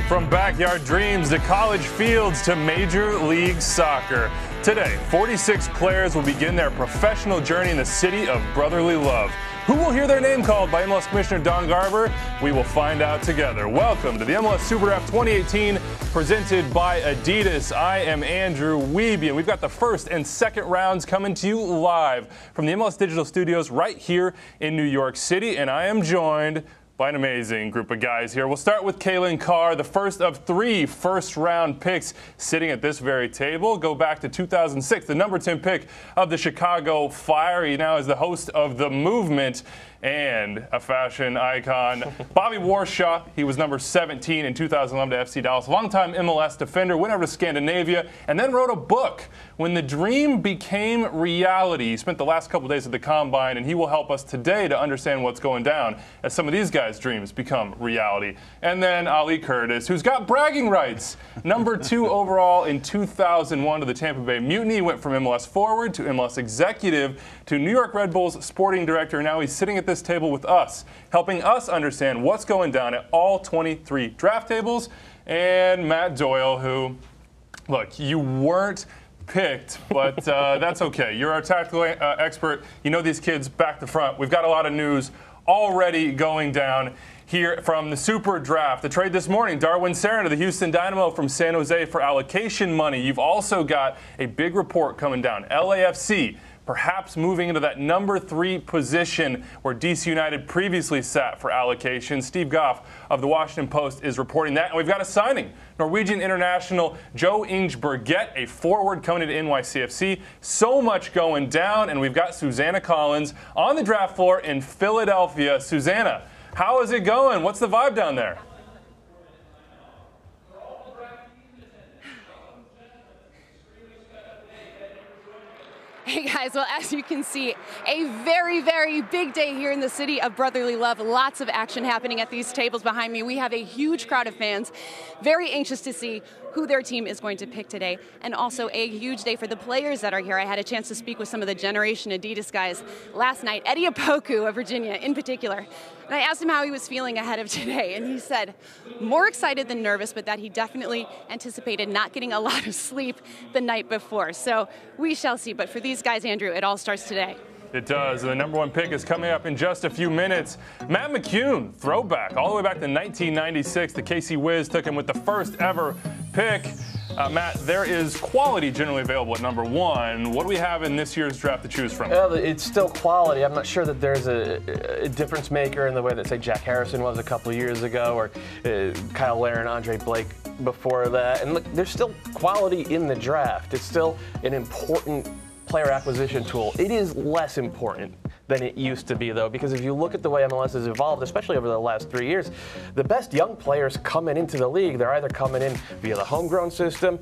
From backyard dreams to college fields to Major League Soccer. Today, 46 players will begin their professional journey in the city of brotherly love. Who will hear their name called by MLS Commissioner Don Garber? We will find out together. Welcome to the MLS Super Draft 2018, presented by Adidas. I am Andrew Wiebe, and we've got the first and second rounds coming to you live from the MLS Digital Studios right here in New York City, and I am joined by an amazing group of guys here. We'll start with Kalen Carr, the first of 3 first-round picks sitting at this very table. Go back to 2006, the number 10 pick of the Chicago Fire. He now is the host of The Movement and a fashion icon. Bobby Warshaw, he was number 17 in 2011 to FC Dallas. Longtime MLS defender, went over to Scandinavia, and then wrote a book, When the Dream Became Reality. He spent the last couple days at the Combine, and he will help us today to understand what's going down as some of these guys' dreams become reality. And then Ali Curtis, who's got bragging rights. Number 2 overall in 2001 to the Tampa Bay Mutiny. He went from MLS forward to MLS executive to New York Red Bulls sporting director. Now he's sitting at this table with us, helping us understand what's going down at all 23 draft tables. And Matt Doyle, who, look, you weren't picked, but that's okay. You're our tactical expert. You know these kids back to front. We've got a lot of news already going down here from the Super Draft. The trade this morning, Darwin Cerna to the Houston Dynamo from San Jose for allocation money. You've also got a big report coming down. LAFC perhaps moving into that number 3 position where DC United previously sat for allocation. Steve Goff of the Washington Post is reporting that. And we've got a signing. Norwegian international Joe Inge Berget, a forward coming into NYCFC. So much going down, and we've got Susanna Collins on the draft floor in Philadelphia. Susanna, how is it going? What's the vibe down there? Hey guys, well, as you can see, a very, very big day here in the city of brotherly love. Lots of action happening at these tables behind me. We have a huge crowd of fans, very anxious to see who their team is going to pick today, and also a huge day for the players that are here. I had a chance to speak with some of the Generation Adidas guys last night, Eddie Opoku of Virginia in particular, and I asked him how he was feeling ahead of today, and he said more excited than nervous, but that he definitely anticipated not getting a lot of sleep the night before. So we shall see, but for these guys, Andrew, it all starts today. It does. And the number 1 pick is coming up in just a few minutes. Matt McCune, throwback, all the way back to 1996. The KC Wiz took him with the first ever pick. Matt, there is quality generally available at number 1. What do we have in this year's draft to choose from? Well, it's still quality. I'm not sure that there's a difference maker in the way that, say, Jack Harrison was a couple of years ago, or Kyle Larin, Andre Blake before that. And look, there's still quality in the draft. It's still an important player acquisition tool. It is less important than it used to be, though, because if you look at the way MLS has evolved, especially over the last 3 years, the best young players coming into the league, they're either coming in via the homegrown system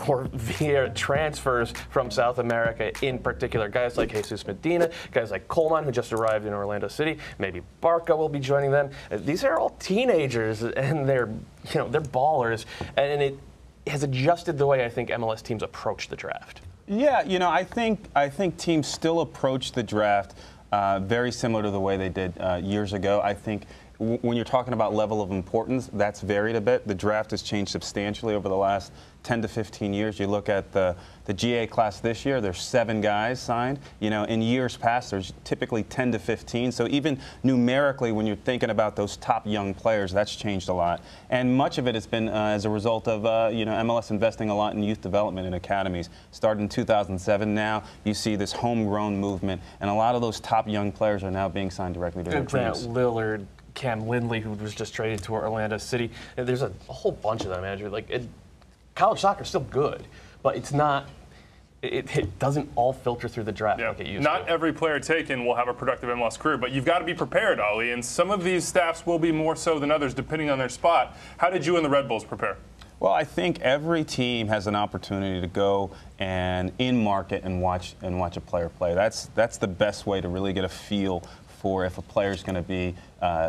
or via transfers from South America in particular. Guys like Jesus Medina, guys like Coleman, who just arrived in Orlando City, maybe Barca will be joining them. These are all teenagers, and they're ballers, and it has adjusted the way I think MLS teams approach the draft. Yeah, I think teams still approach the draft very similar to the way they did years ago. I think when you're talking about level of importance, that's varied a bit. The draft has changed substantially over the last 10 to 15 years. You look at the GA class this year, there's 7 guys signed. In years past, there's typically 10 to 15. So even numerically, when you're thinking about those top young players, that's changed a lot. And much of it has been as a result of MLS investing a lot in youth development and academies. Started in 2007. Now you see this homegrown movement, and a lot of those top young players are now being signed directly to their teams. Lillard, Cam Lindley, who was just traded to Orlando City. And there's a whole bunch of them, Andrew. College soccer is still good, but it's not. It doesn't all filter through the draft like it used to. Not every player taken will have a productive MLS career, but you've got to be prepared, Ali. And some of these staffs will be more so than others, depending on their spot. How did you and the Red Bulls prepare? Well, I think every team has an opportunity to go and in market and watch a player play. That's the best way to really get a feel for if a player is going to be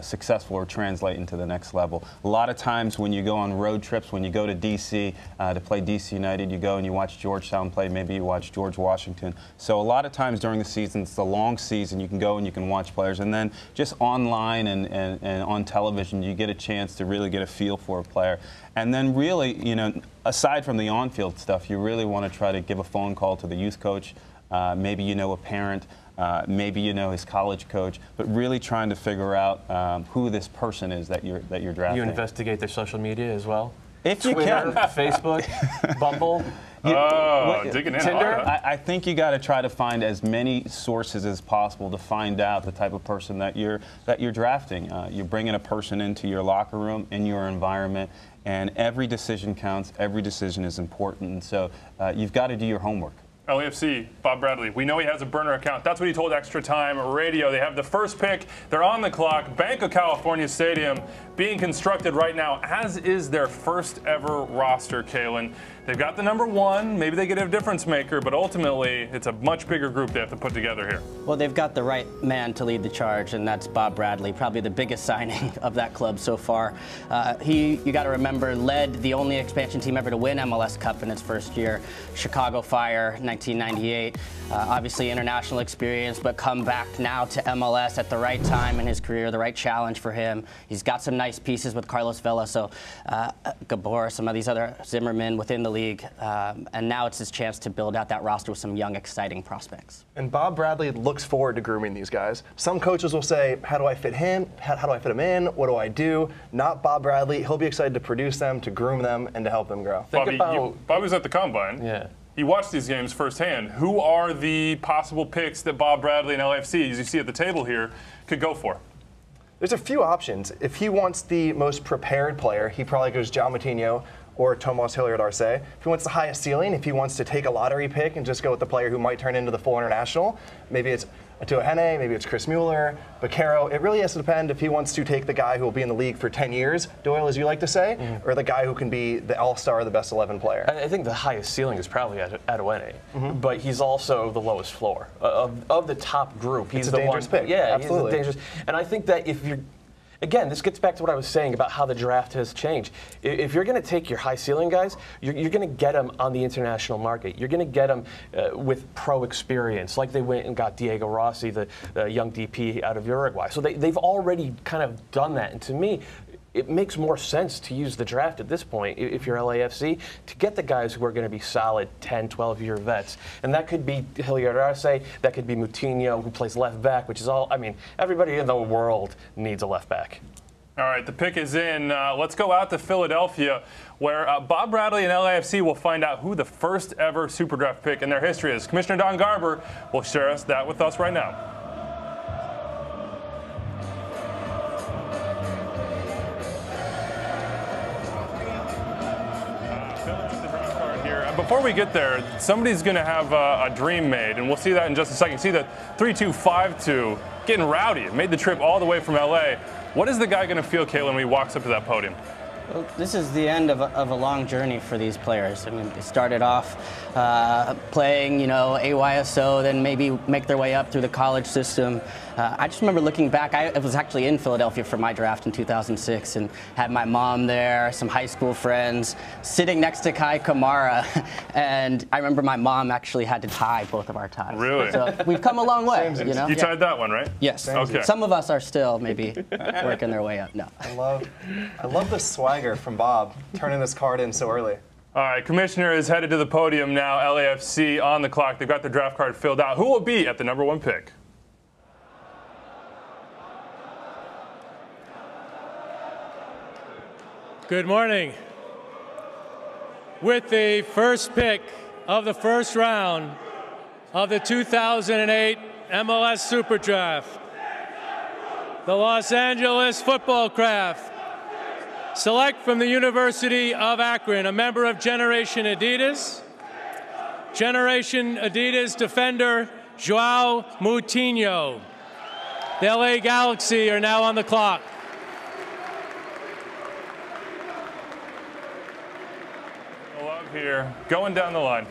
successful or translate into the next level. A lot of times when you go on road trips, when you go to D.C. To play D.C. United, you go and you watch Georgetown play, maybe you watch George Washington. So a lot of times during the season, it's the long season, you can go and you can watch players. And then just online and on television, you get a chance to really get a feel for a player. And then really, aside from the on-field stuff, you really want to try to give a phone call to the youth coach. Maybe you know a parent. Maybe you know his college coach, but really trying to figure out who this person is that you're drafting. You investigate their social media as well? If Twitter, you can. Facebook, Bumble. Digging in. Tinder? I think you got to try to find as many sources as possible to find out the type of person that you're drafting. You're bringing a person into your locker room, in your environment, and every decision counts. Every decision is important, and so you've got to do your homework. LAFC, Bob Bradley. We know he has a burner account. That's what he told Extra Time Radio. They have the first pick. They're on the clock. Bank of California Stadium being constructed right now, as is their first ever roster, Kalen. They've got the number 1. Maybe they get a difference maker, but ultimately it's a much bigger group they have to put together here. Well, they've got the right man to lead the charge, and that's Bob Bradley, probably the biggest signing of that club so far. You got to remember, led the only expansion team ever to win MLS Cup in its first year, Chicago Fire, 1998. Obviously international experience, but come back now to MLS at the right time in his career, the right challenge for him. He's got some nice pieces with Carlos Vela, so Gabor, some of these other Zimmerman within the league, and now it's his chance to build out that roster with some young, exciting prospects. And Bob Bradley looks forward to grooming these guys. Some coaches will say, how do I fit him? How do I fit him in? What do I do? Not Bob Bradley. He'll be excited to produce them, to groom them, and to help them grow. Bobby was at the Combine. Yeah. He watched these games firsthand. Who are the possible picks that Bob Bradley and LAFC, as you see at the table here, could go for? There's a few options. If he wants the most prepared player, he probably goes João Moutinho or Tomas Hilliard-Arce. If he wants the highest ceiling, if he wants to take a lottery pick and just go with the player who might turn into the full international, maybe it's Atua Hene, maybe it's Chris Mueller, Baquero. It really has to depend if he wants to take the guy who will be in the league for 10 years, Doyle, as you like to say, or the guy who can be the all-star, the best 11 player. I think the highest ceiling is probably Atua Hene, but he's also the lowest floor. Of the top group, he's It's a the dangerous one. pick. Yeah, Absolutely. he's dangerous. And I think that if you're, again, this gets back to what I was saying about how the draft has changed. If you're going to take your high ceiling guys, you're going to get them on the international market. You're going to get them with pro experience, like they went and got Diego Rossi, the young DP out of Uruguay. So they've already kind of done that. And to me, it makes more sense to use the draft at this point, if you're LAFC, to get the guys who are going to be solid 10, 12-year vets. And that could be Hilliard-Arce, that could be Moutinho, who plays left back, which is all, I mean, everybody in the world needs a left back. All right, the pick is in. Let's go out to Philadelphia, where Bob Bradley and LAFC will find out who the first ever Super Draft pick in their history is. Commissioner Don Garber will share that with us right now. Before we get there, somebody's going to have a dream made, and we'll see that in just a second. See the 3-2-5-2 getting rowdy. Made the trip all the way from L.A. What is the guy going to feel, Caitlin, when he walks up to that podium? Well, this is the end of a long journey for these players. I mean, they started off playing, AYSO, then maybe make their way up through the college system. I just remember looking back. I was actually in Philadelphia for my draft in 2006 and had my mom there, some high school friends, sitting next to Kai Kamara. And I remember my mom actually had to tie both of our ties. Really? So we've come a long way, You tied that one, right? Yes. Okay. Some of us are still maybe working their way up. No. I love the swagger from Bob, turning this card in so early. All right, Commissioner is headed to the podium now. LAFC on the clock. They've got their draft card filled out. Who will be at the number 1 pick? Good morning. With the first pick of the first round of the 2008 MLS Super Draft, the Los Angeles Football Craft select from the University of Akron a member of Generation Adidas defender João Moutinho. The LA Galaxy are now on the clock. Love here, going down the line.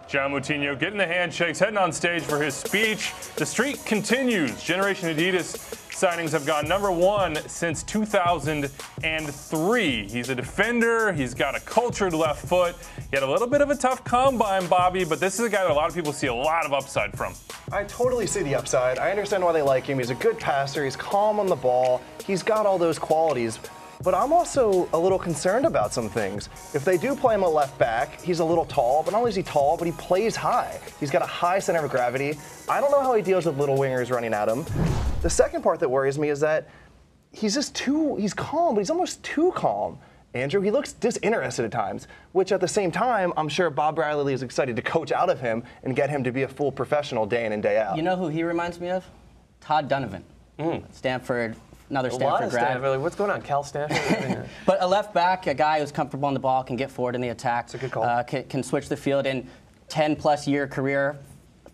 John Moutinho getting the handshakes, heading on stage for his speech. The streak continues. Generation Adidas signings have gone #1 since 2003. He's a defender. He's got a cultured left foot. He had a little bit of a tough combine, Bobby, but this is a guy that a lot of people see a lot of upside from. I totally see the upside. I understand why they like him. He's a good passer. He's calm on the ball. He's got all those qualities. But I'm also a little concerned about some things. If they do play him at left back, he's a little tall, but not only is he tall, but he plays high. He's got a high center of gravity. I don't know how he deals with little wingers running at him. The second part that worries me is that he's calm, but he's almost too calm. Andrew, he looks disinterested at times, which at the same time, I'm sure Bob Bradley is excited to coach out of him and get him to be a full professional day in and day out. You know who he reminds me of? Todd Donovan. Stanford. Another Stanford grad. What's going on, Cal Stanford? But a left back, a guy who's comfortable on the ball, can get forward in the attack. That's a good call. Can switch the field in 10+ year career.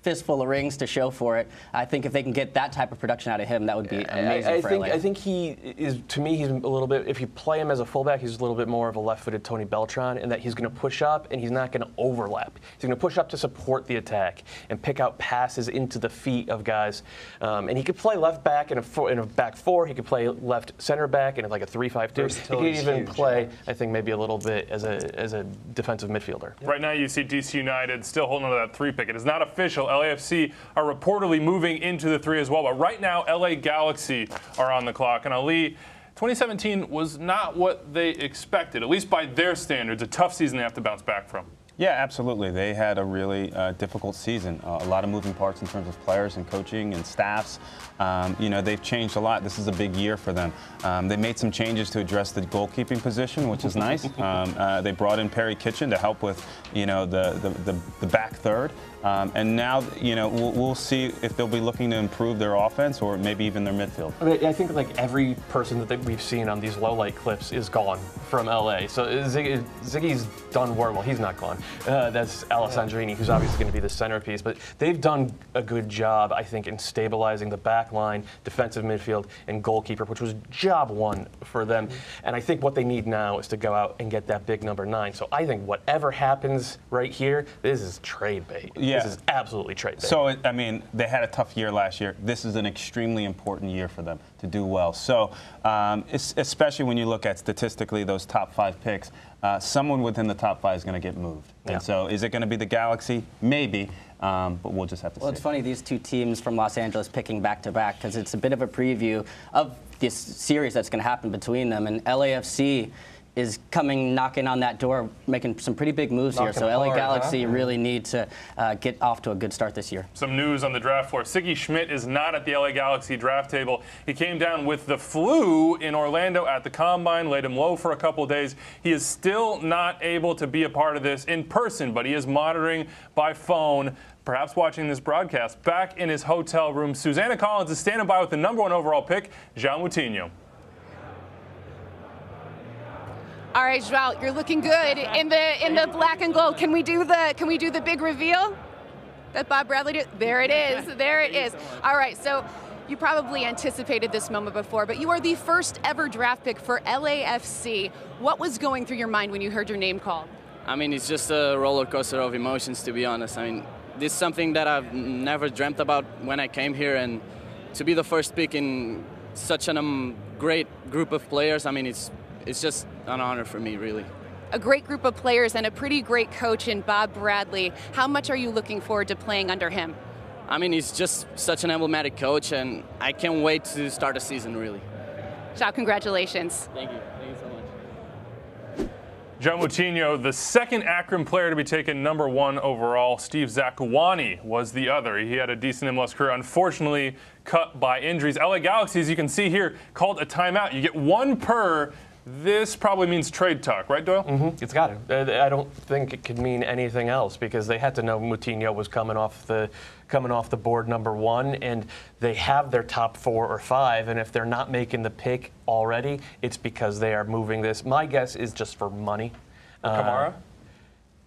Fistful of rings to show for it. I think if they can get that type of production out of him, that would be amazing for LA. I think he is, to me, he's a little bit, if you play him as a fullback, he's a little bit more of a left-footed Tony Beltran, in that he's going to push up and he's not going to overlap. He's going to push up to support the attack and pick out passes into the feet of guys. And he could play left back in a back four. He could play left center back in like a 3-5-2. He could even play, I think, maybe a little bit as a defensive midfielder. Right now you see DC United still holding on to that 3 pick. It is not official. LAFC are reportedly moving into the 3 as well. But right now, LA Galaxy are on the clock. And Ali, 2017 was not what they expected, at least by their standards. A tough season they have to bounce back from. Yeah, absolutely. They had a really difficult season. A lot of moving parts in terms of players and coaching and staffs. They've changed a lot. This is a big year for them. They made some changes to address the goalkeeping position, which is nice. They brought in Perry Kitchen to help with, the back third. And now, we'll see if they'll be looking to improve their offense or maybe even their midfield. I think like every person that we've seen on these low light clips is gone from LA. So Ziggy's done well. He's not gone. That's Alessandrini, who's obviously going to be the centerpiece. But they've done a good job, I think, in stabilizing the back line, defensive midfield, and goalkeeper, which was job one for them. And I think what they need now is to go out and get that big number 9. So I think whatever happens right here, this is trade bait. Yeah. This is absolutely trade bait. So, they had a tough year last year. This is an extremely important year for them to do well. So, especially when you look at statistically those top 5 picks, someone within the top 5 is going to get moved. Yeah. And so, is it going to be the Galaxy? Maybe. But we'll just have to see. Well, it's funny, these two teams from Los Angeles picking back-to-back, because it's a bit of a preview of this series that's going to happen between them. And LAFC is knocking on that door, making some pretty big moves here. So LA Galaxy really need to get off to a good start this year. Some news on the draft floor. Siggy Schmidt is not at the LA Galaxy draft table. He came down with the flu in Orlando at the Combine, laid him low for a couple of days. He is still not able to be a part of this in person, but he is monitoring by phone, perhaps watching this broadcast, back in his hotel room. Susanna Collins is standing by with the #1 overall pick, John Moutinho. All right, Joao, you're looking good in the black and gold. Can we do the big reveal that Bob Bradley did? There it is. There it is. All right, so you probably anticipated this moment before, but you are the first ever draft pick for LAFC. What was going through your mind when you heard your name called? I mean, it's just a roller coaster of emotions, to be honest. I mean, this is something that I've never dreamt about when I came here, and to be the first pick in such a great group of players, I mean, it's just an honor for me, really. A great group of players and a pretty great coach in Bob Bradley. How much are you looking forward to playing under him? I mean, he's just such an emblematic coach, and I can't wait to start the season, really. Joao, congratulations. Thank you. Thank you so much. John Moutinho, the second Akron player to be taken #1 overall. Steve Zakuani was the other. He had a decent MLS career, unfortunately cut by injuries. LA Galaxy, as you can see here, called a timeout. You get 1 per. This probably means trade talk, right, Doyle? Mm-hmm. It's got to. I don't think it could mean anything else, because they had to know Moutinho was coming off the board #1, and they have their top 4 or 5, and if they're not making the pick already, it's because they are moving this. My guess is just for money. Kamara?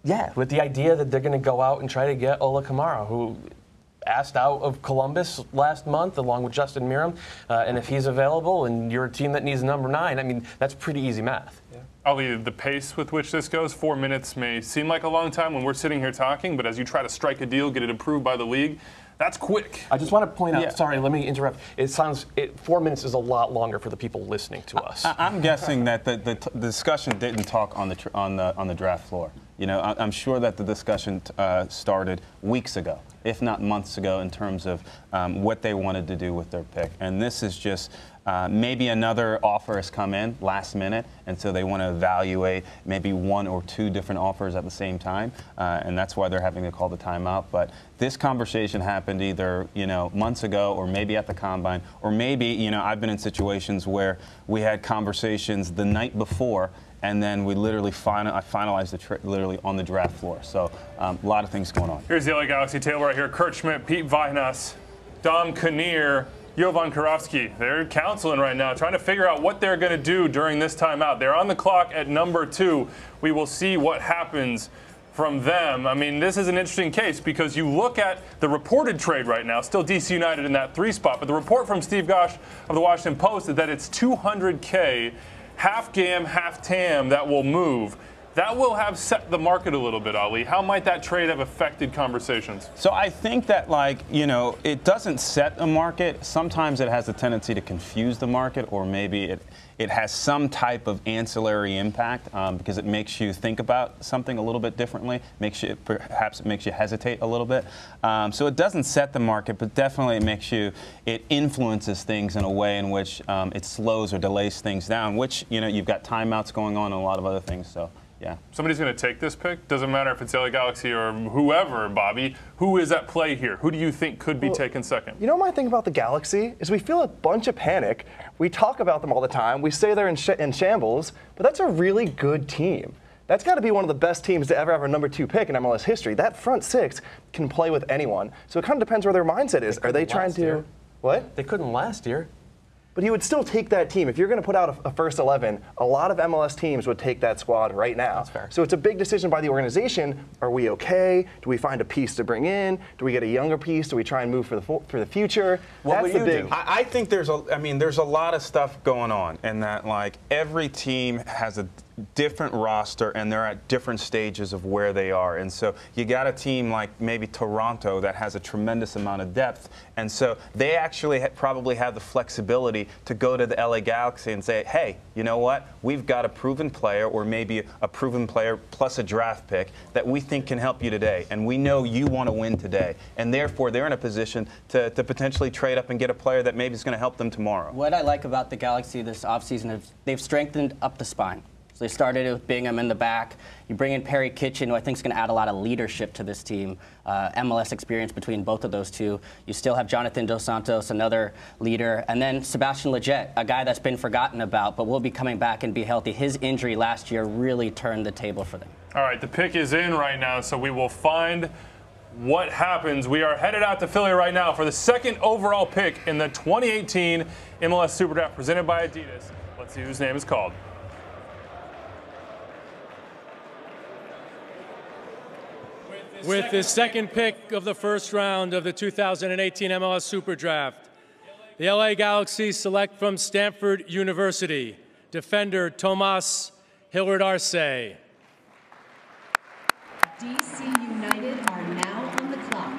Yeah, with the idea that they're going to go out and try to get Ola Kamara, who asked out of Columbus last month along with Justin Miram, and if he's available and you're a team that needs #9, I mean, that's pretty easy math. Yeah. Ali, the pace with which this goes, 4 minutes may seem like a long time when we're sitting here talking, but as you try to strike a deal, get it approved by the league, that's quick. I just want to point out, sorry, let me interrupt. 4 minutes is a lot longer for the people listening to us. I'm guessing that the discussion didn't talk on the draft floor. You know, I'm sure that the discussion started weeks ago, if not months ago, in terms of what they wanted to do with their pick. And this is just maybe another offer has come in last minute, and so they want to evaluate maybe 1 or 2 different offers at the same time, and that's why they're having to call the timeout. But this conversation happened either, you know, months ago, or maybe at the combine, or maybe, you know, I've been in situations where we had conversations the night before, and then we literally finalized the trade literally on the draft floor. So a lot of things going on. Here's the LA Galaxy table right here. Kurt Schmidt, Pete Vinas, Dom Kinnear, Jovan Karofsky. They're counseling right now, trying to figure out what they're going to do during this timeout. They're on the clock at number 2. We will see what happens from them. I mean, this is an interesting case because you look at the reported trade right now, still DC United in that 3 spot, but the report from Steve Gosh of the Washington Post is that it's $200K, half GAM, half TAM that will move. That will have set the market a little bit, Ali. How might that trade have affected conversations? So I think that, like, you know, it doesn't set the market. Sometimes it has a tendency to confuse the market, or maybe it has some type of ancillary impact because it makes you think about something a little bit differently. Perhaps it makes you hesitate a little bit. So it doesn't set the market, but definitely it influences things in a way in which it slows or delays things down. Which, you know, you've got timeouts going on and a lot of other things. So. Yeah. Somebody's going to take this pick. Doesn't matter if it's LA Galaxy or whoever, Bobby. Who is at play here? Who do you think could be taken second? You know, my thing about the Galaxy is we feel a bunch of panic. We talk about them all the time. We say they're in shambles, but that's a really good team. That's got to be one of the best teams to ever have a number 2 pick in MLS history. That front 6 can play with anyone. So it kind of depends where their mindset is. Are they trying to? What? They couldn't last year. But he would still take that team. If you're going to put out a first 11, a lot of MLS teams would take that squad right now. That's fair. So it's a big decision by the organization. Are we okay? Do we find a piece to bring in? Do we get a younger piece? Do we try and move for the future? What That's would the you big. do? I think there's a lot of stuff going on, in that, like, every team has a different roster and they're at different stages of where they are. And so you got a team like maybe Toronto that has a tremendous amount of depth, and so they actually probably have the flexibility to go to the LA Galaxy and say, hey, you know what, we've got a proven player, or maybe a proven player plus a draft pick that we think can help you today, and we know you want to win today, and therefore they're in a position to potentially trade up and get a player that maybe is going to help them tomorrow. What I like about the Galaxy this offseason is they've strengthened up the spine. So they started with Bingham in the back. You bring in Perry Kitchen, who I think is going to add a lot of leadership to this team. MLS experience between both of those two. You still have Jonathan Dos Santos, another leader. And then Sebastian Lletget, a guy that's been forgotten about, but will be coming back and be healthy. His injury last year really turned the table for them. All right, the pick is in right now, so we will find what happens. We are headed out to Philly right now for the 2nd overall pick in the 2018 MLS Super Draft presented by Adidas. Let's see whose name is called. With the 2nd pick of the 1st round of the 2018 MLS Super Draft, the LA Galaxy select from Stanford University, defender Tomas Hilliard Arce. DC United are now on the clock.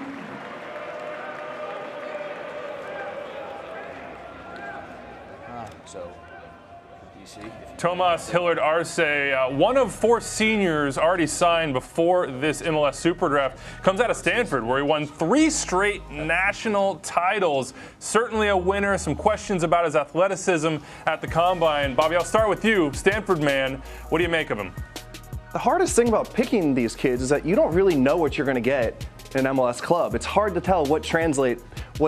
So, DC. Tomas Hilliard Arce, one of 4 seniors already signed before this MLS Super Draft, comes out of Stanford, where he won 3 straight national titles. Certainly a winner. Some questions about his athleticism at the Combine. Bobby, I'll start with you. Stanford man, what do you make of him? The hardest thing about picking these kids is that you don't really know what you're going to get in an MLS club. It's hard to tell what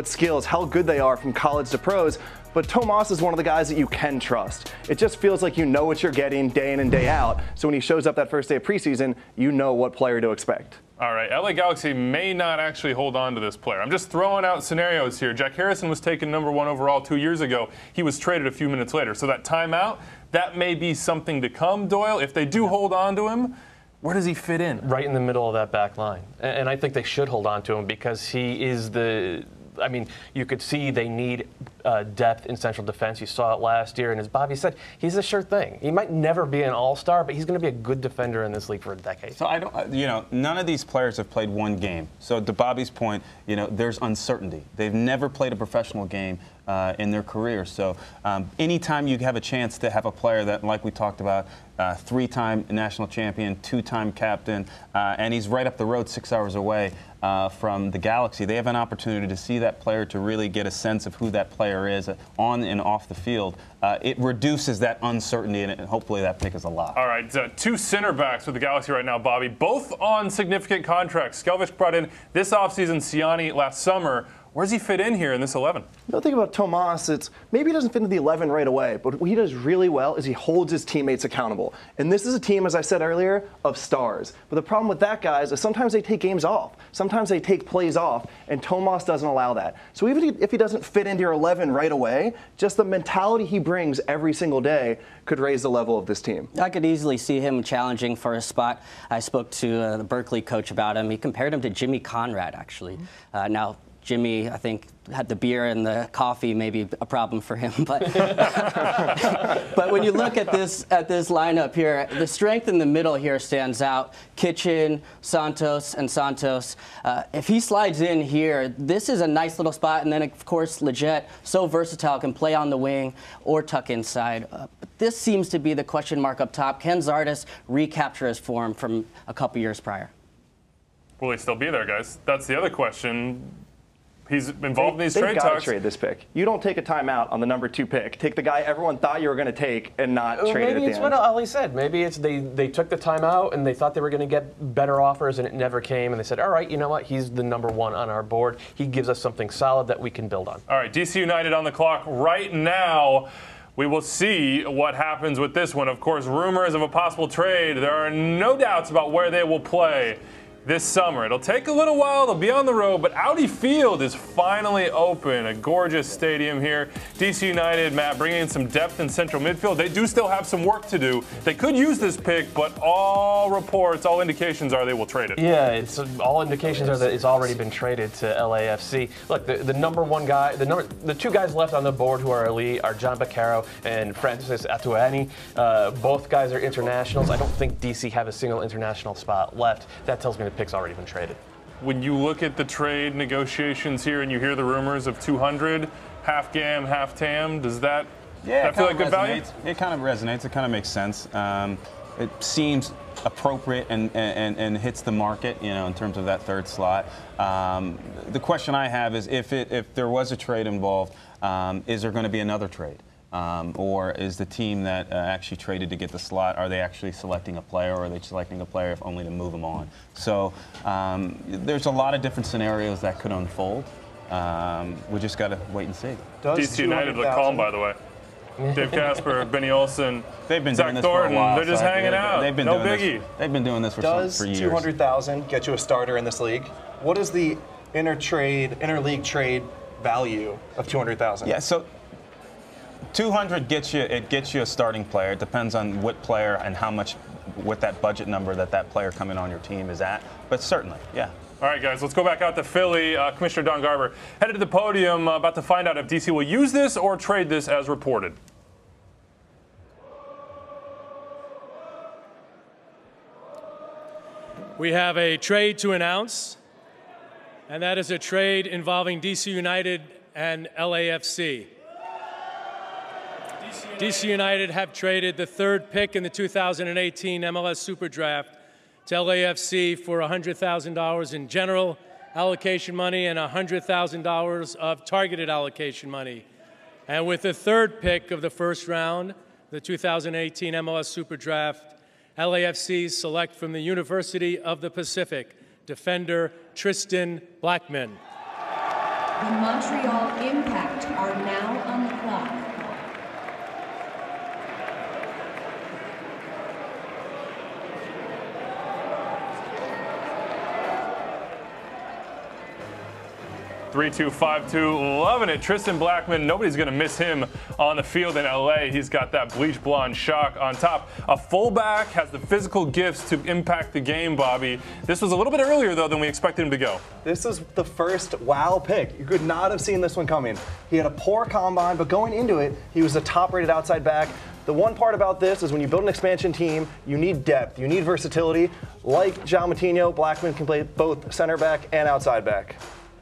skills, how good they are from college to pros. But Tomas is one of the guys that you can trust. It just feels like you know what you're getting day in and day out. So when he shows up that first day of preseason, you know what player to expect. All right, LA Galaxy may not actually hold on to this player. I'm just throwing out scenarios here. Jack Harrison was taken number 1 overall 2 years ago. He was traded a few minutes later. So that timeout, that may be something to come, Doyle. If they do hold on to him, where does he fit in? Right in the middle of that back line. And I think they should hold on to him because he is I mean, you could see they need depth in central defense. You saw it last year, and as Bobby said, he's a sure thing. He might never be an all-star, but he's going to be a good defender in this league for a decade. So I don't, none of these players have played one game. So to Bobby's point, there's uncertainty. They've never played a professional game in their career. So anytime you have a chance to have a player that, like we talked about, 3-time national champion, 2-time captain, and he's right up the road 6 hours away from the Galaxy, they have an opportunity to see that player, to really get a sense of who that player is on and off the field. It reduces that uncertainty, and hopefully that pick is a lot. All right, 2 center backs with the Galaxy right now, Bobby, both on significant contracts. Skelvish brought in this offseason Siani last summer. Where does he fit in here in this 11? The thing about Tomas, it's maybe he doesn't fit into the 11 right away, but what he does really well is he holds his teammates accountable. And this is a team, as I said earlier, of stars. But the problem with that, guys, is sometimes they take games off. Sometimes they take plays off, and Tomas doesn't allow that. So even if he doesn't fit into your 11 right away, just the mentality he brings every single day could raise the level of this team. I could easily see him challenging for a spot. I spoke to the Berkeley coach about him. He compared him to Jimmy Conrad, actually. Now, Jimmy, I think, had the beer and the coffee, maybe a problem for him. But but when you look at this lineup here, the strength in the middle here stands out. Kitchen, Santos, and Santos. If he slides in here, this is a nice little spot. And then, of course, Leggett, so versatile, can play on the wing or tuck inside. But this seems to be the question mark up top. Can Zardes recapture his form from a couple years prior? Will he still be there, guys? That's the other question. He's involved in these trade talks. They've got talks. to trade this pick. You don't take a timeout on the number 2 pick. Take the guy everyone thought you were going to take and not trade it at the end. Maybe it's what Ali said. Maybe it's they took the timeout and they thought they were going to get better offers and it never came. And they said, all right, you know what? He's the number 1 on our board. He gives us something solid that we can build on. All right, DC United on the clock right now. We will see what happens with this one. Of course, rumors of a possible trade. There are no doubts about where they will play this summer. It'll take a little while. They'll be on the road, but Audi Field is finally open. A gorgeous stadium here. DC United, Matt, bringing in some depth in central midfield. They do still have some work to do. They could use this pick, but all reports, all indications are they will trade it. Yeah, it's all indications are that it's already been traded to LAFC. Look, the number 1 guy, the 2 guys left on the board who are elite are John Baccaro and Francis Atuani. Both guys are internationals. I don't think DC have a single international spot left. That tells me the pick's already been traded. When you look at the trade negotiations here and you hear the rumors of 200, half GAM, half TAM, does that feel like good value? It kind of resonates. It kind of makes sense. It seems appropriate and hits the market, in terms of that 3rd slot. The question I have is if there was a trade involved, is there going to be another trade? Or is the team that actually traded to get the slot, are they actually selecting a player, or are they selecting a player if only to move them on? So there's a lot of different scenarios that could unfold. We just got to wait and see. DC United look calm, by the way. Dave Casper, Benny Olsen, they've been Zach doing this Thornton, for a while. they're just hanging out. They've been no doing biggie. They've been doing this for years. Does 200,000 get you a starter in this league? What is the interleague trade value of 200,000? Yeah, so 200 gets you a starting player. It depends on what player and how much, what that budget number that player coming on your team is at. But certainly, yeah. All right, guys, let's go back out to Philly. Commissioner Don Garber headed to the podium, about to find out if DC will use this or trade this as reported. We have a trade to announce, and that is a trade involving DC United and LAFC. DC United have traded the 3rd pick in the 2018 MLS Super Draft to LAFC for $100,000 in general allocation money and $100,000 of targeted allocation money. And with the 3rd pick of the 1st round, the 2018 MLS Super Draft, LAFC select from the University of the Pacific defender Tristan Blackman. The Montreal Impact are now on the clock. 3252, loving it. Tristan Blackman, nobody's going to miss him on the field in LA. He's got that bleach blonde shock on top. A fullback has the physical gifts to impact the game, Bobby. This was a little bit earlier, though, than we expected him to go. This is the first wow pick. You could not have seen this one coming. He had a poor combine, but going into it, he was a top-rated outside back. The one part about this is when you build an expansion team, you need depth, you need versatility. Like João Moutinho, Blackman can play both center back and outside back.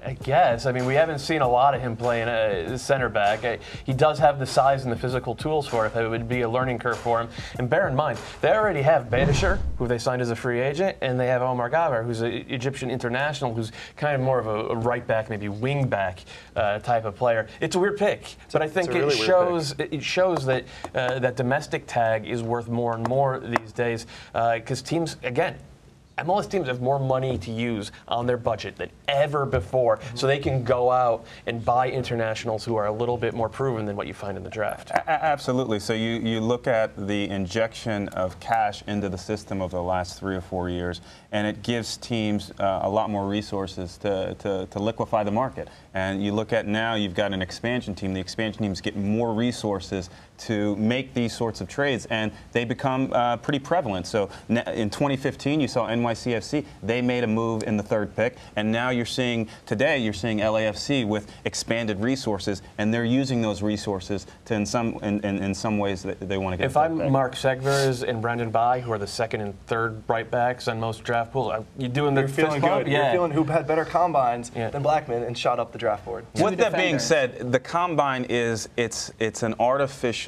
I guess. I mean, we haven't seen a lot of him playing center back. He does have the size and the physical tools for it. It would be a learning curve for him. And bear in mind, they already have Bedashir, who they signed as a free agent, and they have Omar Gaber, who's an Egyptian international, who's kind of more of a right back, maybe wing back type of player. It's a weird pick, but I think it shows that that domestic tag is worth more and more these days because teams, again, MLS teams have more money to use on their budget than ever before, so they can go out and buy internationals who are a little bit more proven than what you find in the draft. Absolutely. So you look at the injection of cash into the system over the last 3 or 4 years, and it gives teams a lot more resources to liquefy the market. And you look at now, you've got an expansion team. The expansion teams get more resources to make these sorts of trades, and they become pretty prevalent. So in 2015, you saw NYCFC. They made a move in the 3rd pick, and now you're seeing LAFC with expanded resources, and they're using those resources to in some ways that they want to get. If I'm Mark Segvers and Brendan Bai, who are the 2nd and 3rd right backs on most draft pools, you're doing the feeling good. Yeah. You're feeling who had better combines than Blackman and shot up the draft board. With that being said, the combine is it's an artificial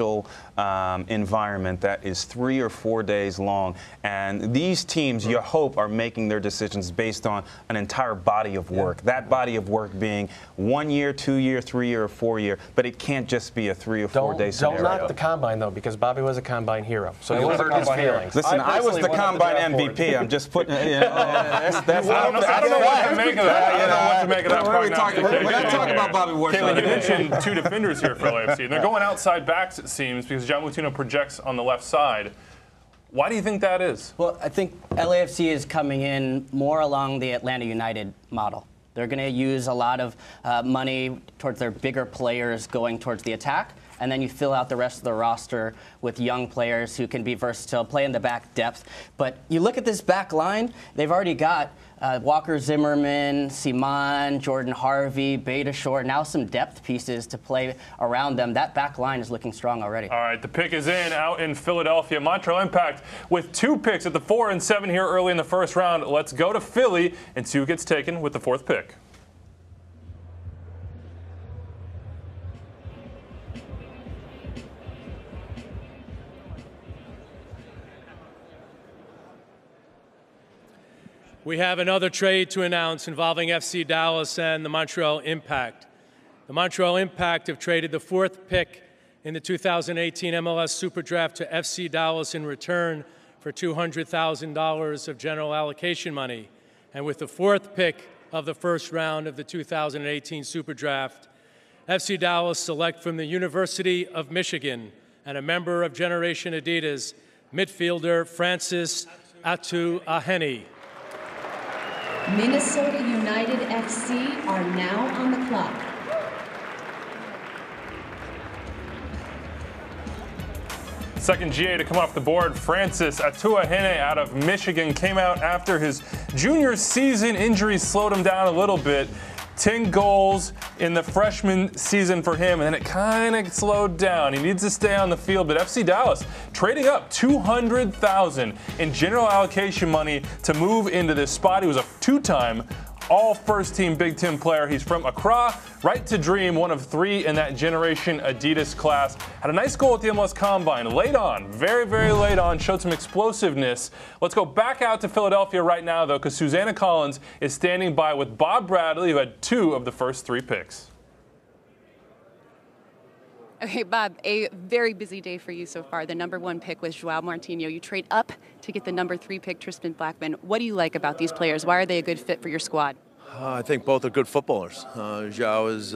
environment that is 3 or 4 days long, and these teams, you hope, are making their decisions based on an entire body of work. That body of work being 1 year, 2 year, 3 year, or 4 year, but it can't just be a 3 or 4 day scenario. Don't knock the combine though, because Bobby was a combine hero, so you'll hurt his feelings. Listen, I was the combine MVP. I'm just putting. I don't know what to make of that. I don't know what to make of that. We're going to talk about Bobby Warsaw. You mentioned 2 defenders here for LAFC, and they're going outside backs, it seems, because João Moutinho projects on the left side. Why do you think that is? Well, I think LAFC is coming in more along the Atlanta United model. They're going to use a lot of money towards their bigger players going towards the attack, and then you fill out the rest of the roster with young players who can be versatile, play in the back depth. But you look at this back line, they've already got Walker Zimmerman, Simon, Jordan Harvey, Bedashir, now some depth pieces to play around them. That back line is looking strong already. All right, the pick is in out in Philadelphia. Montreal Impact with 2 picks at the 4 and 7 here early in the 1st round. Let's go to Philly and see who gets taken with the 4th pick. We have another trade to announce involving FC Dallas and the Montreal Impact. The Montreal Impact have traded the 4th pick in the 2018 MLS Super Draft to FC Dallas in return for $200,000 of general allocation money. And with the 4th pick of the 1st round of the 2018 Super Draft, FC Dallas select from the University of Michigan and a member of Generation Adidas, midfielder Francis Atu-Ahene. Minnesota United FC are now on the clock. Second GA to come off the board, Francis Atu-Ahene out of Michigan, came out after his junior season. Injuries slowed him down a little bit. 10 goals in the freshman season for him, and then it kind of slowed down. He needs to stay on the field, but FC Dallas trading up $200,000 in general allocation money to move into this spot. He was a 2-time all first-team Big Ten player. He's from Accra, right to dream, one of 3 in that Generation Adidas class. Had a nice goal at the MLS Combine. Late on, very, very late on, showed some explosiveness. Let's go back out to Philadelphia right now, though, because Susanna Collins is standing by with Bob Bradley, who had 2 of the first 3 picks. Okay, Bob, a very busy day for you so far. The number 1 pick was João Moutinho. You trade up to get the number 3 pick, Tristan Blackman. What do you like about these players? Why are they a good fit for your squad? I think both are good footballers. João is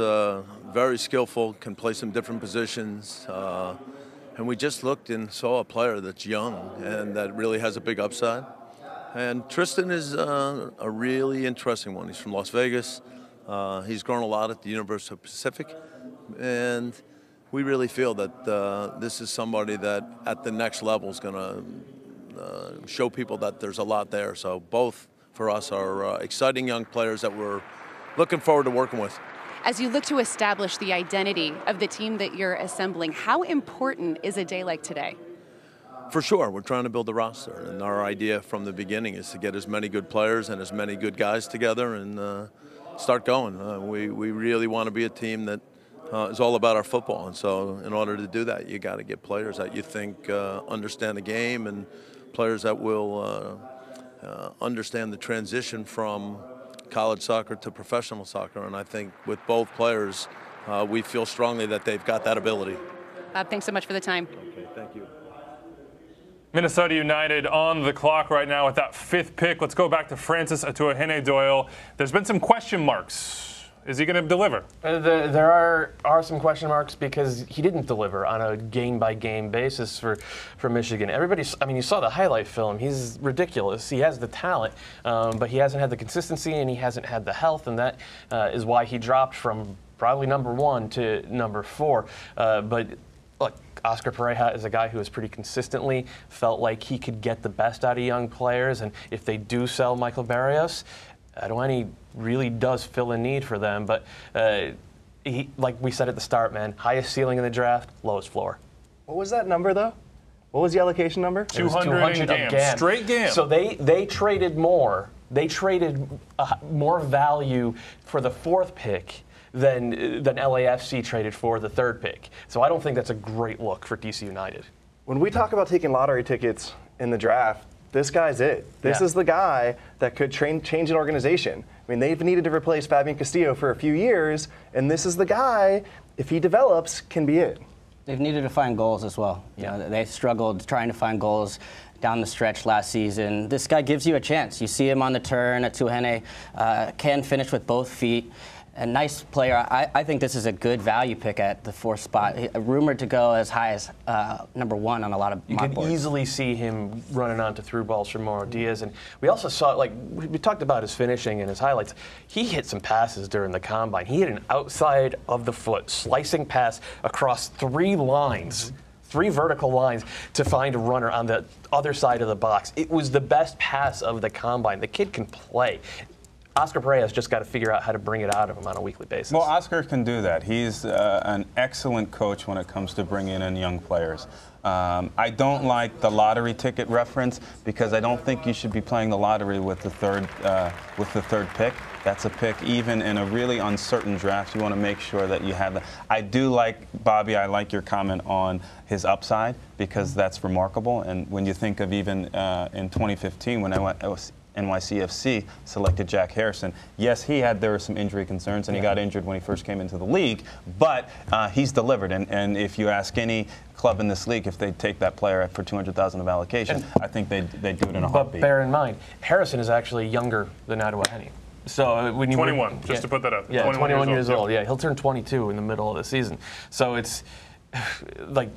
very skillful, can play some different positions. And we just looked and saw a player that's young and that really has a big upside. And Tristan is a really interesting one. He's from Las Vegas. He's grown a lot at the University of Pacific, and we really feel that this is somebody that at the next level is going to show people that there's a lot there. So both for us are exciting young players that we're looking forward to working with. As you look to establish the identity of the team that you're assembling, how important is a day like today? For sure, we're trying to build a roster, and our idea from the beginning is to get as many good players and as many good guys together and start going. We really want to be a team that is all about our football, and so in order to do that, you got to get players that you think understand the game and players that will understand the transition from college soccer to professional soccer. And I think with both players, we feel strongly that they've got that ability. Thanks so much for the time. Okay, thank you. Minnesota United on the clock right now with that 5th pick. Let's go back to Francis Atuahene-Doyle. There's been some question marks. Is he going to deliver? There are some question marks because he didn't deliver on a game-by-game basis for Michigan. You saw the highlight film. He's ridiculous. He has the talent, but he hasn't had the consistency and he hasn't had the health, and that is why he dropped from probably number 1 to number 4. But look, Oscar Pareja is a guy who has pretty consistently felt like he could get the best out of young players, and if they do sell Michael Barrios, Atuahene really does fill a need for them, but he, like we said at the start, man, highest ceiling in the draft, lowest floor. What was that number, though? What was the allocation number? 200 GAM. Straight GAM. So they traded more. They traded more value for the 4th pick than LAFC traded for the 3rd pick. So I don't think that's a great look for DC United. When we talk about taking lottery tickets in the draft, this guy's it. This is the guy that could change an organization. I mean, they've needed to replace Fabian Castillo for a few years, and this is the guy, if he develops, can be it. They've needed to find goals as well. You know, they struggled trying to find goals down the stretch last season. This guy gives you a chance. You see him on the turn. Atuahene can finish with both feet. A nice player. I think this is a good value pick at the 4th spot. Rumored to go as high as number 1 on a lot of You mock could boards. easily see him running onto through balls from Mauro Diaz. And we also saw, like, we talked about his finishing and his highlights. He hit some passes during the combine. He hit an outside of the foot slicing pass across 3 lines. 3 vertical lines to find a runner on the other side of the box. It was the best pass of the combine. The kid can play. Oscar Pareja's just got to figure out how to bring it out of him on a weekly basis. Well, Oscar can do that. He's an excellent coach when it comes to bringing in young players. I don't like the lottery ticket reference because I don't think you should be playing the lottery with the third pick. That's a pick even in a really uncertain draft. You want to make sure that you have that. I do like, Bobby, I like your comment on his upside because that's remarkable. And when you think of even in 2015 when NYCFC selected Jack Harrison. Yes, there were some injury concerns, and he got injured when he first came into the league, but he's delivered. And if you ask any club in this league if they'd take that player for $200,000 of allocation, I think they'd do it in a heartbeat. But bear in mind, Harrison is actually younger than Atuahene. So when you 21, just to put that up. Yeah, 21 years old. Yeah, he'll turn 22 in the middle of the season. So it's like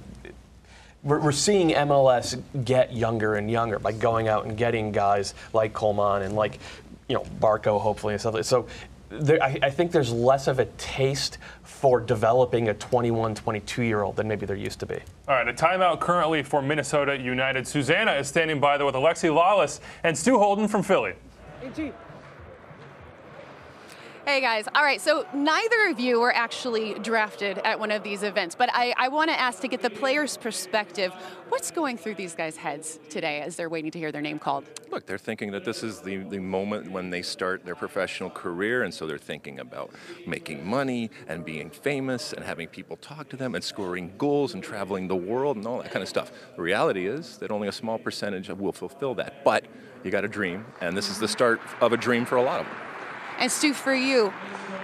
we're seeing MLS get younger and younger by going out and getting guys like Coleman and like Barco, hopefully, and stuff like that. So I think there's less of a taste for developing a 21, 22-year-old than maybe there used to be. All right, a timeout currently for Minnesota United. Susanna is standing by there with Alexi Lawless and Stu Holden from Philly. Hey guys, all right, so neither of you were actually drafted at one of these events, but I want to ask to get the players' perspective, what's going through these guys' heads today as they're waiting to hear their name called? Look, they're thinking that this is the moment when they start their professional career, and so they're thinking about making money and being famous and having people talk to them and scoring goals and traveling the world and all that kind of stuff. The reality is that only a small percentage will fulfill that, but you got a dream, and this is the start of a dream for a lot of them. And Stu, for you,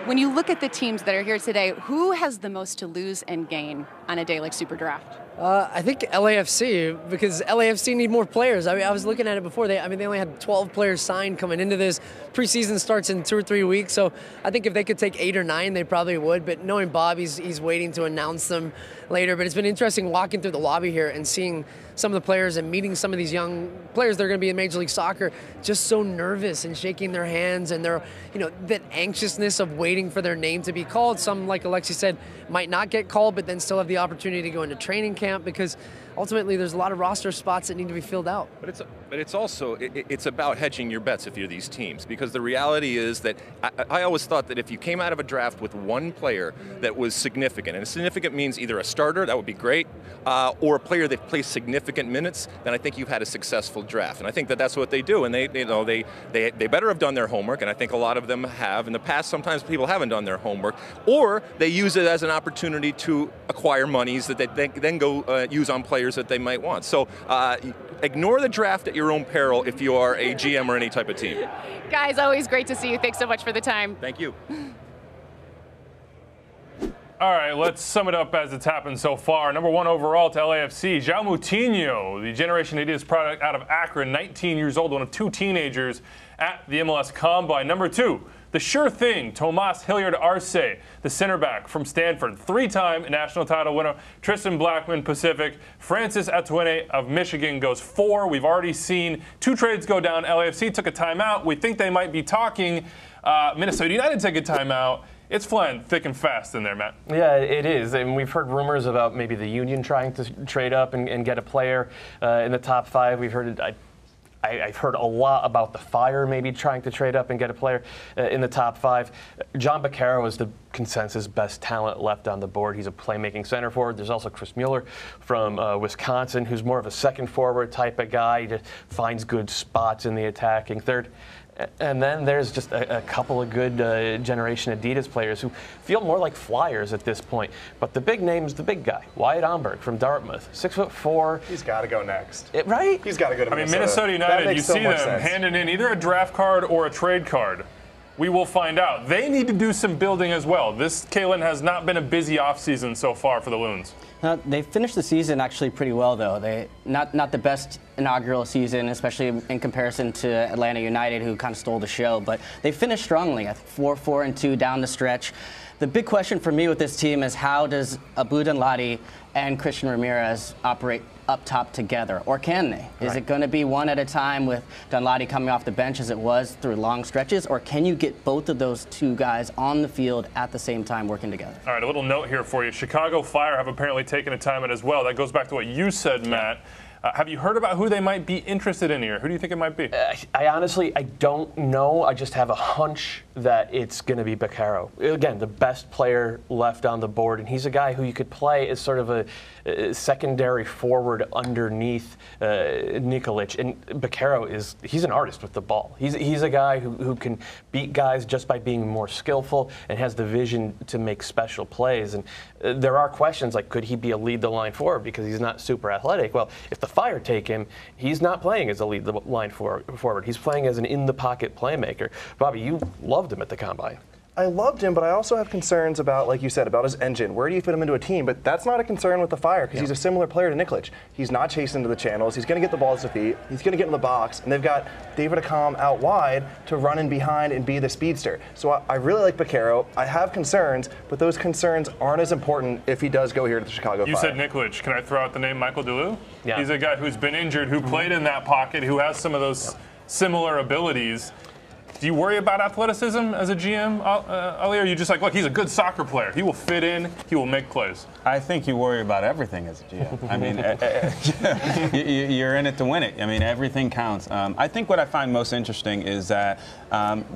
when you look at the teams that are here today, who has the most to lose and gain on a day like Super Draft? I think LAFC, because LAFC need more players. I mean, I was looking at it before. They only had 12 players signed coming into this. Preseason starts in 2 or 3 weeks, so I think if they could take 8 or 9, they probably would. But knowing Bob, he's waiting to announce them later. But it's been interesting walking through the lobby here and seeing some of the players and meeting some of these young players that are going to be in Major League Soccer, just so nervous and shaking their hands, and they're, that anxiousness of waiting for their name to be called. Some, like Alexi said, might not get called, but then still have the opportunity to go into training camp, because ultimately there's a lot of roster spots that need to be filled out. But it's also it's about hedging your bets if you're these teams, because the reality is that I always thought that if you came out of a draft with one player that was significant, and significant means either a starter, that would be great, or a player that plays significant minutes, then I think you've had a successful draft. And I think that that's what they do, and they better have done their homework, and I think a lot of them have. In the past, sometimes people haven't done their homework, or they use it as an opportunity to acquire monies that they then go use on players that they might want. So ignore the draft at your own peril if you are a GM or any type of team. Guys, always great to see you. Thanks so much for the time. Thank you. All right, let's sum it up as it's happened so far. Number 1 overall to LAFC, João Moutinho, the Generation Adidas product out of Akron, 19 years old, one of 2 teenagers at the MLS Combine. Number 2, the sure thing, Tomas Hilliard Arce, the center back from Stanford, 3-time national title winner. Tristan Blackman, Pacific. Francis Atuene of Michigan goes 4. We've already seen 2 trades go down. LAFC took a timeout. We think they might be talking. Minnesota United take a timeout. It's flying thick and fast in there, Matt. Yeah, it is. And we've heard rumors about maybe the Union trying to trade up and get a player in the top 5. We've heard it. I've heard a lot about the Fire maybe trying to trade up and get a player in the top 5. John Baccaro is the consensus best talent left on the board. He's a playmaking center forward. There's also Chris Mueller from Wisconsin, who's more of a second forward type of guy. He just finds good spots in the attacking third. And then there's just a couple of good Generation Adidas players who feel more like flyers at this point. But the big name's the big guy, Wyatt Omberg from Dartmouth, 6'4". He's got to go next. Right? He's got to go to Minnesota. Minnesota United, you see them handing in either a draft card or a trade card. We will find out. They need to do some building as well. This, Kalen, has not been a busy offseason so far for the Loons. They finished the season actually pretty well, though. They not the best inaugural season, especially in comparison to Atlanta United, who kind of stole the show. But they finished strongly. I think 4-4-2 down the stretch. The big question for me with this team is, how does Abu Danladi and Christian Ramirez operate up top together, or can they? Is it going to be one at a time with Danladi coming off the bench as it was through long stretches, or can you get both of those 2 guys on the field at the same time working together? All right, a little note here for you. Chicago Fire have apparently taken a timeout as well. That goes back to what you said, Matt. Have you heard about who they might be interested in here? Who do you think it might be? I honestly don't know. I just have a hunch that it's going to be Baccaro. Again, the best player left on the board, and he's a guy who you could play as sort of a secondary forward underneath Nikolic. And Baccaro he's an artist with the ball. He's a guy who can beat guys just by being more skillful and has the vision to make special plays. And there are questions like, could he be a lead the line forward because he's not super athletic? Well, if the Fire take him, he's not playing as a lead the line forward. He's playing as an in-the-pocket playmaker. Bobby, you loved him at the Combine. I loved him, but I also have concerns about, like you said, about his engine. Where do you fit him into a team? But that's not a concern with the Fire, because he's a similar player to Nikolic. He's not chasing into the channels. He's going to get the ball to feet. He's going to get in the box. And they've got David Accam out wide to run in behind and be the speedster. So I really like Baccaro. I have concerns, but those concerns aren't as important if he does go here to the Chicago Fire. You said Nikolic. Can I throw out the name Michael Delu? Yeah. He's a guy who's been injured, who played in that pocket, who has some of those similar abilities. Do you worry about athleticism as a GM, Ali? Or are you just like, look, he's a good soccer player. He will fit in. He will make plays. I think you worry about everything as a GM. I mean, you're in it to win it. I mean, everything counts. I think what I find most interesting is that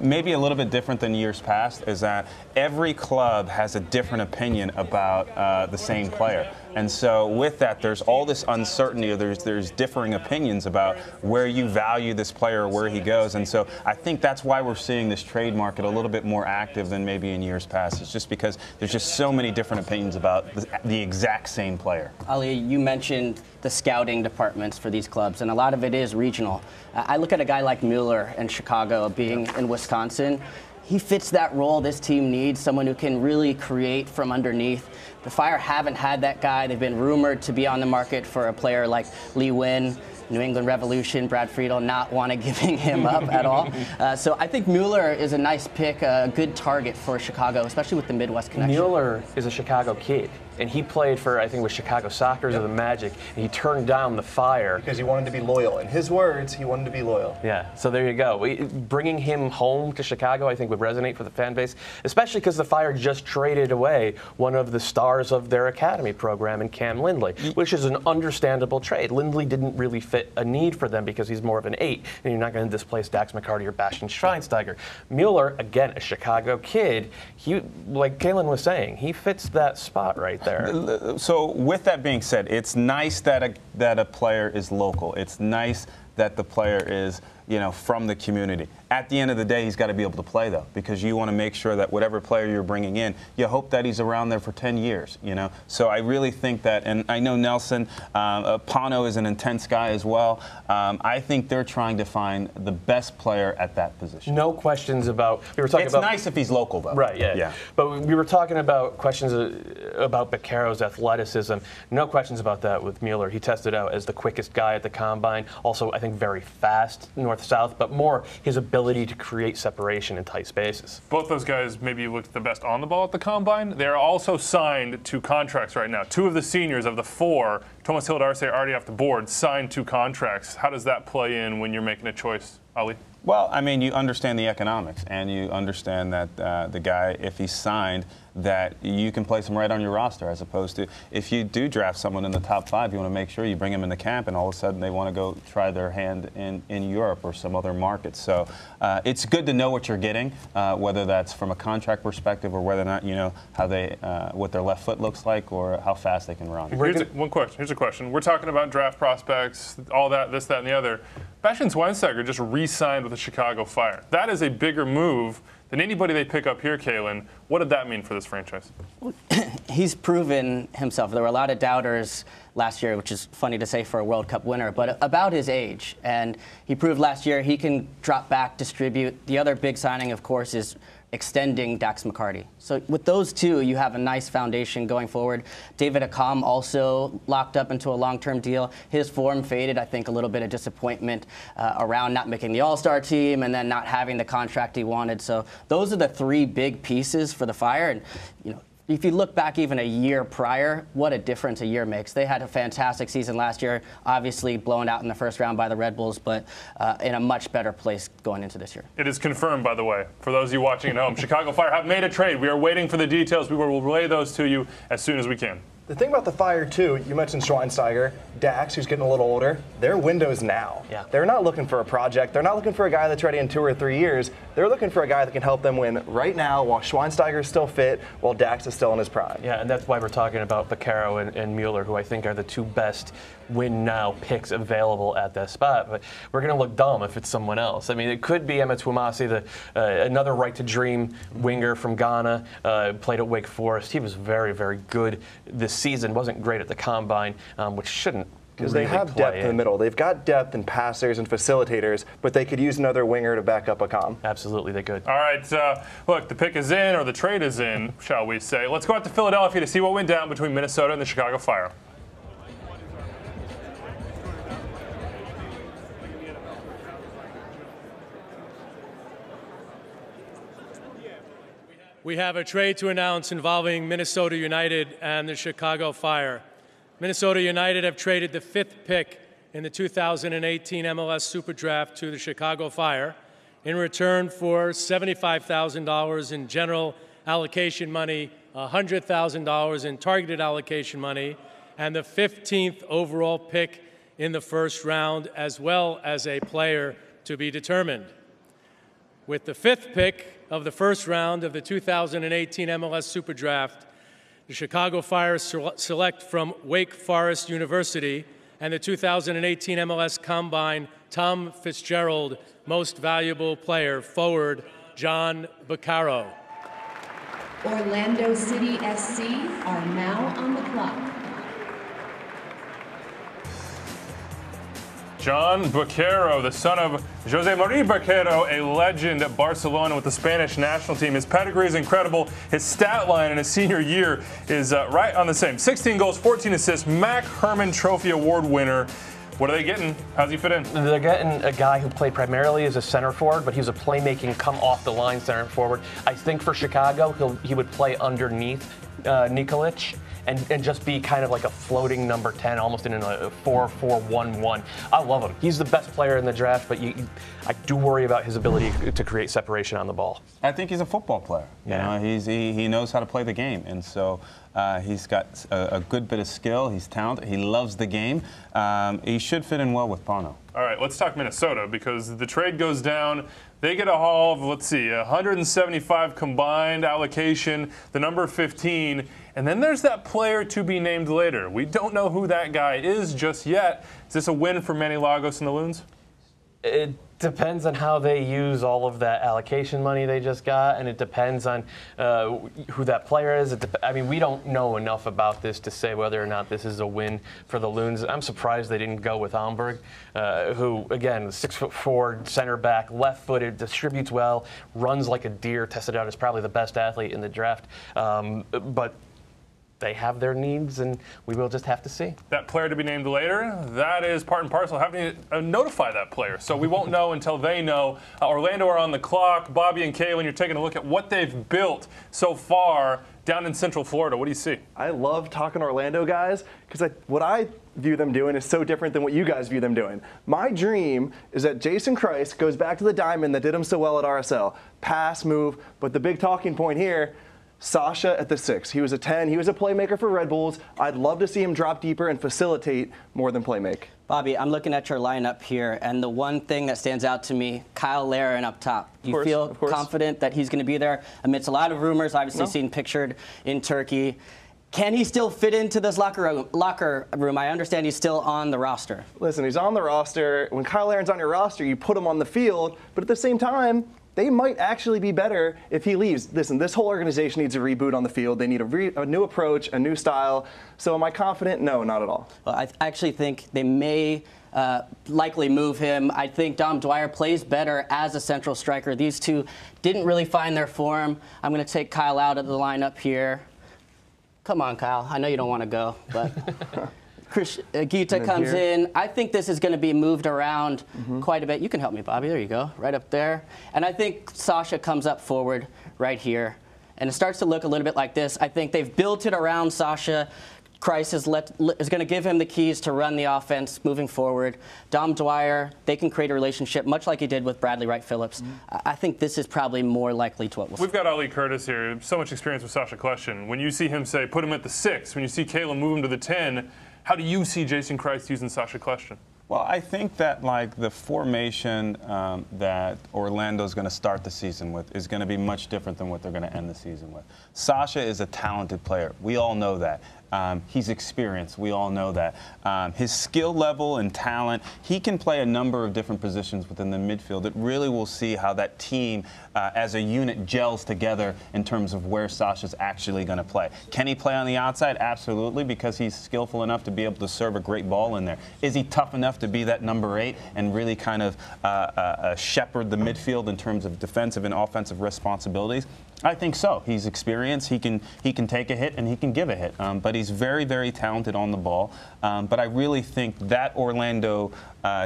maybe a little bit different than years past is that every club has a different opinion about the same player. And so with that, there's all this uncertainty, or there's differing opinions about where you value this player or where he goes. And so I think that's why we're seeing this trade market a little bit more active than maybe in years past. It's just because there's just so many different opinions about the exact same player. Ali, you mentioned the scouting departments for these clubs, and a lot of it is regional. I look at a guy like Mueller in Chicago being in Wisconsin. he fits that role this team needs, someone who can really create from underneath. The Fire haven't had that guy. They've been rumored to be on the market for a player like Lee Wynn. New England Revolution, Brad Friedel not want to giving him up at all. So I think Mueller is a nice pick, a good target for Chicago, especially with the Midwest connection. Mueller is a Chicago kid, and he played for, I think, with Chicago Sockers or the Magic, and he turned down the Fire. Because he wanted to be loyal. In his words, he wanted to be loyal. Yeah, so there you go. Bringing him home to Chicago, I think, would resonate for the fan base, especially because the Fire just traded away one of the stars of their academy program in Cam Lindley, which is an understandable trade. Lindley didn't really fit a need for them because he's more of an 8, and you're not going to displace Dax McCarty or Bastian Schweinsteiger. Mueller, again, a Chicago kid, he, like Kalen was saying, he fits that spot right there. So with that being said, it's nice that a player is local. It's nice that the player is, from the community. At the end of the day, he's got to be able to play, though, because you want to make sure that whatever player you're bringing in, you hope that he's around there for 10 years, So I really think that, and I know Nelson, Pano is an intense guy as well. I think they're trying to find the best player at that position. No questions about, we were talking it's about. It's nice if he's local, though. Right, yeah. But we were talking about questions about Baccaro's athleticism. No questions about that with Mueller. He tested out as the quickest guy at the combine. Also, I think very fast, north-south, but more his ability to create separation in tight spaces. Both those guys maybe looked the best on the ball at the combine. They're also signed to contracts right now. 2 of the seniors of the 4, Tomas Hill and Arce, are already off the board, signed 2 contracts. How does that play in when you're making a choice, Ali? Well, I mean, you understand the economics, and you understand that the guy, if he's signed, that you can place him right on your roster, as opposed to if you do draft someone in the top 5, you want to make sure you bring him into camp, and all of a sudden they want to go try their hand in Europe or some other market. So it's good to know what you're getting, whether that's from a contract perspective or whether or not you know how they what their left foot looks like or how fast they can run. Here's a question. We're talking about draft prospects, all that, this, that, and the other. Bastian Schweinsteiger just re-signed with the Chicago Fire. That is a bigger move than anybody they pick up here, Kalen. What did that mean for this franchise? He's proven himself. There were a lot of doubters last year, which is funny to say for a World Cup winner, but about his age. And he proved last year he can drop back, distribute. The other big signing, of course, is extending Dax McCarty. So with those 2, you have a nice foundation going forward. David Accam also locked up into a long-term deal. His form faded. I think a little bit of disappointment around not making the All-Star team and then not having the contract he wanted. So those are the 3 big pieces for the Fire. And, if you look back even a year prior, what a difference a year makes. They had a fantastic season last year, obviously blown out in the first round by the Red Bulls, but in a much better place going into this year. It is confirmed, by the way, for those of you watching at home. Chicago Fire have made a trade. We are waiting for the details. We will relay those to you as soon as we can. The thing about the Fire, too, you mentioned Schweinsteiger, Dax, who's getting a little older. Their window's now. Yeah. They're not looking for a project. They're not looking for a guy that's ready in 2 or 3 years. They're looking for a guy that can help them win right now while Schweinsteiger's still fit, while Dax is still in his prime. Yeah, and that's why we're talking about Baccaro and Mueller, who I think are the 2 best win-now picks available at that spot. But we're going to look dumb if it's someone else. I mean, it could be Emmett Twumasi, another right-to-dream winger from Ghana, played at Wake Forest. He was very, very good this season. Wasn't great at the combine, which shouldn't. Because they have depth in the middle. They've got depth in passers and facilitators, but they could use another winger to back up Accam. Absolutely, they could. All right, look, the pick is in, or the trade is in, shall we say. Let's go out to Philadelphia to see what went down between Minnesota and the Chicago Fire. We have a trade to announce involving Minnesota United and the Chicago Fire. Minnesota United have traded the 5th pick in the 2018 MLS Super Draft to the Chicago Fire in return for $75,000 in general allocation money, $100,000 in targeted allocation money, and the 15th overall pick in the first round, as well as a player to be determined. With the 5th pick of the first round of the 2018 MLS Super Draft, the Chicago Fire select from Wake Forest University and the 2018 MLS Combine Tom Fitzgerald Most Valuable Player forward John Baccaro. Orlando City SC are now on the clock. John Baquero, the son of Jose Maria Baquero, a legend at Barcelona with the Spanish national team. His pedigree is incredible. His stat line in his senior year is right on the same. 16 goals, 14 assists, Mac Hermann Trophy Award winner. What are they getting? How's he fit in? They're getting a guy who played primarily as a center forward, but he was a playmaking, come off the line center forward. I think for Chicago, he would play underneath Nikolic and just be kind of like a floating number 10, almost in a 4-4-1-1. I love him. He's the best player in the draft, but I do worry about his ability to create separation on the ball. I think he's a football player. Yeah. You know, he knows how to play the game, and so he's got a good bit of skill. He's talented. He loves the game. He should fit in well with Bono. All right, let's talk Minnesota, because the trade goes down. They get a haul of, let's see, 175 combined allocation, the number 15, and then there's that player to be named later. We don't know who that guy is just yet. Is this a win for Manny Lagos and the Loons? It depends on how they use all of that allocation money they just got, and it depends on who that player is. I mean, we don't know enough about this to say whether or not this is a win for the Loons. I'm surprised they didn't go with Omberg, who, again, 6'4" center back, left-footed, distributes well, runs like a deer, tested out as probably the best athlete in the draft. But they have their needs, and we will just have to see. That player to be named later, that is part and parcel having to notify that player. So we won't know until they know. Orlando are on the clock. Bobby and Kaylin, you're taking a look at what they've built so far down in Central Florida. What do you see? I love talking Orlando guys because what I view them doing is so different than what you guys view them doing. My dream is that Jason Christ goes back to the diamond that did him so well at RSL. Pass, move, but the big talking point here, Sasha at the 6. He was a 10. He was a playmaker for Red Bulls. I'd love to see him drop deeper and facilitate more than playmake. Bobby, I'm looking at your lineup here, and the one thing that stands out to me, Kyle Larin up top. You feel confident that he's going to be there amidst a lot of rumors, obviously seen pictured in Turkey. Can he still fit into this locker room? I understand he's still on the roster. Listen, he's on the roster. When Kyle Larin's on your roster, you put him on the field, but at the same time, they might actually be better if he leaves. Listen, this whole organization needs a reboot on the field. They need a new approach, a new style. So am I confident? No, not at all. Well, I actually think they may likely move him. I think Dom Dwyer plays better as a central striker. These two didn't really find their form. I'm going to take Kyle out of the lineup here. Come on, Kyle. I know you don't want to go, but Chris Gita comes in. I think this is going to be moved around quite a bit. You can help me, Bobby. There you go, right up there. And I think Sasha comes up forward right here. And it starts to look a little bit like this. I think they've built it around Sasha. Christ is going to give him the keys to run the offense moving forward. Dom Dwyer, they can create a relationship, much like he did with Bradley Wright Phillips. I think this is probably more likely to what we'll see. We've got Ali Curtis here. So much experience with Sasha Question. When you see him say, put him at the 6, when you see Kayla move him to the 10, how do you see Jason Christ using Sasha Question? Well, I think that the formation that Orlando's going to start the season with is going to be much different than what they're going to end the season with. Sasha is a talented player. We all know that. He's experienced. We all know that. His skill level and talent, he can play a number of different positions within the midfield. It really will see how that team as a unit gels together in terms of where Sasha's actually going to play. Can he play on the outside? Absolutely, because he's skillful enough to be able to serve a great ball in there. Is he tough enough to be that number 8 and really kind of shepherd the midfield in terms of defensive and offensive responsibilities? I think so. He's experienced. He can take a hit and he can give a hit. But he's very, very talented on the ball. But I really think that Orlando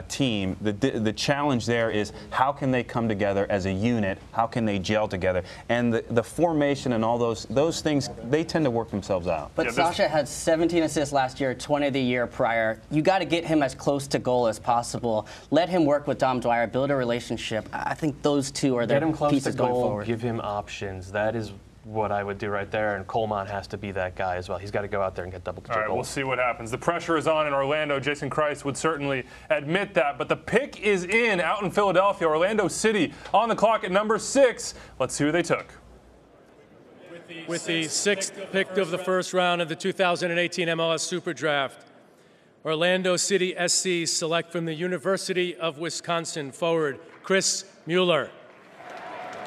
team, the challenge there is how can they come together as a unit? How can they gel together? And the formation and all those things, they tend to work themselves out. But Sasha had 17 assists last year, 20 the year prior. You got to get him as close to goal as possible. Let him work with Dom Dwyer, build a relationship. I think those two are their pieces going forward. Give him options. That is what I would do right there, and Coleman has to be that guy as well. He's got to go out there and get double goals. All right, we'll see what happens. The pressure is on in Orlando. Jason Christ would certainly admit that, but the pick is in out in Philadelphia. Orlando City on the clock at number 6. Let's see who they took. With the 6th pick of the first round of the 2018 MLS Super Draft, Orlando City SC select from the University of Wisconsin forward Chris Mueller.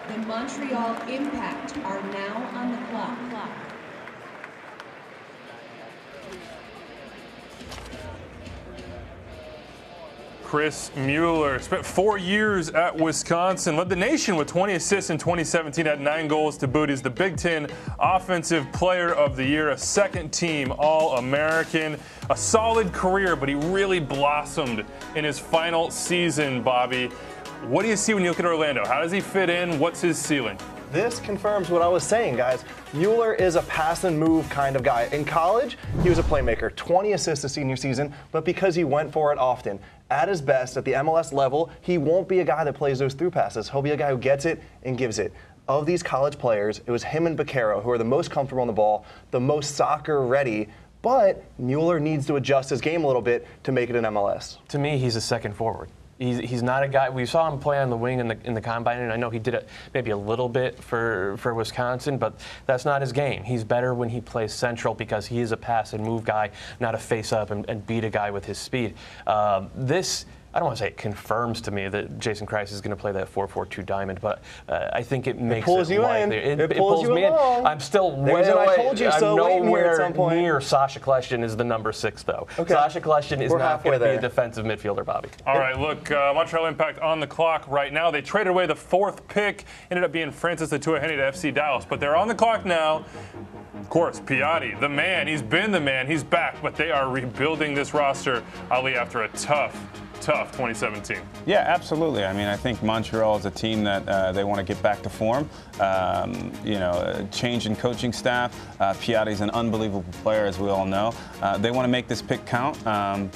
The Montreal Impact are now on the clock. Chris Mueller. Spent 4 years at Wisconsin. Led the nation with 20 assists in 2017. Had 9 goals to boot. He's the Big Ten Offensive Player of the Year. A second-team All-American. A solid career, but he really blossomed in his final season, Bobby. What do you see when you look at Orlando? How does he fit in? What's his ceiling? This confirms what I was saying, guys. Mueller is a pass and move kind of guy. In college, he was a playmaker, 20 assists his senior season, but because he went for it often. At his best, at the MLS level, he won't be a guy that plays those through passes. He'll be a guy who gets it and gives it. Of these college players, it was him and Baquero who are the most comfortable on the ball, the most soccer ready, but Mueller needs to adjust his game a little bit to make it in MLS. To me, he's a second forward. He's not a guy. We saw him play on the wing in the combine, and I know he did it maybe a little bit for Wisconsin, but that's not his game. He's better when he plays central because he is a pass and move guy, not a face up and beat a guy with his speed. I don't want to say it confirms to me that Jason Kreis is going to play that 4-4-2 diamond, but I think it makes it likely. It pulls you me along. in. I'm still There's an I told you so waiting here at some point. Near Sasha Kljestan is the number 6, though. Okay. Sasha Kljestan is not going to be there. a defensive midfielder, Bobby. All right, look, Montreal Impact on the clock right now. They traded away the 4th pick. Ended up being Francis Atuahene to FC Dallas, but they're on the clock now. Of course, Piatti, the man. He's been the man. He's back, but they are rebuilding this roster, Ali, after a tough 2017. Yeah, absolutely. I mean, I think Montreal is a team that they want to get back to form. A change in coaching staff. Piatti's an unbelievable player, as we all know. They want to make this pick count,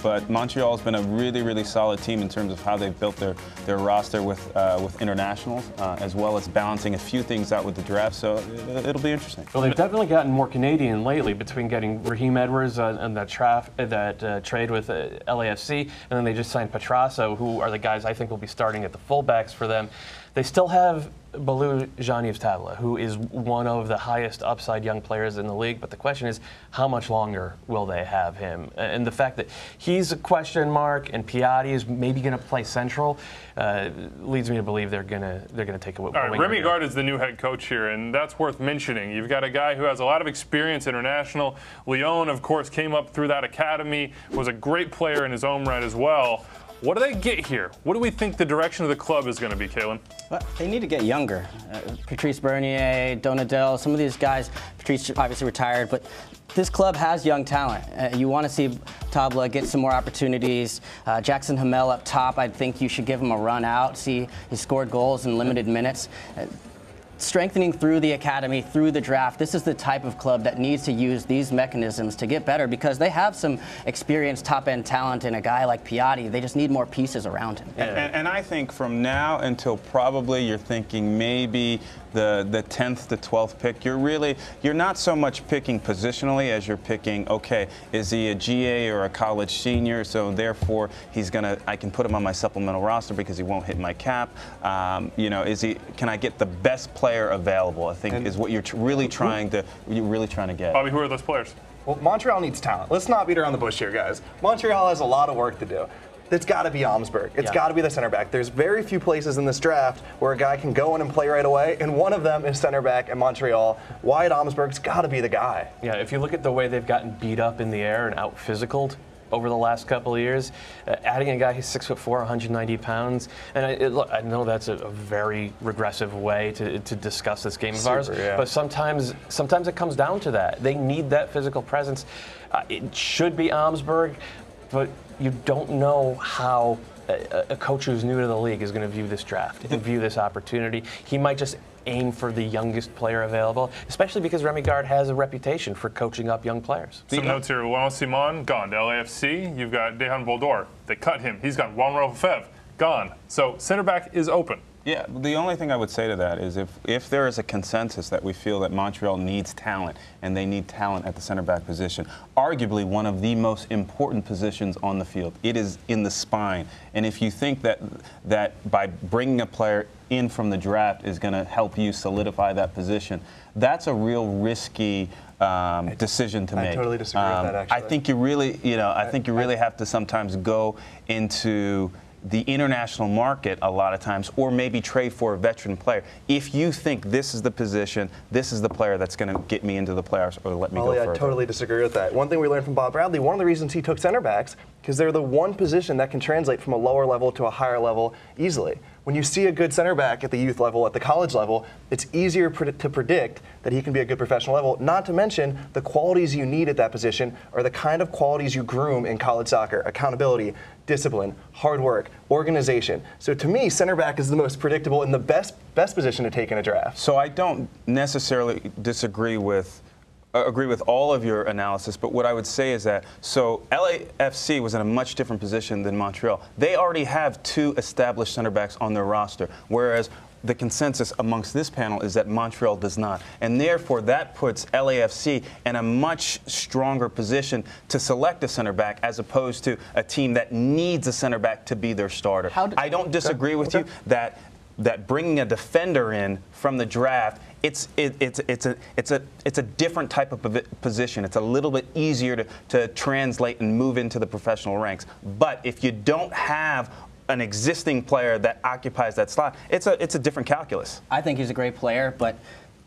but Montreal has been a really, really solid team in terms of how they've built their roster with internationals, as well as balancing a few things out with the draft. So it'll be interesting. Well, they've definitely gotten more Canadian lately between getting Raheem Edwards and that trade with LAFC, and then they just signed Petrasso, who are the guys I think will be starting at the fullbacks for them. They still have Balou Jean-Yves Tabla, who is one of the highest upside young players in the league, but the question is, how much longer will they have him? And the fact that he's a question mark and Piatti is maybe going to play central leads me to believe they're going to take a winger. All right, Remy Gard is the new head coach here, and that's worth mentioning. You've got a guy who has a lot of experience international. Lyon, of course, came up through that academy, was a great player in his own right as well. What do they get here? What do we think the direction of the club is going to be, Kalen? Well, they need to get younger. Patrice Bernier, Donadel, some of these guys. Patrice obviously retired, but this club has young talent. You want to see Tabla get some more opportunities. Jackson Hamel up top, I think you should give him a run out. See, he scored goals in limited minutes. Strengthening through the academy, through the draft, this is the type of club that needs to use these mechanisms to get better because they have some experienced top-end talent in a guy like Piatti. They just need more pieces around him. And I think from now until probably you're thinking maybe the 10th to 12th pick, you're not so much picking positionally as you're picking, okay, is he a GA or a college senior, so therefore I can put him on my supplemental roster because he won't hit my cap. Can I get the best player available, I think, is what you're really trying to get. Bobby, who are those players? Well, Montreal needs talent. Let's not beat around the bush here, guys. Montreal has a lot of work to do. It's got to be Omsberg. It's got to be the center back. There's very few places in this draft where a guy can go in and play right away, and one of them is center back in Montreal. Wyatt Omsberg's got to be the guy. Yeah, if you look at the way they've gotten beat up in the air and out-physicaled over the last couple of years, adding a guy who's 6'4", 190 pounds, and I know that's a very regressive way to discuss this game of ours, but sometimes it comes down to that. They need that physical presence. It should be Omsberg, but you don't know how a coach who's new to the league is going to view this draft, view this opportunity. He might just aim for the youngest player available, especially because Remy Gard has a reputation for coaching up young players. Some notes here. Juan Simon, gone to LAFC. You've got Dejan Boldor. They cut him. He's gone. Juan Rofev, gone. So center back is open. Yeah, the only thing I would say to that is if there is a consensus that we feel that Montreal needs talent and they need talent at the center back position, arguably one of the most important positions on the field, it is in the spine. And if you think that by bringing a player in from the draft is going to help you solidify that position, that's a real risky decision to make. I totally disagree with that, actually. I think you really have to sometimes go into the international market a lot of times, or maybe trade for a veteran player. If you think this is the position, this is the player that's going to get me into the playoffs or let me go further. I totally disagree with that. One thing we learned from Bob Bradley, one of the reasons he took center backs, because they're the one position that can translate from a lower level to a higher level easily. When you see a good center back at the youth level, at the college level, it's easier to predict that he can be a good professional level, not to mention the qualities you need at that position are the kind of qualities you groom in college soccer: accountability, discipline, hard work, organization. So to me, center back is the most predictable and the best position to take in a draft. So I don't necessarily agree with all of your analysis, but what I would say is that, so LAFC was in a much different position than Montreal. They already have 2 established center backs on their roster, whereas the consensus amongst this panel is that Montreal does not. And therefore, that puts LAFC in a much stronger position to select a center back as opposed to a team that needs a center back to be their starter. I don't disagree with you that bringing a defender in from the draft, it's a different type of position. It's a little bit easier to translate and move into the professional ranks. But if you don't have an existing player that occupies that slot, it's a different calculus. I think he's a great player, but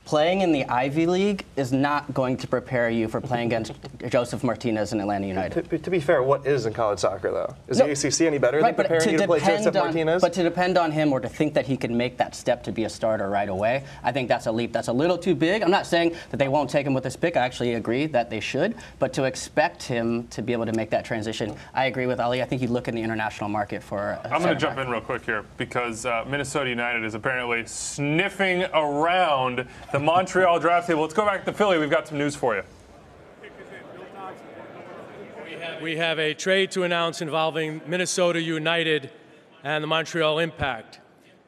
playing in the Ivy League is not going to prepare you for playing against Joseph Martinez in Atlanta United. To be fair, what is in college soccer, though? Is the ACC any better than preparing you to play Joseph Martinez? But to depend on him or to think that he can make that step to be a starter right away, I think that's a leap. That's a little too big. I'm not saying that they won't take him with this pick. I actually agree that they should. But to expect him to be able to make that transition, I agree with Ali. I think he'd look in the international market for a I'm going to jump in real quick here because Minnesota United is apparently sniffing around the Montreal draft table. Let's go back to Philly. We've got some news for you. We have a trade to announce involving Minnesota United and the Montreal Impact.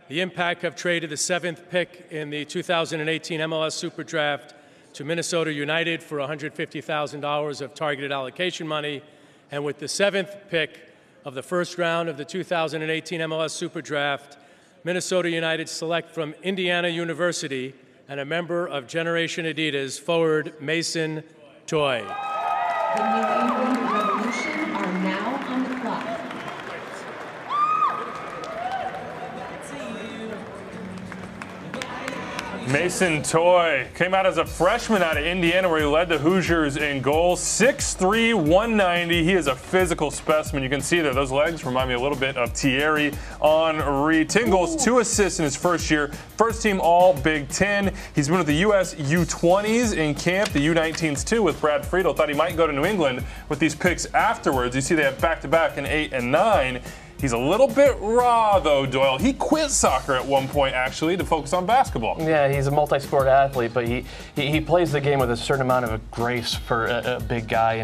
The Impact have traded the 7th pick in the 2018 MLS Super Draft to Minnesota United for $150,000 of targeted allocation money. And with the 7th pick of the first round of the 2018 MLS Super Draft, Minnesota United select from Indiana University and a member of Generation Adidas, forward Mason Toye. The New England Revolution are now on the clock. Mason Toye came out as a freshman out of Indiana where he led the Hoosiers in goals. 6'3", 190. He is a physical specimen. You can see there, those legs remind me a little bit of Thierry Henry. 10 goals, 2 assists in his first year. First team All Big Ten. He's been with the U.S. U20s in camp, the U19s too, with Brad Friedel. Thought he might go to New England with these picks afterwards. You see they have back-to-back in 8 and 9. He's a little bit raw, though, Doyle. He quit soccer at one point, actually, to focus on basketball. Yeah, he's a multi-sport athlete, but he plays the game with a certain amount of grace for a big guy.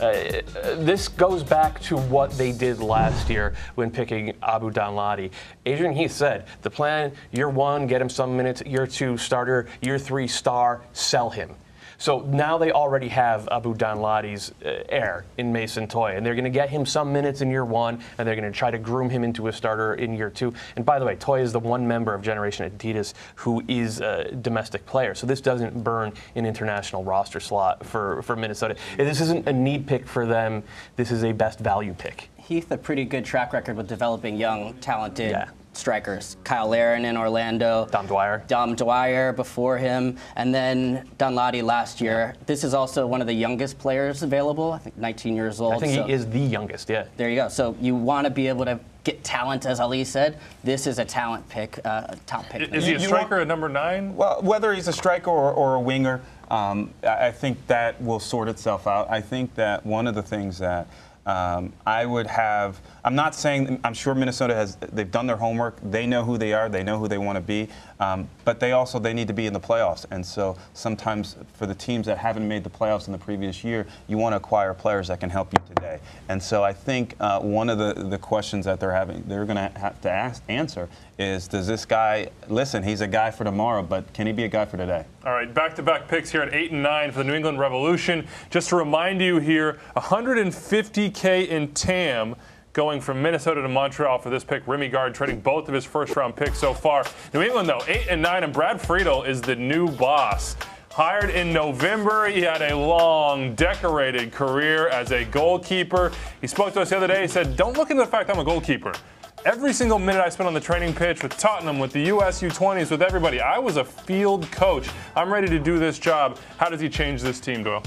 And this goes back to what they did last year when picking Abu Danladi. Adrian Heath said, the plan, year 1, get him some minutes, year 2, starter, year 3, star, sell him. So now they already have Abu Danladi's heir in Mason Toye, and they're going to get him some minutes in year 1, and they're going to try to groom him into a starter in year 2. And by the way, Toye is the one member of Generation Adidas who is a domestic player, so this doesn't burn an international roster slot for Minnesota. This isn't a need pick for them. This is a best value pick. Heath, a pretty good track record with developing young, talented strikers. Kyle Larin in Orlando. Dom Dwyer before him. And then Danladi last year. This is also one of the youngest players available. I think 19 years old. I think he is the youngest, yeah. There you go. So you want to be able to get talent, as Ali said. This is a talent pick, top pick. Is he a striker at number 9? Well, whether he's a striker or a winger, I think that will sort itself out. I think that one of the things that I would have, I'm not saying, I'm sure Minnesota they've done their homework. They know who they are. They know who they want to be. But they need to be in the playoffs. And so sometimes for the teams that haven't made the playoffs in the previous year, you want to acquire players that can help you today. And so I think one of the questions that they're going to have to answer is, does this guy, listen, he's a guy for tomorrow, but can he be a guy for today? All right, back-to-back picks here at 8 and 9 for the New England Revolution. Just to remind you here, $150K in TAM going from Minnesota to Montreal for this pick. Remy Gard trading both of his first-round picks so far. New England, though, 8 and 9, and Brad Friedel is the new boss. Hired in November, he had a long, decorated career as a goalkeeper. He spoke to us the other day. He said, don't look into the fact I'm a goalkeeper. Every single minute I spent on the training pitch with Tottenham, with the US U20s, with everybody, I was a field coach. I'm ready to do this job. How does he change this team, Doyle?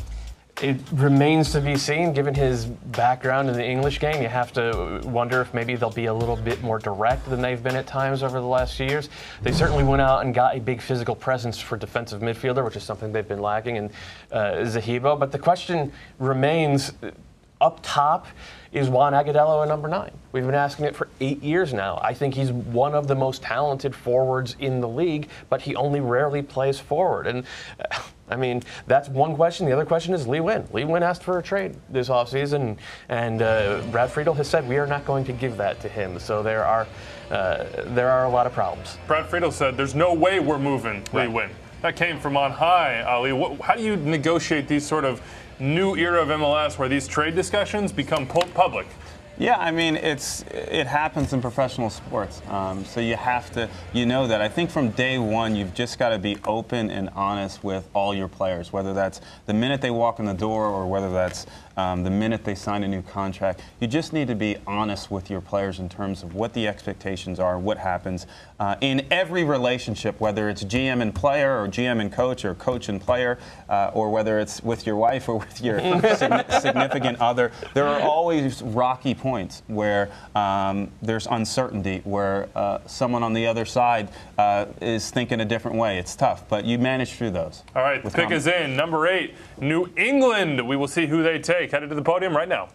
It remains to be seen. Given his background in the English game, you have to wonder if maybe they'll be a little bit more direct than they've been at times over the last few years. They certainly went out and got a big physical presence for defensive midfielder, which is something they've been lacking in Zahibo. But the question remains, up top, is Juan Agudelo a number 9? We've been asking it for 8 years now. I think he's one of the most talented forwards in the league, but he only rarely plays forward. And I mean, that's one question. The other question is Lee Nguyen. Lee Nguyen asked for a trade this offseason, and Brad Friedel has said we are not going to give that to him. So there are a lot of problems. Brad Friedel said there's no way we're moving Lee Nguyen. That came from on high, Ali. How do you negotiate these sort of new era of MLS where these trade discussions become public? Yeah, I mean, it happens in professional sports. So you have to, that. I think from day one, you've just got to be open and honest with all your players, whether that's the minute they walk in the door or whether that's the minute they sign a new contract. You just need to be honest with your players in terms of what the expectations are, what happens in every relationship, whether it's GM and player or GM and coach or coach and player, or whether it's with your wife or with your significant other. There are always rocky points where there's uncertainty, where someone on the other side is thinking a different way. It's tough, but you manage through those. All right, the pick is in. Number 8, New England. We will see who they take. Headed to the podium right now.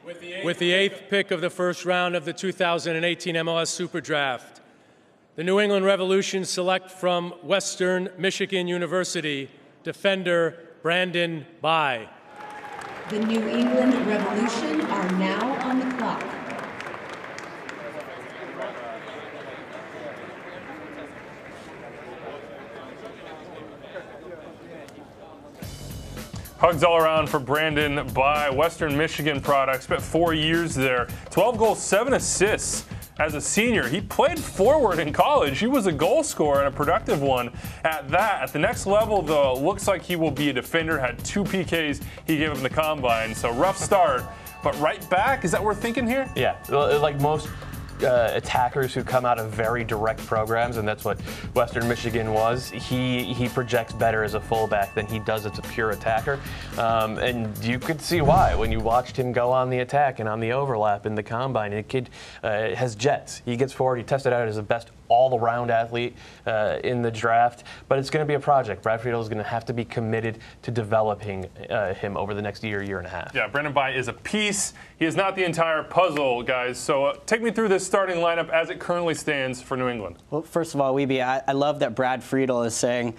With the 8th pick of the first round of the 2018 MLS Super Draft, the New England Revolution select from Western Michigan University defender Brandon Bai. The New England Revolution are now on the clock. Hugs all around for Brandon Bai, Western Michigan product. Spent 4 years there. 12 goals, 7 assists as a senior. He played forward in college. He was a goal scorer and a productive one at that. At the next level, though, looks like he will be a defender. Had 2 PKs he gave him the combine. So rough start, but right back. Is that what we're thinking here? Yeah, like most attackers who come out of very direct programs, and that's what Western Michigan was. He projects better as a fullback than he does as a pure attacker, and you could see why when you watched him go on the attack and on the overlap in the combine. The kid has jets. He gets forward. He tested out as the best all-around athlete in the draft, but it's going to be a project. Brad Friedel is going to have to be committed to developing him over the next year and a half. Yeah, Brandon Bai is a piece. He is not the entire puzzle, guys. So take me through this starting lineup as it currently stands for New England. Well, first of all, Weeby, I love that Brad Friedel is saying,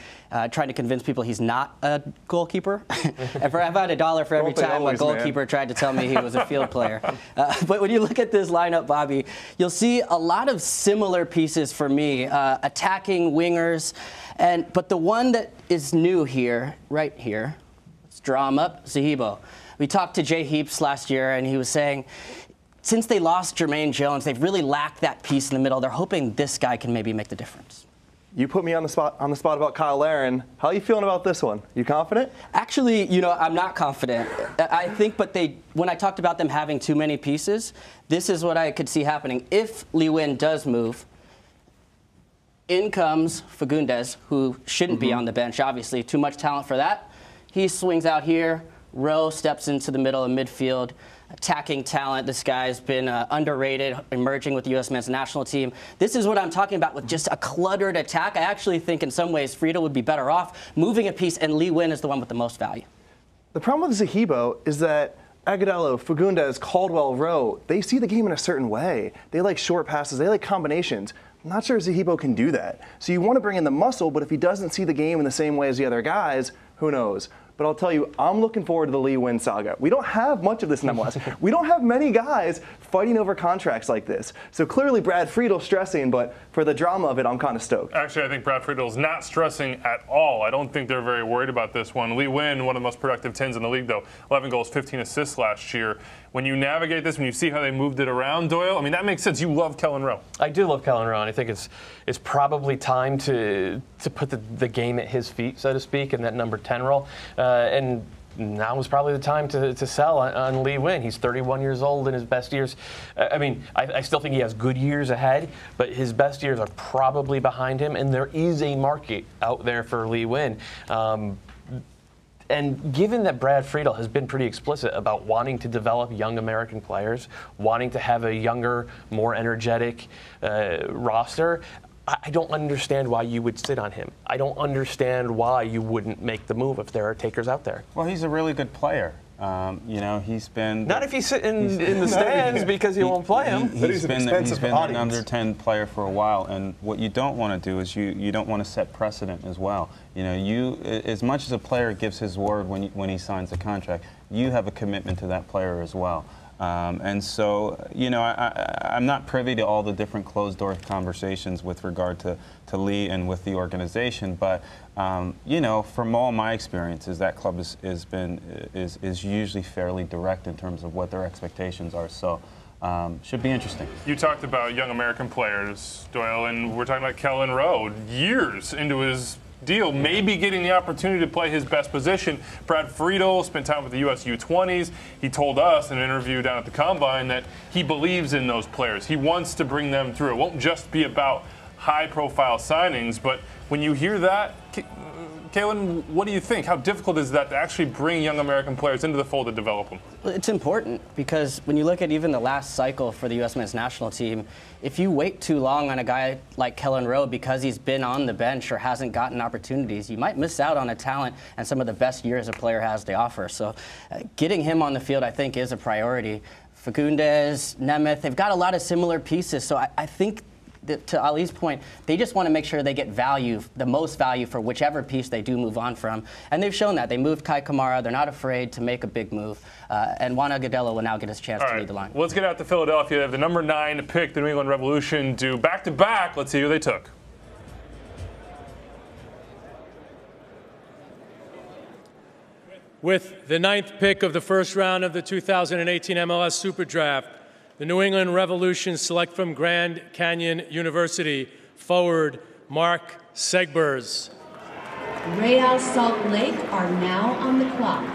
trying to convince people he's not a goalkeeper. I've had $1 for every time a goalkeeper tried to tell me he was a field player. But when you look at this lineup, Bobby, you'll see a lot of similar pieces for me, attacking wingers. But the one that is new here, right here, let's draw him up, Zahibo. We talked to Jay Heaps last year, and he was saying, since they lost Jermaine Jones, they've really lacked that piece in the middle. They're hoping this guy can maybe make the difference. You put me on the spot about Kyle Larin. How are you feeling about this one? You confident? Actually, I'm not confident. I think, when I talked about them having too many pieces, this is what I could see happening. If Lee Nguyen does move, in comes Fagundes, who shouldn't be on the bench, obviously. Too much talent for that. He swings out here. Rowe steps into the middle of midfield. Attacking talent. This guy's been underrated, emerging with the U.S. men's national team. This is what I'm talking about with just a cluttered attack. I actually think in some ways Friedel would be better off moving a piece, and Lee Nguyen is the one with the most value. The problem with Zahibo is that Agudelo, Fagundes, Caldwell, Rowe, they see the game in a certain way. They like short passes. They like combinations. I'm not sure Zahibo can do that. So you want to bring in the muscle, but if he doesn't see the game in the same way as the other guys, who knows? But I'll tell you, I'm looking forward to the Lee Nguyen saga. We don't have much of this in MLS. We don't have many guys fighting over contracts like this. So clearly Brad Friedel's stressing, but for the drama of it, I'm kind of stoked. Actually, I think Brad Friedel's not stressing at all. I don't think they're very worried about this one. Lee Nguyen, one of the most productive 10s in the league, though, 11 goals, 15 assists last year. When you navigate this, when you see how they moved it around, Doyle, I mean, that makes sense. You love Kellen Rowe. I do love Kellen Rowe, and I think it's probably time to put the game at his feet, so to speak, in that number 10 role. And now is probably the time to sell on Lee Nguyen. He's 31 years old in his best years. I mean, I still think he has good years ahead, but his best years are probably behind him, and there is a market out there for Lee Nguyen. And given that Brad Friedel has been pretty explicit about wanting to develop young American players, wanting to have a younger, more energetic roster, I don't understand why you would sit on him. I don't understand why you wouldn't make the move if there are takers out there. Well, he's a really good player. You know, he's been... Not if he's sitting in the stands because he won't play him. He's been an under 10 player for a while, and what you don't want to do is you don't want to set precedent as well. You know, as much as a player gives his word when he signs a contract, you have a commitment to that player as well. And so, you know, I'm not privy to all the different closed-door conversations with regard to Lee and with the organization, but you know, from all my experiences, that club is usually fairly direct in terms of what their expectations are. So. Should be interesting. You talked about young American players, Doyle, and we're talking about Kellen Rowe, years into his deal, maybe getting the opportunity to play his best position. Brad Friedel spent time with the U.S. U20s. He told us in an interview down at the Combine that he believes in those players. He wants to bring them through. It won't just be about high-profile signings, but when you hear that, Kalen, what do you think? How difficult is that to actually bring young American players into the fold to develop them? Well, it's important because when you look at even the last cycle for the U.S. men's national team, if you wait too long on a guy like Kellen Rowe because he's been on the bench or hasn't gotten opportunities, you might miss out on a talent and some of the best years a player has to offer. So getting him on the field, I think, is a priority. Fagundes, Nemeth, they've got a lot of similar pieces, so I think to Ali's point, they just want to make sure they get value, the most value for whichever piece they do move on from. And they've shown that. They moved Kai Kamara. They're not afraid to make a big move. And Juan Agudelo will now get his chance to lead the line. Well, let's get out to Philadelphia. They have the number 9 pick, the New England Revolution, do back-to-back. Let's see who they took. With the 9th pick of the first round of the 2018 MLS Super Draft, the New England Revolution select from Grand Canyon University forward Mark Segbers. Real Salt Lake are now on the clock.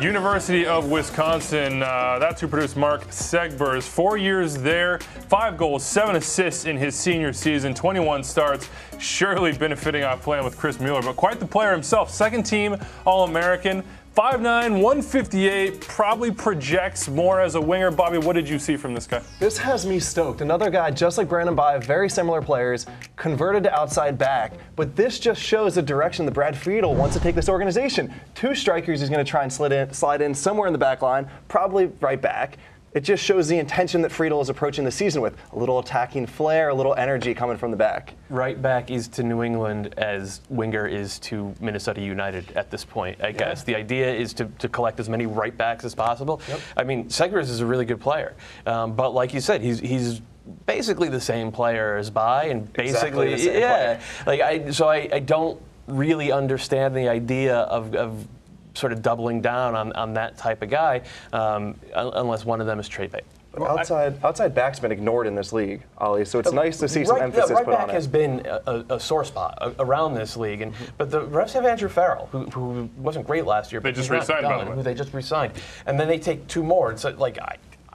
University of Wisconsin, that's who produced Mark Segbers. 4 years there, 5 goals, 7 assists in his senior season, 21 starts, surely benefiting off playing with Chris Mueller, but quite the player himself. Second team All-American, 5'9", 158, probably projects more as a winger. Bobby, what did you see from this guy? This has me stoked. Another guy just like Brandon Bye, very similar players, converted to outside back. But this just shows the direction that Brad Friedel wants to take this organization. 2 strikers he's going to try and slide in somewhere in the back line, probably right back. It just shows the intention that Friedel is approaching the season with. A little attacking flair, a little energy coming from the back. Right back is to New England as winger is to Minnesota United at this point, I guess. The idea is to collect as many right backs as possible. Yep. I mean, Segbers is a really good player. But like you said, he's basically the same player as Bye, and basically, exactly the same player. So I don't really understand the idea of sort of doubling down on that type of guy, unless one of them is trade bait. Well, outside back's been ignored in this league, Ali, so it's nice to see some emphasis right put on it. Right back has been a sore spot around this league, but the refs have Andrew Farrell, who wasn't great last year, but they just re-signed, by the way. Who they just re-signed. And then they take 2 more. It's like,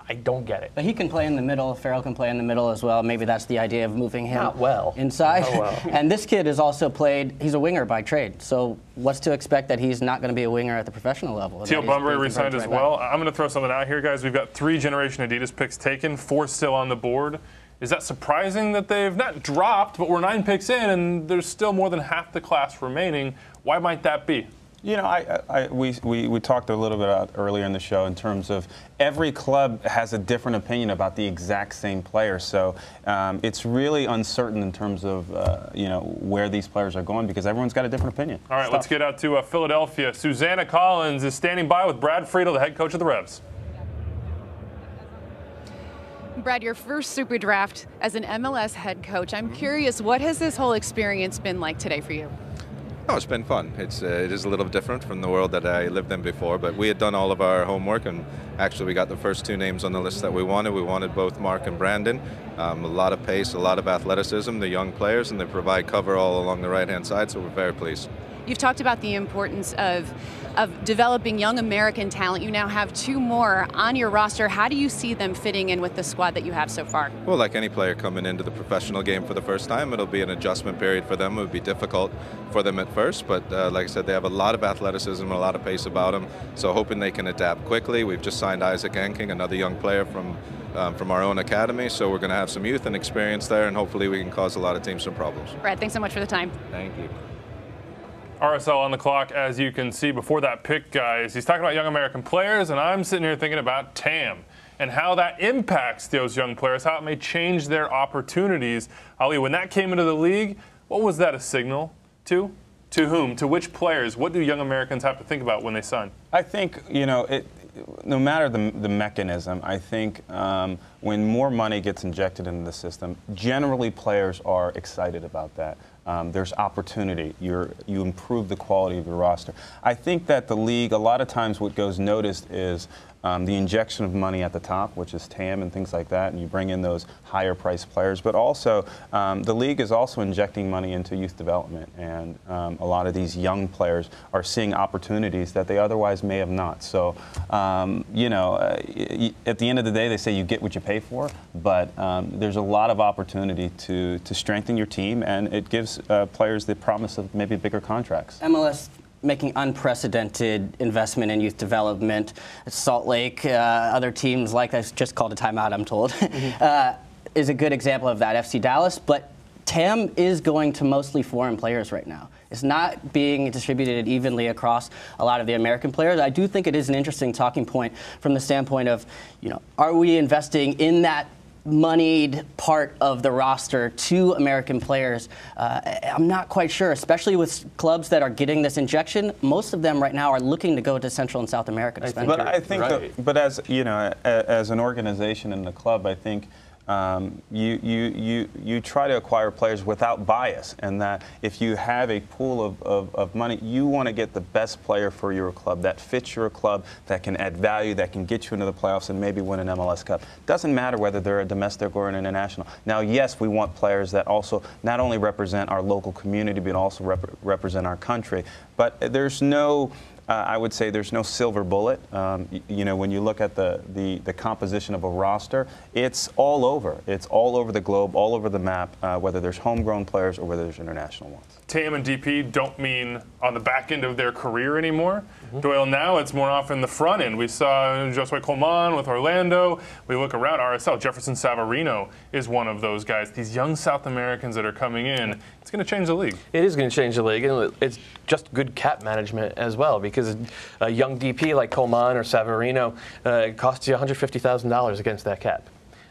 I don't get it. But he can play in the middle. Farrell can play in the middle as well. Maybe that's the idea of moving him inside. Not well. And this kid has also played, he's a winger by trade. So what's to expect that he's not going to be a winger at the professional level? Teal Bunbury re-signed as well. I'm going to throw something out here, guys. We've got 3 Generation Adidas picks taken, 4 still on the board. Is that surprising that they've not dropped, but we're 9 picks in and there's still more than half the class remaining? Why might that be? You know, we talked a little bit about earlier in the show in terms of every club has a different opinion about the exact same player. So it's really uncertain in terms of, you know, where these players are going because everyone's got a different opinion. All right, let's get out to Philadelphia. Susanna Collins is standing by with Brad Friedel, the head coach of the Revs. Brad, your first Super Draft as an MLS head coach. I'm curious, what has this whole experience been like today for you? Oh, it's been fun. It is a little different from the world that I lived in before, but we had done all of our homework, and actually we got the first two names on the list that we wanted. We wanted both Mark and Brandon. A lot of pace, a lot of athleticism, the young players, and they provide cover all along the right-hand side, so we're very pleased. You've talked about the importance of developing young American talent. You now have two more on your roster. How do you see them fitting in with the squad that you have so far? Well, like any player coming into the professional game for the first time, it'll be an adjustment period for them. It would be difficult for them at first, but like I said, they have a lot of athleticism and a lot of pace about them, so hoping they can adapt quickly. We've just signed Isaac Enking, another young player from our own academy, so we're going to have some youth and experience there, and hopefully we can cause a lot of teams some problems. Brad, thanks so much for the time. Thank you. RSL on the clock, as you can see before that pick, guys. He's talking about young American players, and I'm sitting here thinking about TAM and how that impacts those young players, how it may change their opportunities. Ali, when that came into the league, what was that a signal to? To whom? To which players? What do young Americans have to think about when they sign? I think, you know, no matter the mechanism, I think when more money gets injected into the system, generally players are excited about that. There's opportunity. You improve the quality of your roster. I think that the league, a lot of times what goes noticed is the injection of money at the top, which is TAM and things like that, and you bring in those higher priced players. But also, the league is also injecting money into youth development, and a lot of these young players are seeing opportunities that they otherwise may have not. So, you know, at the end of the day, they say you get what you pay for, but there's a lot of opportunity to strengthen your team, and it gives players the promise of maybe bigger contracts. MLS making unprecedented investment in youth development. Salt Lake, other teams like that, just called a timeout, I'm told, is a good example of that. FC Dallas, but TAM is going to mostly foreign players right now. It's not being distributed evenly across a lot of the American players. I do think it is an interesting talking point from the standpoint of, you know, are we investing in that moneyed part of the roster to American players? I'm not quite sure, especially with clubs that are getting this injection. Most of them right now are looking to go to Central and South America to spend. But I think, but as you know, as an organization and the club, I think you try to acquire players without bias, and that if you have a pool of money, you want to get the best player for your club that fits your club, that can add value, that can get you into the playoffs and maybe win an MLS Cup. Doesn't matter whether they're a domestic or an international. Now, yes, we want players that also not only represent our local community, but also represent our country. But there's no I would say there's no silver bullet. You know, when you look at the composition of a roster, it's all over. It's all over the globe, all over the map, whether there's homegrown players or whether there's international ones. TAM and DP don't mean on the back end of their career anymore. Doyle, now it's more often the front end. We saw Josue Colman with Orlando. We look around RSL. Jefferson Savarino is one of those guys. These young South Americans that are coming in, it's going to change the league. It is going to change the league, and it's just good cap management as well, because a young DP like Colman or Savarino costs you $150,000 against that cap.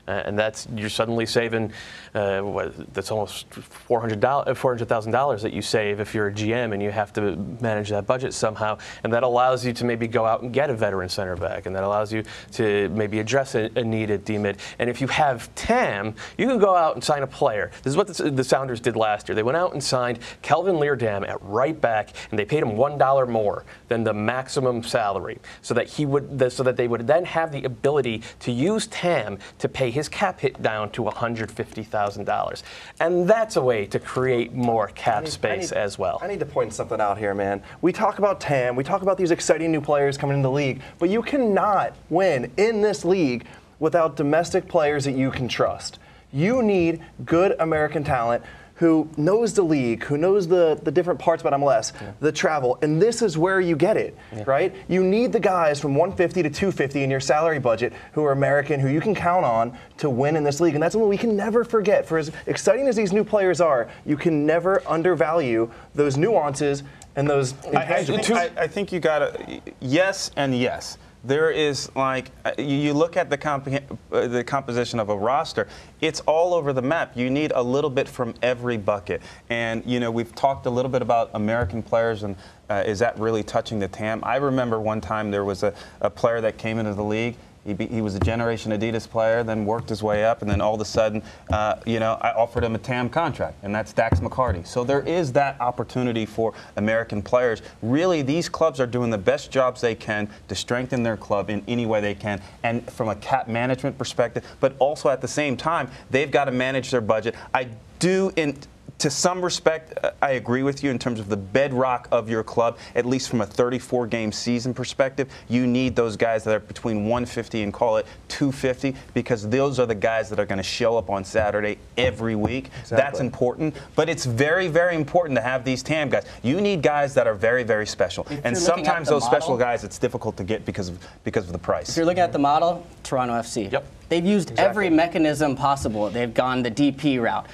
And that's, you're suddenly saving, that's almost $400,000 that you save if you're a GM and you have to manage that budget somehow. And that allows you to maybe go out and get a veteran center back, and that allows you to maybe address a need at D-mid. And if you have TAM, you can go out and sign a player. This is what the Sounders did last year. They went out and signed Kelvin Leerdam at right back, and they paid him $1 more than the maximum salary, so that they would then have the ability to use TAM to pay his cap hit down to $150,000. And that's a way to create more cap space as well. I need to point something out here, man. We talk about TAM, we talk about these exciting new players coming into the league, but you cannot win in this league without domestic players that you can trust. You need good American talent who knows the league, who knows the different parts about MLS, the travel, and this is where you get it, right? You need the guys from 150 to 250 in your salary budget who are American, who you can count on to win in this league, and that's what we can never forget. For as exciting as these new players are, you can never undervalue those nuances and those intangibles. I think you got to, yes and yes. There is, like, you look at the composition of a roster, it's all over the map. You need a little bit from every bucket. And, you know, we've talked a little bit about American players and is that really touching the TAM? I remember one time there was a player that came into the league. He was a Generation Adidas player, then worked his way up, and then all of a sudden, you know, I offered him a TAM contract, and that's Dax McCarty. So there is that opportunity for American players. Really, these clubs are doing the best jobs they can to strengthen their club in any way they can, and from a cap management perspective, but also at the same time, they've got to manage their budget. I do, to some respect, I agree with you in terms of the bedrock of your club, at least from a 34-game season perspective. You need those guys that are between 150 and call it 250 because those are the guys that are going to show up on Saturday every week. Exactly. That's important. But it's very, very important to have these TAM guys. You need guys that are very, very special. And sometimes those special guys, it's difficult to get because of the price. If you're looking at the model, Toronto FC. Yep. They've used every mechanism possible. They've gone the DP route.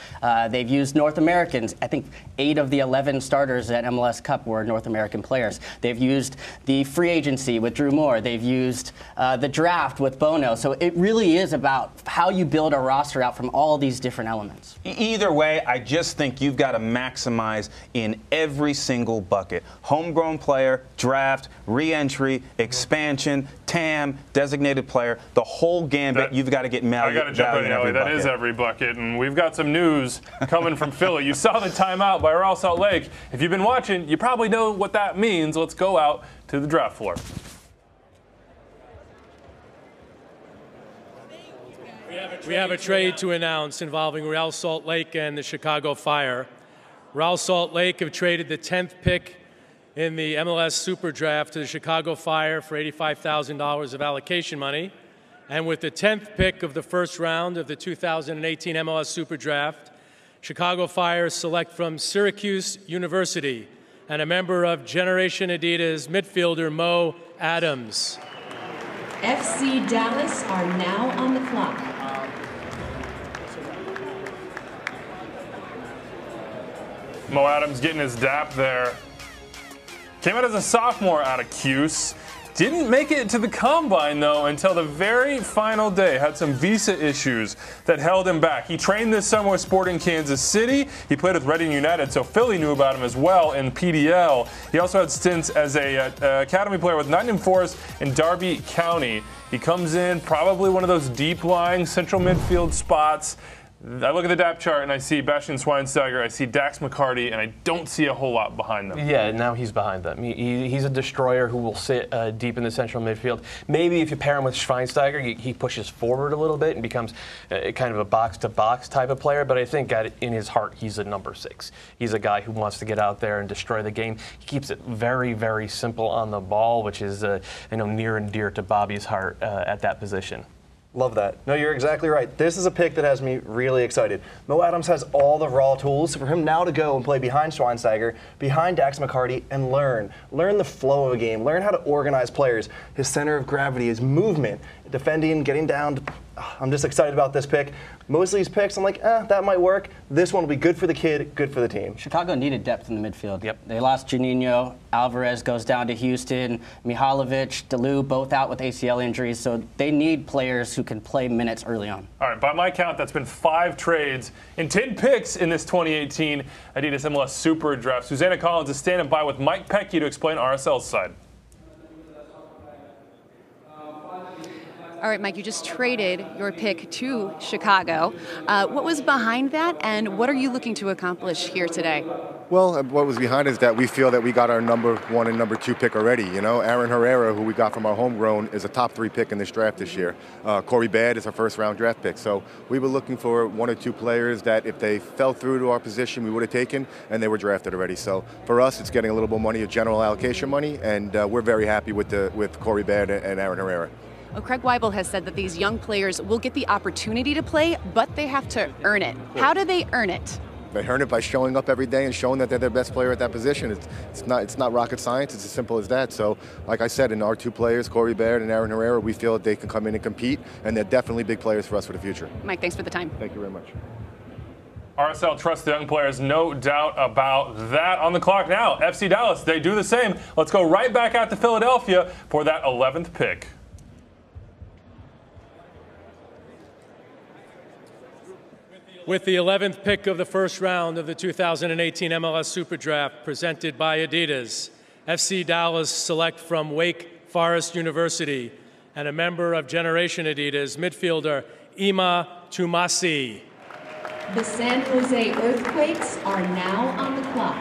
They've used North Americans. I think 8 of the 11 starters at MLS Cup were North American players. They've used the free agency with Drew Moore. They've used the draft with Bono. So it really is about how you build a roster out from all these different elements. Either way, I just think you've got to maximize in every single bucket. Homegrown player, draft, re-entry, expansion, TAM, designated player, the whole gambit. You've got to get value. I got to jump in, Ellie. That is every bucket. And we've got some news coming from Philly. You saw the timeout by Real Salt Lake. If you've been watching, you probably know what that means. Let's go out to the draft floor. We have a trade to announce involving Real Salt Lake and the Chicago Fire. Real Salt Lake have traded the 10th pick in the MLS Super Draft to the Chicago Fire for $85,000 of allocation money. And with the 10th pick of the first round of the 2018 MLS Super Draft, Chicago Fire select from Syracuse University and a member of Generation Adidas midfielder Mo Adams. FC Dallas are now on the clock. Mo Adams getting his dap there. Came out as a sophomore out of Cuse. Didn't make it to the Combine, though, until the very final day. Had some visa issues that held him back. He trained this summer with Sporting Kansas City. He played with Reading United, so Philly knew about him as well in PDL. He also had stints as a academy player with Nottingham Forest in Derby County. He comes in probably one of those deep-lying central midfield spots. I look at the depth chart and I see Bastian Schweinsteiger, I see Dax McCarty, and I don't see a whole lot behind them. Yeah, now he's behind them. He's a destroyer who will sit deep in the central midfield. Maybe if you pair him with Schweinsteiger, he pushes forward a little bit and becomes kind of a box-to-box type of player. But I think in his heart, he's a number 6. He's a guy who wants to get out there and destroy the game. He keeps it very, very simple on the ball, which is near and dear to Bobby's heart at that position. Love that. No, you're exactly right. This is a pick that has me really excited. Mo Adams has all the raw tools for him now to go and play behind Schweinsteiger, behind Dax McCarty, and learn the flow of a game, learn how to organize players, his center of gravity, his movement, defending, getting down. I'm just excited about this pick. Most of these picks, I'm like, that might work. This one will be good for the kid, good for the team. Chicago needed depth in the midfield. Yep. They lost Juninho. Alvarez goes down to Houston. Mihalovic, Delu, both out with ACL injuries. So they need players who can play minutes early on. All right, by my count, that's been 5 trades and 10 picks in this 2018 Adidas MLS Super Draft. Susanna Collins is standing by with Mike Pecky to explain RSL's side. All right, Mike, you just traded your pick to Chicago. What was behind that, and what are you looking to accomplish here today? Well, what was behind is that we feel that we got our number 1 and number 2 pick already. Aaron Herrera, who we got from our homegrown, is a top 3 pick in this draft this year. Corey Badd is our first-round draft pick. So we were looking for 1 or 2 players that if they fell through to our position, we would have taken, and they were drafted already. So for us, it's getting a little more money, a general allocation money, and we're very happy with Corey Badd and Aaron Herrera. Well, Craig Weibel has said that these young players will get the opportunity to play, but they have to earn it. How do they earn it? They earn it by showing up every day and showing that they're their best player at that position. It's not rocket science. It's as simple as that. So, like I said, in our two players, Corey Baird and Aaron Herrera, we feel that they can come in and compete, and they're definitely big players for us for the future. Mike, thanks for the time. Thank you very much. RSL trusts the young players, no doubt about that. On the clock now, FC Dallas, they do the same. Let's go right back out to Philadelphia for that 11th pick. With the 11th pick of the first round of the 2018 MLS Super Draft presented by Adidas, FC Dallas select from Wake Forest University and a member of Generation Adidas, midfielder Ima Tumasi. The San Jose Earthquakes are now on the clock.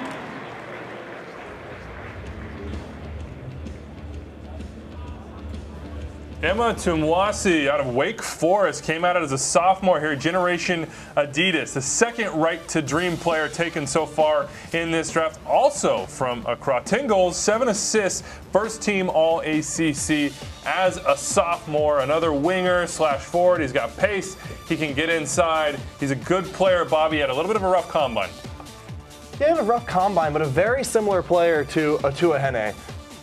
Emma Tumwasi out of Wake Forest came out as a sophomore here, Generation Adidas, the second right to dream player taken so far in this draft. Also from Accra, 10 goals, 7 assists, first team All ACC as a sophomore. Another winger slash forward. He's got pace. He can get inside. He's a good player. Bobby had a little bit of a rough combine. He had a rough combine, but a very similar player to Atua Hene.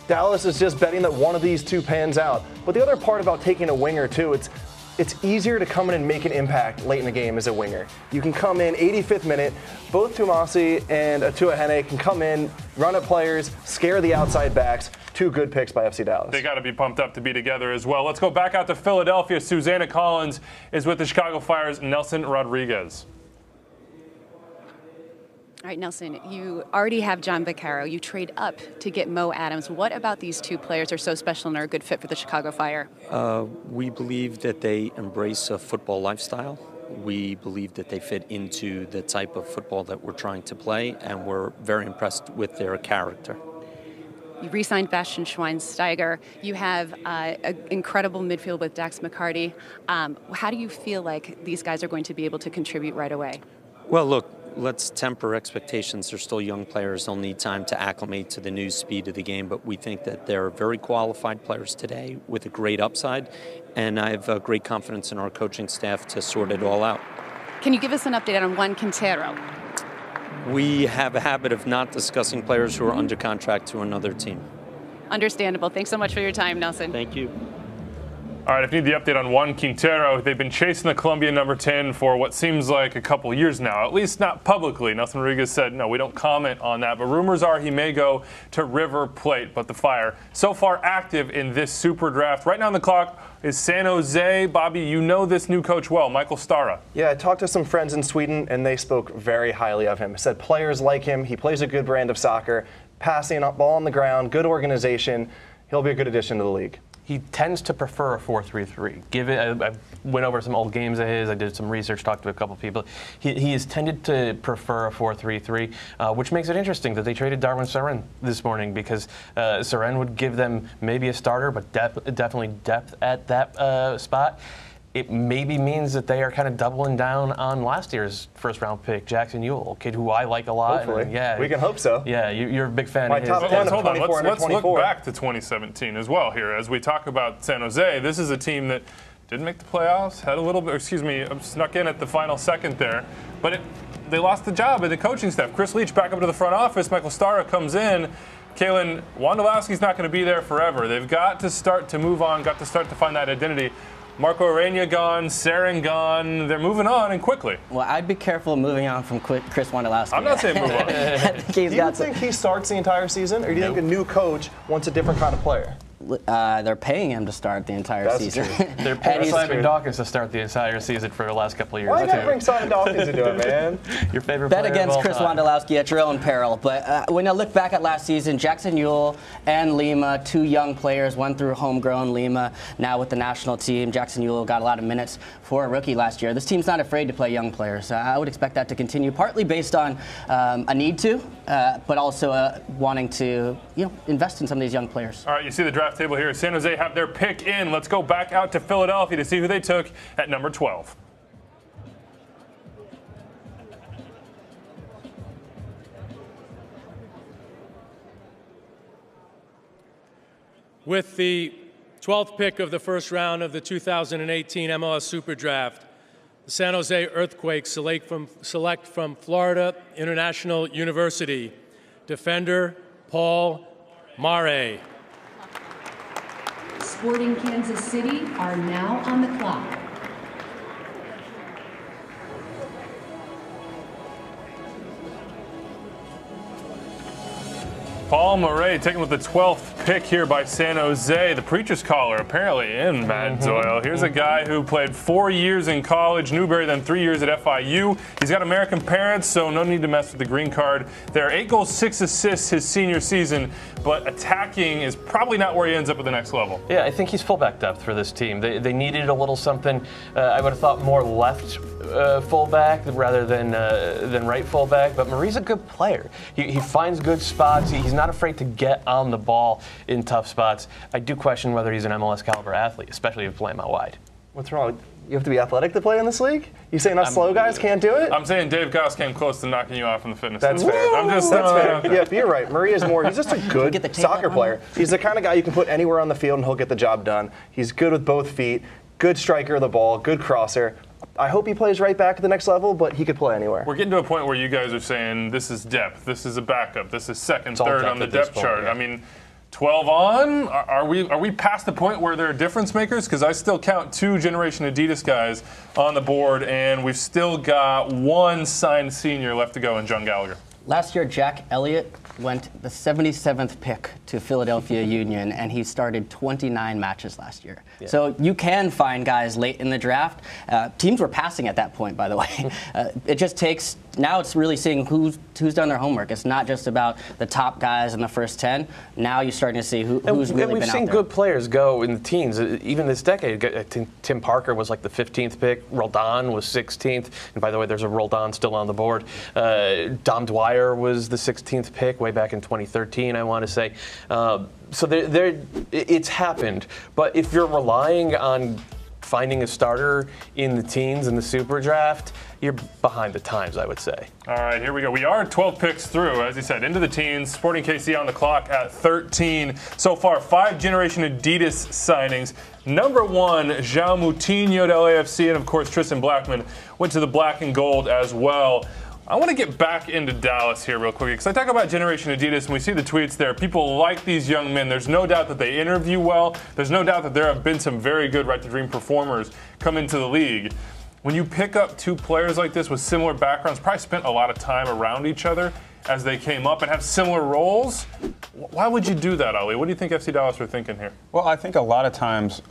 Dallas is just betting that one of these two pans out. But the other part about taking a winger too, it's easier to come in and make an impact late in the game as a winger. You can come in 85th minute, both Tumasi and Atua Hene can come in, run at players, scare the outside backs. Two good picks by FC Dallas. They got to be pumped up to be together as well. Let's go back out to Philadelphia. Susanna Collins is with the Chicago Fire's Nelson Rodriguez. All right, Nelson, you already have John Vaccaro. You trade up to get Mo Adams. What about these two players are so special and are a good fit for the Chicago Fire? We believe that they embrace a football lifestyle. We believe that they fit into the type of football that we're trying to play, and we're very impressed with their character. You re-signed Bastian Schweinsteiger. You have an incredible midfield with Dax McCarty. How do you feel like these guys are going to be able to contribute right away? Well, look, let's temper expectations. They're still young players. They'll need time to acclimate to the new speed of the game, but we think that they're very qualified players today with a great upside, and I have great confidence in our coaching staff to sort it all out. Can you give us an update on Juan Quintero? We have a habit of not discussing players who are under contract to another team. Understandable. Thanks so much for your time, Nelson. Thank you. All right, if you need the update on Juan Quintero, they've been chasing the Colombian number 10 for what seems like a couple years now, at least not publicly. Nelson Rodriguez said, no, we don't comment on that. But rumors are he may go to River Plate. But the Fire, so far active in this super draft. Right now on the clock is San Jose. Bobby, you know this new coach well, Michael Stara. Yeah, I talked to some friends in Sweden, and they spoke very highly of him. Said players like him. He plays a good brand of soccer, passing up ball on the ground, good organization. He'll be a good addition to the league. He tends to prefer a 4-3-3. I went over some old games of his. I did some research, talked to a couple people. He has tended to prefer a 4-3-3, which makes it interesting that they traded Darwin Saren this morning because Saren would give them maybe a starter, but definitely depth at that spot. It maybe means that they are kind of doubling down on last year's first-round pick, Jackson Ewell, a kid who I like a lot. Hopefully. And, yeah, we can hope so. Yeah, you're a big fan My of his. top 10 of Hold on, 24 let's look 24. back to 2017 as well here. As we talk about San Jose, this is a team that didn't make the playoffs, had a little bit, snuck in at the final second there, but they lost the job of the coaching staff. Chris Leach back up to the front office. Michael Stara comes in. Kalen Wondolowski's not going to be there forever. They've got to start to move on, got to start to find that identity. Marco Arena gone, Saren gone. They're moving on and quickly. Well, I'd be careful moving on from Chris Wondolowski. I'm not saying move on. Do you think he starts the entire season, or do you think a new coach wants a different kind of player? They're paying him to start the entire season. They're paying Simon Dawkins to start the entire season for the last couple of years. Why you gotta bring Simon Dawkins into it, man? Your favorite Bet player against of all Chris time. Wondolowski at your own peril. But when I look back at last season, Jackson Ewell and Lima, two young players, one through homegrown, Lima now with the national team. Jackson Ewell got a lot of minutes for a rookie last year. This team's not afraid to play young players. I would expect that to continue, partly based on a need to, but also wanting to invest in some of these young players. All right, you see the draft table here. San Jose have their pick in. Let's go back out to Philadelphia to see who they took at number 12. With the 12th pick of the first round of the 2018 MLS Super Draft, the San Jose Earthquakes select from Florida International University, defender Paul Mare. Sporting Kansas City are now on the clock. Paul Murray taken with the 12th pick here by San Jose. The preacher's collar apparently in Matt Doyle. Here's a guy who played 4 years in college, Newberry, then 3 years at FIU. He's got American parents, so no need to mess with the green card. There are 8 goals, 6 assists his senior season, but attacking is probably not where he ends up at the next level. Yeah, I think he's fullback depth for this team. They needed a little something. I would have thought more left fullback rather than right fullback, but Murray's a good player. He finds good spots. He's not afraid to get on the ball in tough spots. I do question whether he's an MLS caliber athlete, especially if playing out wide. What's wrong? You have to be athletic to play in this league? You saying us slow guys can't do it? I'm saying Dave Goss came close to knocking you off in the fitness. That's fair. I'm just That's fair. Yeah, you're right. Murray is more. He's just a good soccer player. He's the kind of guy you can put anywhere on the field and he'll get the job done. He's good with both feet. Good striker of the ball. Good crosser. I hope he plays right back at the next level, but he could play anywhere. We're getting to a point where you guys are saying this is depth, this is a backup, this is second, third on the depth chart. Yeah. I mean, 12 on? Are we past the point where they're difference makers? Because I still count 2 Generation Adidas guys on the board, and we've still got 1 signed senior left to go in John Gallagher. Last year, Jack Elliott went the 77th pick to Philadelphia Union, and he started 29 matches last year. Yeah. So you can find guys late in the draft. Teams were passing at that point, by the way. It just takes, now it's really seeing who's done their homework. It's not just about the top guys in the first 10. Now you're starting to see who's really been out there. And we've seen good players go in the teens. Even this decade, Tim Parker was like the 15th pick. Roldan was 16th. And by the way, there's a Roldan still on the board. Dom Dwyer was the 16th pick way back in 2013, I want to say. So it's happened. But if you're relying on finding a starter in the teens in the super draft, you're behind the times, I would say. All right, here we go. We are 12 picks through, as you said, into the teens. Sporting KC on the clock at 13. So far, 5 Generation Adidas signings. Number 1, João Moutinho to LAFC, and of course, Tristan Blackman went to the black and gold as well. I want to get back into Dallas here real quick because I talk about Generation Adidas and we see the tweets there. People like these young men. There's no doubt that they interview well. There's no doubt that there have been some very good Right to Dream performers come into the league. When you pick up 2 players like this with similar backgrounds, probably spent a lot of time around each other as they came up and have similar roles, why would you do that, Ali? What do you think FC Dallas are thinking here? Well, I think a lot of times,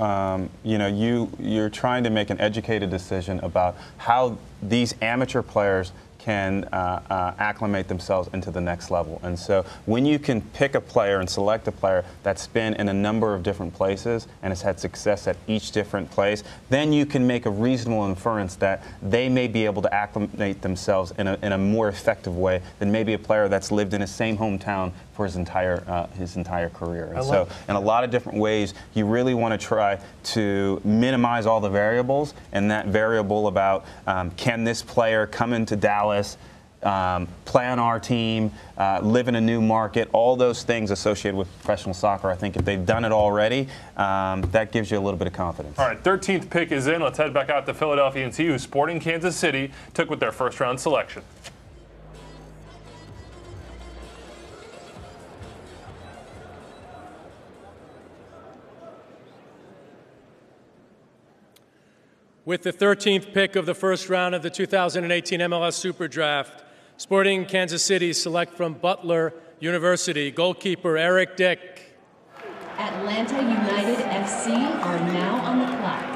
you're trying to make an educated decision about how these amateur players can acclimate themselves into the next level. And so when you can pick a player and select a player that's been in a number of different places and has had success at each different place, then you can make a reasonable inference that they may be able to acclimate themselves in a more effective way than maybe a player that's lived in his same hometown for his entire career. And so in a lot of different ways, you really want to try to minimize all the variables, and that variable about can this player come into Dallas, play on our team, live in a new market, all those things associated with professional soccer. I think if they've done it already, that gives you a little bit of confidence. All right, 13th pick is in. Let's head back out to Philadelphia and see who Sporting Kansas City took with their first-round selection. With the 13th pick of the first round of the 2018 MLS Super Draft, Sporting Kansas City select from Butler University goalkeeper Eric Dick. Atlanta United FC are now on the clock.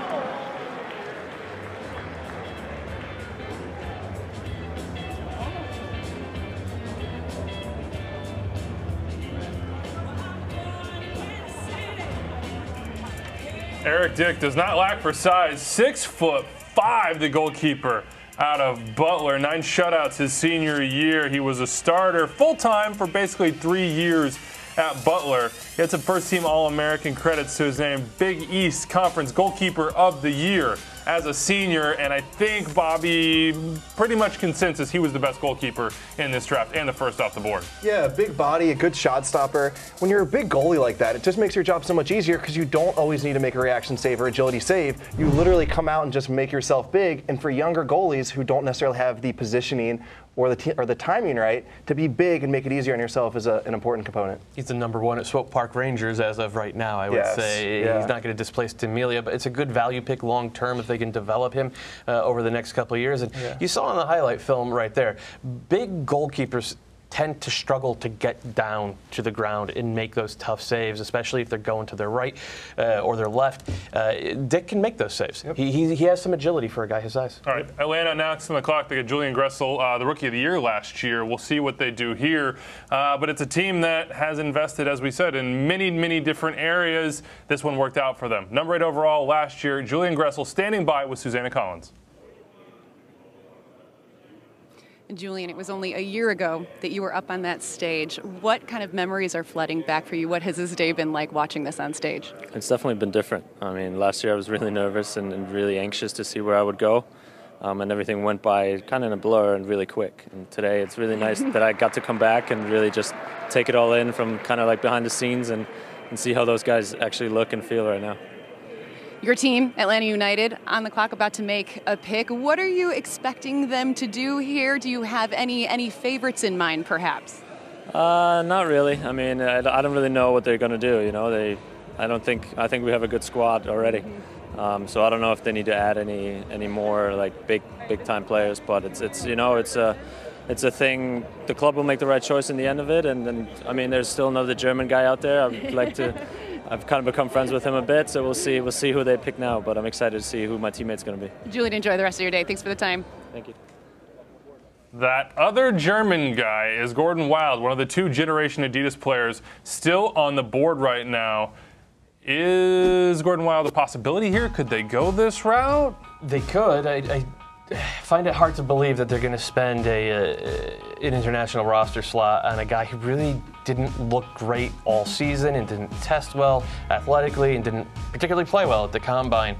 Eric Dick does not lack for size. 6'5", the goalkeeper out of Butler. 9 shutouts his senior year. He was a starter full-time for basically 3 years at Butler. He had some first-team All-American credits to his name. Big East Conference Goalkeeper of the Year as a senior, and I think, Bobby, pretty much consensus he was the best goalkeeper in this draft and the first off the board. Yeah, big body, a good shot stopper. When you're a big goalie like that, it just makes your job so much easier because you don't always need to make a reaction save or agility save. You literally come out and just make yourself big, and for younger goalies who don't necessarily have the positioning or the timing right, to be big and make it easier on yourself is an important component. He's the #1 at Swope Park Rangers as of right now, I would say. Yeah. He's not going to displace D'Amelia, but it's a good value pick long term if they can develop him over the next couple of years. And you saw in the highlight film right there, big goalkeepers tend to struggle to get down to the ground and make those tough saves, especially if they're going to their right or their left. Dick can make those saves. Yep. He has some agility for a guy his size. All right, Atlanta next on the clock. They get Julian Gressel, the Rookie of the Year last year. We'll see what they do here. But it's a team that has invested, as we said, in many, many different areas. This one worked out for them. #8 overall last year, Julian Gressel standing by with Susanna Collins. Julian, it was only a year ago that you were up on that stage. What kind of memories are flooding back for you? What has this day been like watching this on stage? It's definitely been different. I mean, last year I was really nervous and really anxious to see where I would go. And everything went by kind of in a blur and really quick. And today it's really nice that I got to come back and really just take it all in from kind of like behind the scenes and see how those guys actually look and feel right now. Your team, Atlanta United, on the clock, about to make a pick. What are you expecting them to do here? Do you have any favorites in mind, perhaps? Not really. I mean, I don't really know what they're going to do. You know, I think we have a good squad already. So I don't know if they need to add any more like big time players. But it's a thing. The club will make the right choice in the end of it. And I mean, there's still another German guy out there. I'd like to. I've kind of become friends with him a bit, so we'll see who they pick now. But I'm excited to see who my teammate's going to be. Julian, enjoy the rest of your day. Thanks for the time. Thank you. That other German guy is Gordon Wild, one of the 2-generation Adidas players still on the board right now. Is Gordon Wild a possibility here? Could they go this route? They could. I find it hard to believe that they're going to spend an international roster slot on a guy who really didn't look great all season and didn't test well athletically and didn't particularly play well at the combine.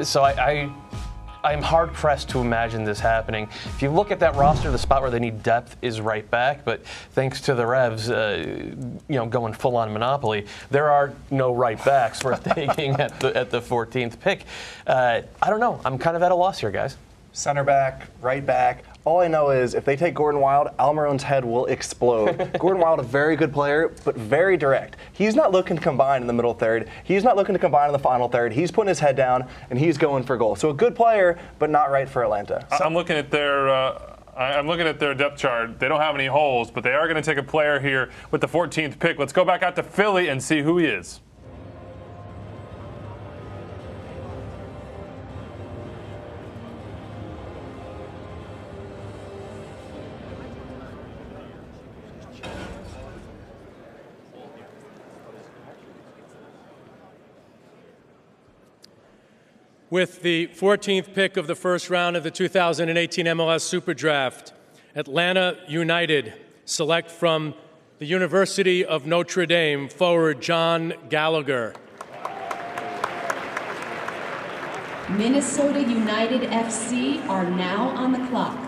So I'm hard pressed to imagine this happening. If you look at that roster, the spot where they need depth is right back, but thanks to the Revs, going full on monopoly, there are no right backs worth taking at the 14th pick. I don't know. I'm kind of at a loss here, guys. Center back, right back. All I know is if they take Gordon Wild, Almiron's head will explode. Gordon Wild, a very good player, but very direct. He's not looking to combine in the middle third. He's not looking to combine in the final third. He's putting his head down, and he's going for goal. So a good player, but not right for Atlanta. I'm looking at their depth chart. They don't have any holes, but they are going to take a player here with the 14th pick. Let's go back out to Philly and see who he is. With the 14th pick of the first round of the 2018 MLS Super Draft, Atlanta United select from the University of Notre Dame forward John Gallagher. Minnesota United FC are now on the clock.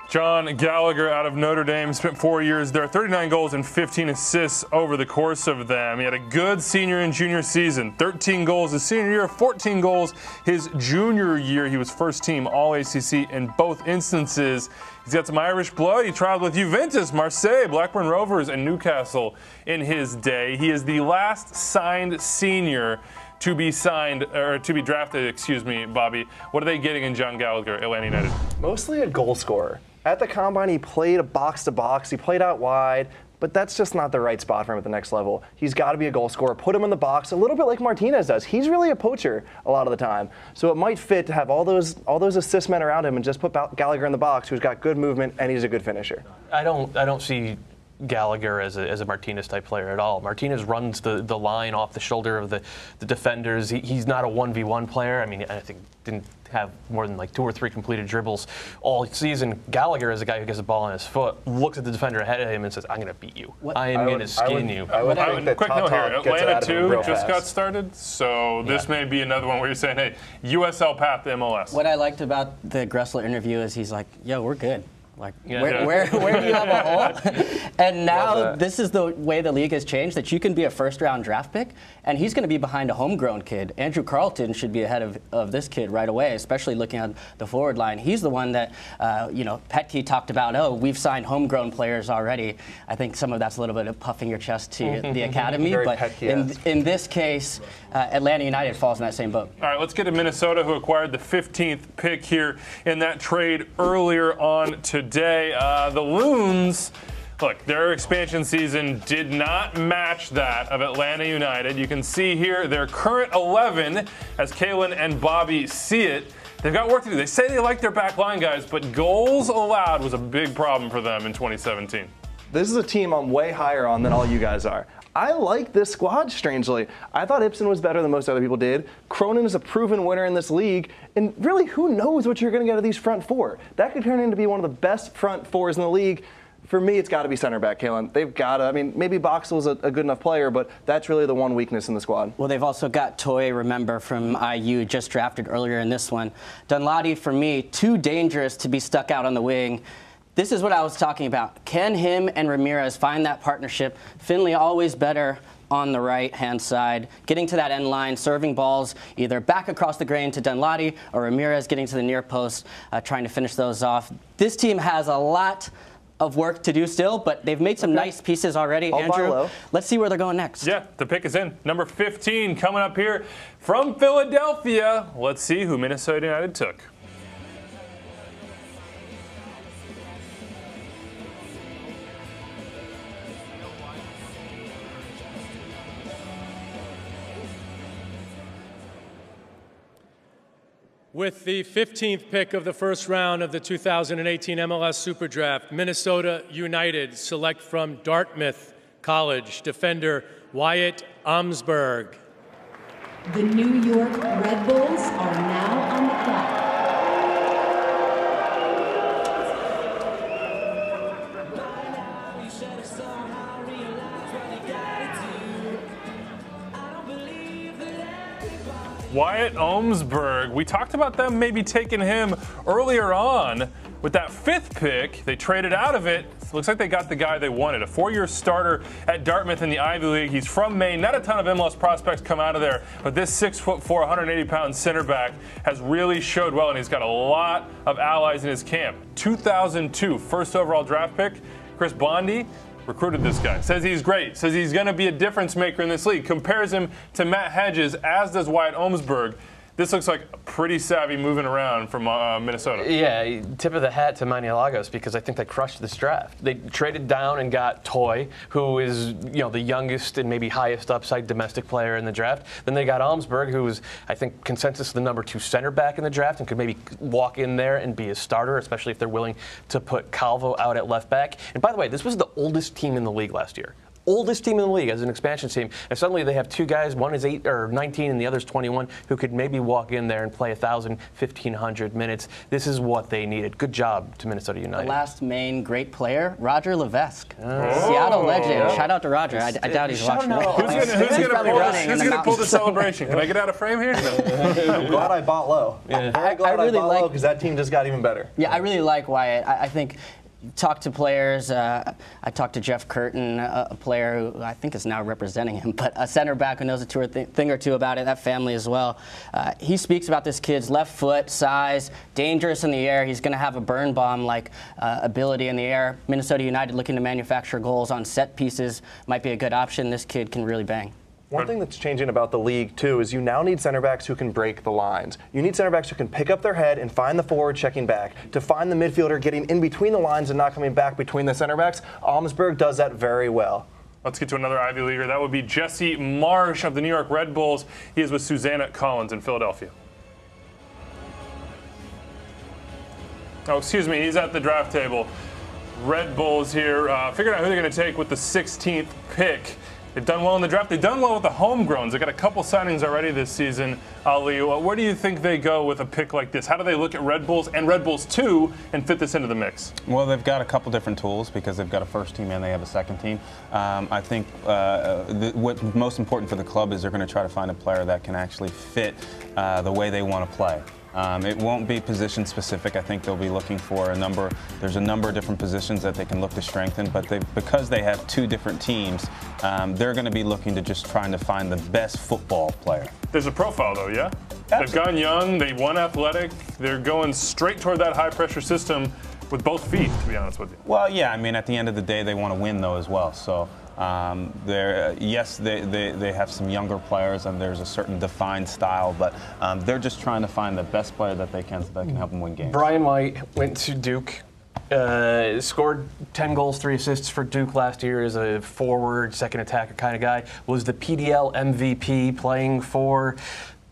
John Gallagher out of Notre Dame spent 4 years there, 39 goals and 15 assists over the course of them. He had a good senior and junior season, 13 goals his senior year, 14 goals his junior year. He was first team All-ACC in both instances. He's got some Irish blood. He traveled with Juventus, Marseille, Blackburn Rovers, and Newcastle in his day. He is the last signed senior to be drafted, Bobby. What are they getting in John Gallagher, Atlanta United? Mostly a goal scorer. At the combine, he played a box-to-box. He played out wide, but that's just not the right spot for him at the next level. He's got to be a goal scorer. Put him in the box a little bit like Martinez does. He's really a poacher a lot of the time. So it might fit to have all those assist men around him and just put Gallagher in the box, who's got good movement and he's a good finisher. I don't see Gallagher as a Martinez type player at all. Martinez runs the line off the shoulder of the defenders. He's not a 1v1 player. I mean, I think didn't have more than like 2 or 3 completed dribbles all season. Gallagher is a guy who gets the ball on his foot, looks at the defender ahead of him and says, I'm going to beat you. I am going to skin you. Quick note here, Atlanta 2 just got started, so this may be another one where you're saying, hey, USL path to MLS. What I liked about the Gressler interview is he's like, yo, we're good. Like, where do you have a hole? And now this is the way the league has changed, that you can be a first-round draft pick, and he's going to be behind a homegrown kid. Andrew Carlton should be ahead of this kid right away, especially looking at the forward line. He's the one that, Petke talked about, oh, we've signed homegrown players already. I think some of that's a little bit of puffing your chest to the academy. But in this case, Atlanta United falls in that same boat. All right, let's get to Minnesota, who acquired the 15th pick here in that trade earlier on today. The Loons, look, their expansion season did not match that of Atlanta United. You can see here their current 11, as Kalen and Bobby see it. They've got work to do. They say they like their back line, guys, but goals allowed was a big problem for them in 2017. This is a team I'm way higher on than all you guys are. I like this squad, strangely. I thought Ibsen was better than most other people did. Cronin is a proven winner in this league. And really, who knows what you're going to get out of these front four? That could turn into be one of the best front fours in the league. For me, it's got to be center back, Kalen. They've got to. I mean, maybe Boxall's a good enough player, but that's really the one weakness in the squad. Well, they've also got Toye, remember, from IU, just drafted earlier in this one. Dunladi, for me, too dangerous to be stuck out on the wing. This is what I was talking about. Can him and Ramirez find that partnership? Finley always better on the right-hand side, getting to that end line, serving balls either back across the grain to Dunladi or Ramirez getting to the near post, trying to finish those off. This team has a lot of work to do still, but they've made some nice pieces already. Andrew, let's see where they're going next. Yeah, the pick is in. Number 15 coming up here from Philadelphia. Let's see who Minnesota United took. With the 15th pick of the first round of the 2018 MLS Super Draft, Minnesota United select from Dartmouth College defender Wyatt Omsberg. The New York Red Bulls are now on the clock. Wyatt Omsberg, we talked about them maybe taking him earlier on. With that 5th pick, they traded out of it. Looks like they got the guy they wanted, a 4-year starter at Dartmouth in the Ivy League. He's from Maine. Not a ton of MLS prospects come out of there, but this 6'4", 180-pound center back has really showed well, and he's got a lot of allies in his camp. 2002 first overall draft pick, Chris Bondi recruited this guy. Says he's great. Says he's going to be a difference maker in this league. Compares him to Matt Hedges, as does Wyatt Omsberg. This looks like pretty savvy moving around from Minnesota. Yeah, tip of the hat to Manialagos, because I think they crushed this draft. They traded down and got Toye, who is the youngest and maybe highest upside domestic player in the draft. Then they got Omsberg, who was, I think, consensus the number 2 center back in the draft and could maybe walk in there and be a starter, especially if they're willing to put Calvo out at left back. And by the way, this was the oldest team in the league last year. Oldest team in the league as an expansion team, and suddenly they have 2 guys, one is 8 or 19 and the other's 21, who could maybe walk in there and play 1,000, 1,500 minutes. This is what they needed. Good job to Minnesota United. The last main great player, Roger Levesque, Seattle legend. Shout out to Roger. I doubt he's watching. Who's going to pull the celebration? Can I get out of frame here? I'm glad I bought low. Yeah. I really bought low because that team just got even better. Yeah, I really like Wyatt. I think. Talk to players. I talked to Jeff Curtin, a player who I think is now representing him, but a center back who knows a thing or two about it, that family as well. He speaks about this kid's left foot, size, dangerous in the air. He's going to have a burn bomb-like ability in the air. Minnesota United looking to manufacture goals on set pieces might be a good option. This kid can really bang. One thing that's changing about the league, too, is you now need center backs who can break the lines. You need center backs who can pick up their head and find the forward checking back, to find the midfielder getting in between the lines and not coming back between the center backs. Omsberg does that very well. Let's get to another Ivy Leaguer. That would be Jesse Marsh of the New York Red Bulls. He is with Susanna Collins in Philadelphia. Oh, excuse me, he's at the draft table. Red Bulls here, figuring out who they're going to take with the 16th pick. They've done well in the draft. They've done well with the homegrowns. They've got a couple signings already this season. Ali, where do you think they go with a pick like this? How do they look at Red Bulls and Red Bulls 2 and fit this into the mix? Well, they've got a couple different tools because they've got a first team and they have a second team. I think what's most important for the club is they're going to try to find a player that can actually fit the way they want to play. It won't be position specific. I think they'll be looking for there's a number of different positions that they can look to strengthen, but because they have two different teams, they're going to be looking to just trying to find the best football player. There's a profile though, yeah? Absolutely. They've gone young, they won athletic, they're going straight toward that high pressure system with both feet, to be honest with you. Well, yeah, I mean, at the end of the day, they want to win though as well. So yes, they have some younger players and there's a certain defined style, but they're just trying to find the best player that they can so that can help them win games. Brian White went to Duke, scored 10 goals, 3 assists for Duke last year as a forward, second attacker kind of guy, was the PDL MVP playing for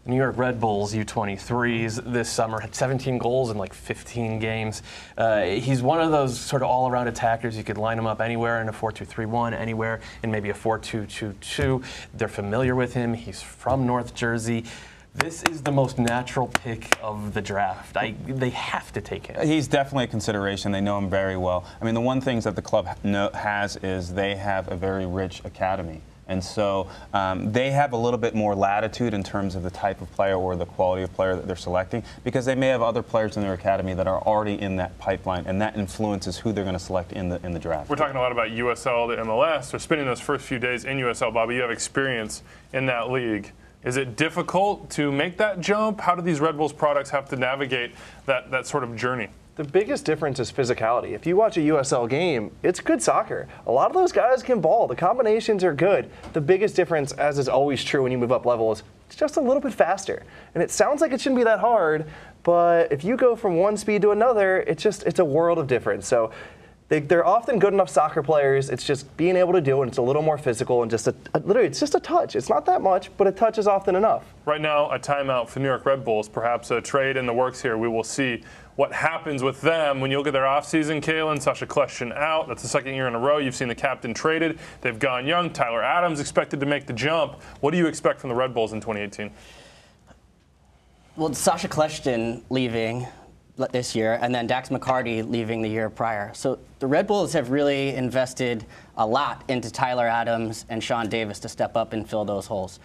New York Red Bulls U23s this summer, had 17 goals in like 15 games. He's one of those sort of all-around attackers. You could line him up anywhere in a 4-2-3-1, anywhere in maybe a 4-2-2-2. They're familiar with him. He's from North Jersey. This is the most natural pick of the draft. They have to take him. He's definitely a consideration. They know him very well. I mean, the one thing that the club has is they have a very rich academy. And so they have a little bit more latitude in terms of the type of player or the quality of player that they're selecting, because they may have other players in their academy that are already in that pipeline, and that influences who they're going to select in the draft. We're talking a lot about USL to MLS. They're spending those first few days in USL. Bobby, you have experience in that league. Is it difficult to make that jump? How do these Red Bulls products have to navigate that sort of journey? The biggest difference is physicality. If you watch a USL game, it's good soccer. A lot of those guys can ball. The combinations are good. The biggest difference, as is always true when you move up levels, it's just a little bit faster. And it sounds like it shouldn't be that hard, but if you go from one speed to another, it's a world of difference. So they're often good enough soccer players. It's just being able to do it. It's a little more physical and literally it's just a touch. It's not that much, but a touch is often enough. Right now, a timeout for New York Red Bulls. Perhaps a trade in the works here. We will see what happens with them when you look at their offseason. Kalen, Sasha Kleshtin out. That's the second year in a row you've seen the captain traded. They've gone young. Tyler Adams expected to make the jump. What do you expect from the Red Bulls in 2018? Well, Sasha Kleshtin leaving this year, and then Dax McCarty leaving the year prior. So the Red Bulls have really invested a lot into Tyler Adams and Sean Davis to step up and fill those holes.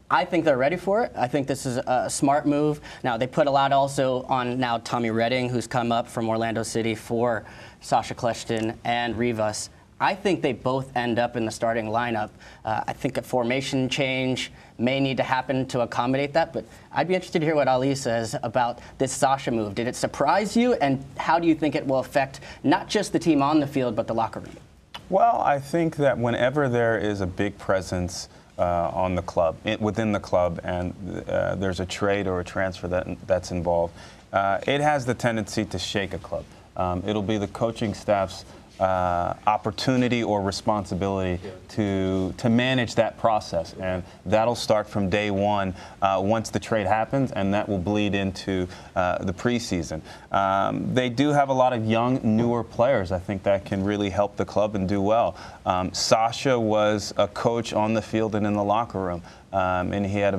I think they're ready for it. I think this is a smart move. Now, they put a lot also on now Tommy Redding, who's come up from Orlando City for Sasha Kleshtin and Rivas. I think they both end up in the starting lineup. I think a formation change may need to happen to accommodate that, but I'd be interested to hear what Ali says about this Sasha move. Did it surprise you, and how do you think it will affect not just the team on the field, but the locker room? Well, I think that whenever there is a big presence on the club, within the club, and there's a trade or a transfer that's involved, it has the tendency to shake a club. It'll be the coaching staff's opportunity or responsibility to manage that process, and that'll start from day one once the trade happens, and that will bleed into the preseason. They do have a lot of young, newer players, I think, that can really help the club and do well. Sasha was a coach on the field and in the locker room. And he had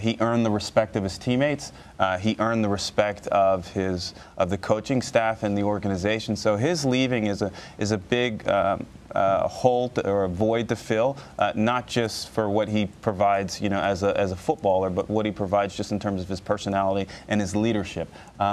he earned the respect of his teammates. He earned the respect of the coaching staff and the organization. So his leaving is a big hole or a void to fill, not just for what he provides, as a footballer, but what he provides just in terms of his personality and his leadership.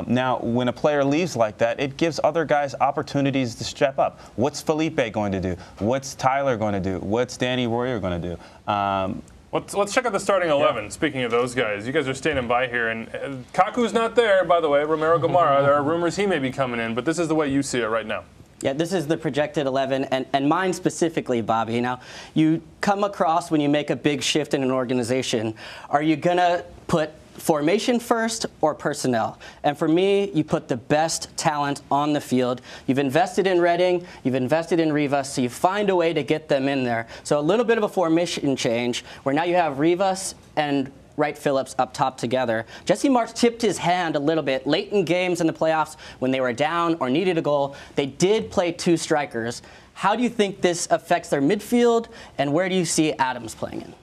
Now, when a player leaves like that, it gives other guys opportunities to step up. What's Felipe going to do? What's Tyler going to do? What's Danny Royer going to do? Let's check out the starting 11. Yeah. Speaking of those guys, you guys are standing by here, and Kaku's not there, by the way. Romero Gamara, there are rumors he may be coming in, but this is the way you see it right now. Yeah, this is the projected 11, and mine specifically, Bobby. Now, you come across when you make a big shift in an organization, are you going to put formation first or personnel? And for me, you put the best talent on the field. You've invested in Redding, you've invested in Rivas, so you find a way to get them in there. So a little bit of a formation change where now you have Rivas and Wright Phillips up top together. Jesse Marsch tipped his hand a little bit late in games in the playoffs when they were down or needed a goal. They did play 2 strikers. How do you think this affects their midfield, and where do you see Adams playing in?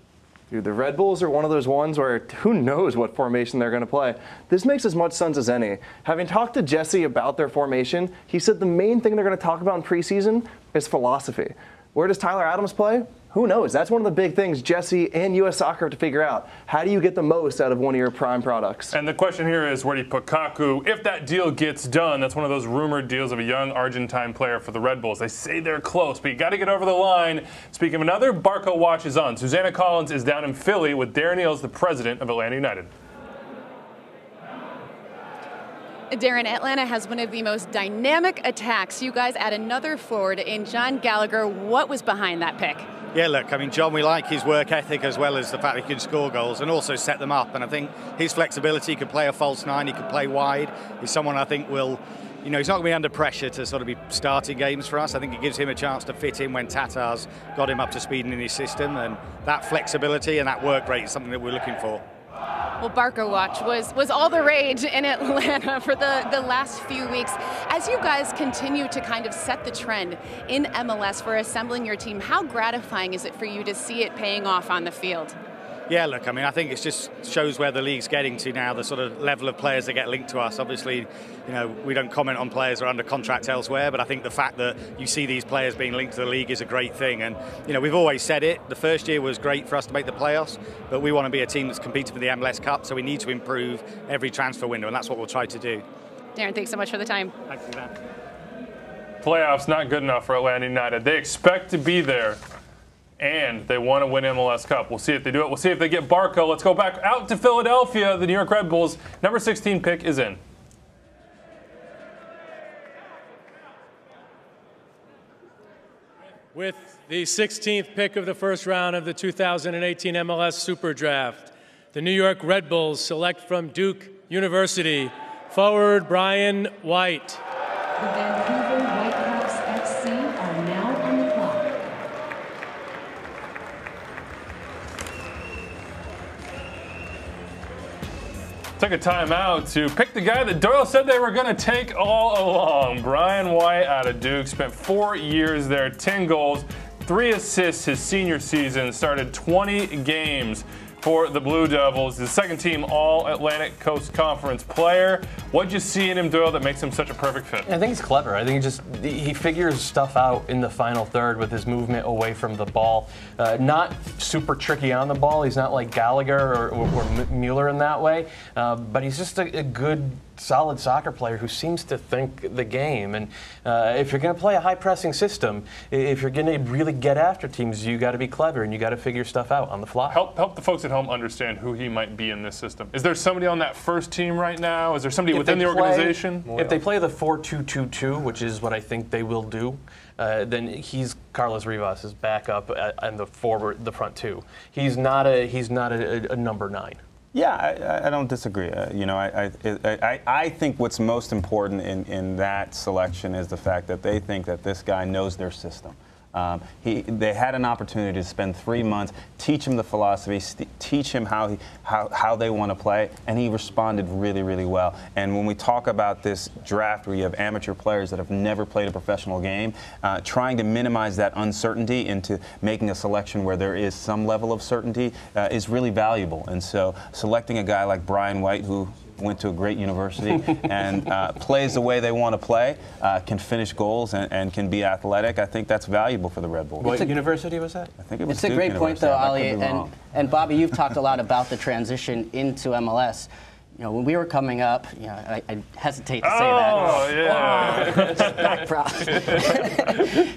Dude, the Red Bulls are one of those ones where who knows what formation they're going to play. This makes as much sense as any. Having talked to Jesse about their formation, he said the main thing they're going to talk about in preseason is philosophy. Where does Tyler Adams play? Who knows? That's one of the big things Jesse and U.S. Soccer have to figure out. How do you get the most out of one of your prime products? And the question here is, where do you put Kaku? If that deal gets done, that's one of those rumored deals of a young Argentine player for the Red Bulls. They say they're close, but you got to get over the line. Speaking of another, Barco watch is on. Susanna Collins is down in Philly with Darren Eales, the president of Atlanta United. Darren, Atlanta has one of the most dynamic attacks. You guys add another forward in John Gallagher. What was behind that pick? Yeah, look, I mean, John, we like his work ethic as well as the fact he can score goals and also set them up. And I think his flexibility, he can play a false 9, he can play wide. He's someone I think will, he's not going to be under pressure to sort of be starting games for us. I think it gives him a chance to fit in when Tatar's got him up to speed in his system. And that flexibility and that work rate is something that we're looking for. Well, Barco Watch was all the rage in Atlanta for the last few weeks. As you guys continue to kind of set the trend in MLS for assembling your team, how gratifying is it for you to see it paying off on the field? Yeah, look, I mean, I think it just shows where the league's getting to now, the sort of level of players that get linked to us. Obviously, we don't comment on players who are under contract elsewhere, but I think the fact that you see these players being linked to the league is a great thing. And, we've always said it. The first year was great for us to make the playoffs, but we want to be a team that's competing for the MLS Cup, so we need to improve every transfer window, and that's what we'll try to do. Darren, thanks so much for the time. Thanks for that. Playoffs not good enough for Atlanta United. They expect to be there, and they want to win MLS Cup. We'll see if they do it. We'll see if they get Barco. Let's go back out to Philadelphia. The New York Red Bulls, number 16 pick is in. With the 16th pick of the first round of the 2018 MLS Super Draft, the New York Red Bulls select from Duke University forward Brian White. The Vancouver Whitecaps FC are now on the clock. Took a timeout to pick the guy that Doyle said they were going to take all along. Brian White out of Duke, spent 4 years there, 10 goals, 3 assists his senior season, started 20 games for the Blue Devils, the second team All-Atlantic Coast Conference player. What'd you see in him, Doyle, that makes him such a perfect fit? I think he's clever. I think he figures stuff out in the final third with his movement away from the ball. Not super tricky on the ball. He's not like Gallagher or Mueller in that way, but he's just a good, solid soccer player who seems to think the game. And if you're going to play a high-pressing system, if you're going to really get after teams, you got to be clever and you got to figure stuff out on the fly. Help the folks at home understand who he might be in this system. Is there somebody on that first team right now? Is there somebody within the organization? If they play the 4-2-2-2, which is what I think they will do, then he's Carlos Rivas' backup and the front two. He's not a number 9. Yeah, I don't disagree. I think what's most important in that selection is the fact that they think that this guy knows their system. They had an opportunity to spend 3 months, teach him the philosophy, teach him how they want to play, and he responded really, really well. And when we talk about this draft where you have amateur players that have never played a professional game, trying to minimize that uncertainty into making a selection where there is some level of certainty is really valuable. And so selecting a guy like Brian White, who went to a great university and plays the way they want to play, can finish goals and can be athletic. I think that's valuable for the Red Bulls. What university was that? I think it was It's a Duke great point, though, Ali. And Bobby, you've talked a lot about the transition into MLS. When we were coming up, I hesitate to say that. Oh,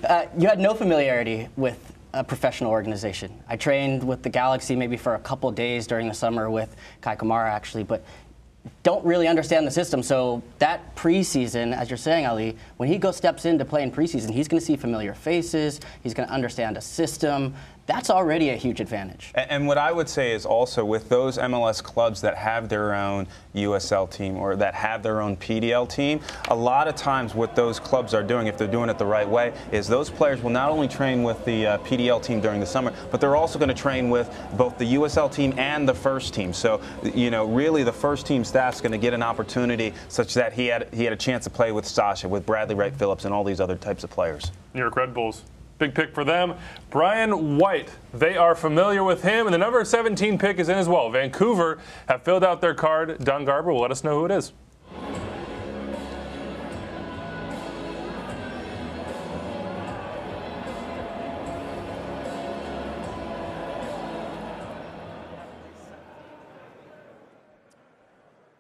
yeah. You had no familiarity with a professional organization. I trained with the Galaxy maybe for a couple days during the summer with Kai Kamara, actually, but don't really understand the system. So that preseason, as you're saying, Ali, when he steps in to play in preseason, he's going to see familiar faces. He's going to understand a system. that's already a huge advantage. And what I would say is also with those MLS clubs that have their own USL team or that have their own PDL team, a lot of times what those clubs are doing, if they're doing it the right way, is those players will not only train with the PDL team during the summer, but they're also going to train with both the USL team and the first team. So, you know, really the first team staff's going to get an opportunity such that he had a chance to play with Sasha, with Bradley Wright Phillips, and all these other types of players. New York Red Bulls. Big pick for them. Brian White. They are familiar with him, and the number 17 pick is in as well. Vancouver have filled out their card. Don Garber will let us know who it is.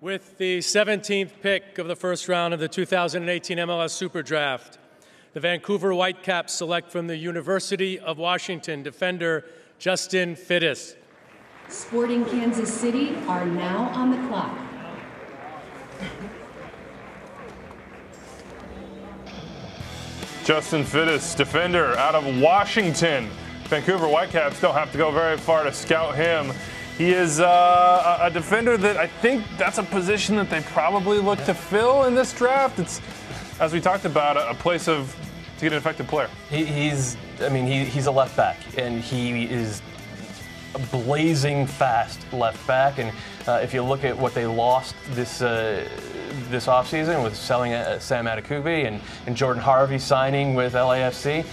With the 17th pick of the first round of the 2018 MLS Super Draft, the Vancouver Whitecaps select from the University of Washington defender Justin Fittis. Sporting Kansas City are now on the clock. Justin Fittis, defender out of Washington. Vancouver Whitecaps don't have to go very far to scout him. He is a defender that I think that's a position that they probably look to fill in this draft. It's, as we talked about, a place to get an effective player. He's a left back, and he is a blazing fast left back. And if you look at what they lost this offseason with selling Sam Adekubi and Jordan Harvey signing with LAFC,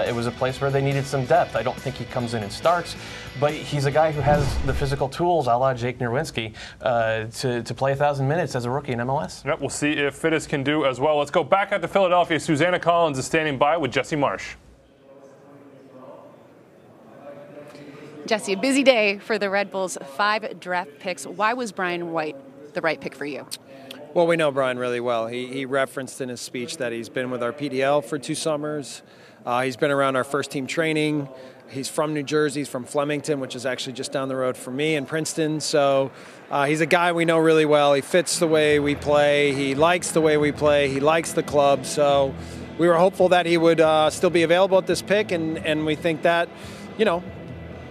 it was a place where they needed some depth. I don't think he comes in and starts, but he's a guy who has the physical tools, a la Jake Nerwinski, to play 1,000 minutes as a rookie in MLS. Yep, we'll see if Fittis can do as well. Let's go back out to Philadelphia. Susanna Collins is standing by with Jesse Marsh. Jesse, a busy day for the Red Bulls. 5 draft picks. Why was Brian White the right pick for you? Well, we know Brian really well. He referenced in his speech that he's been with our PDL for 2 summers. He's been around our first team training. He's from New Jersey. He's from Flemington, which is actually just down the road from me in Princeton. So he's a guy we know really well. He fits the way we play. He likes the way we play. He likes the club. So we were hopeful that he would still be available at this pick, and we think that, you know,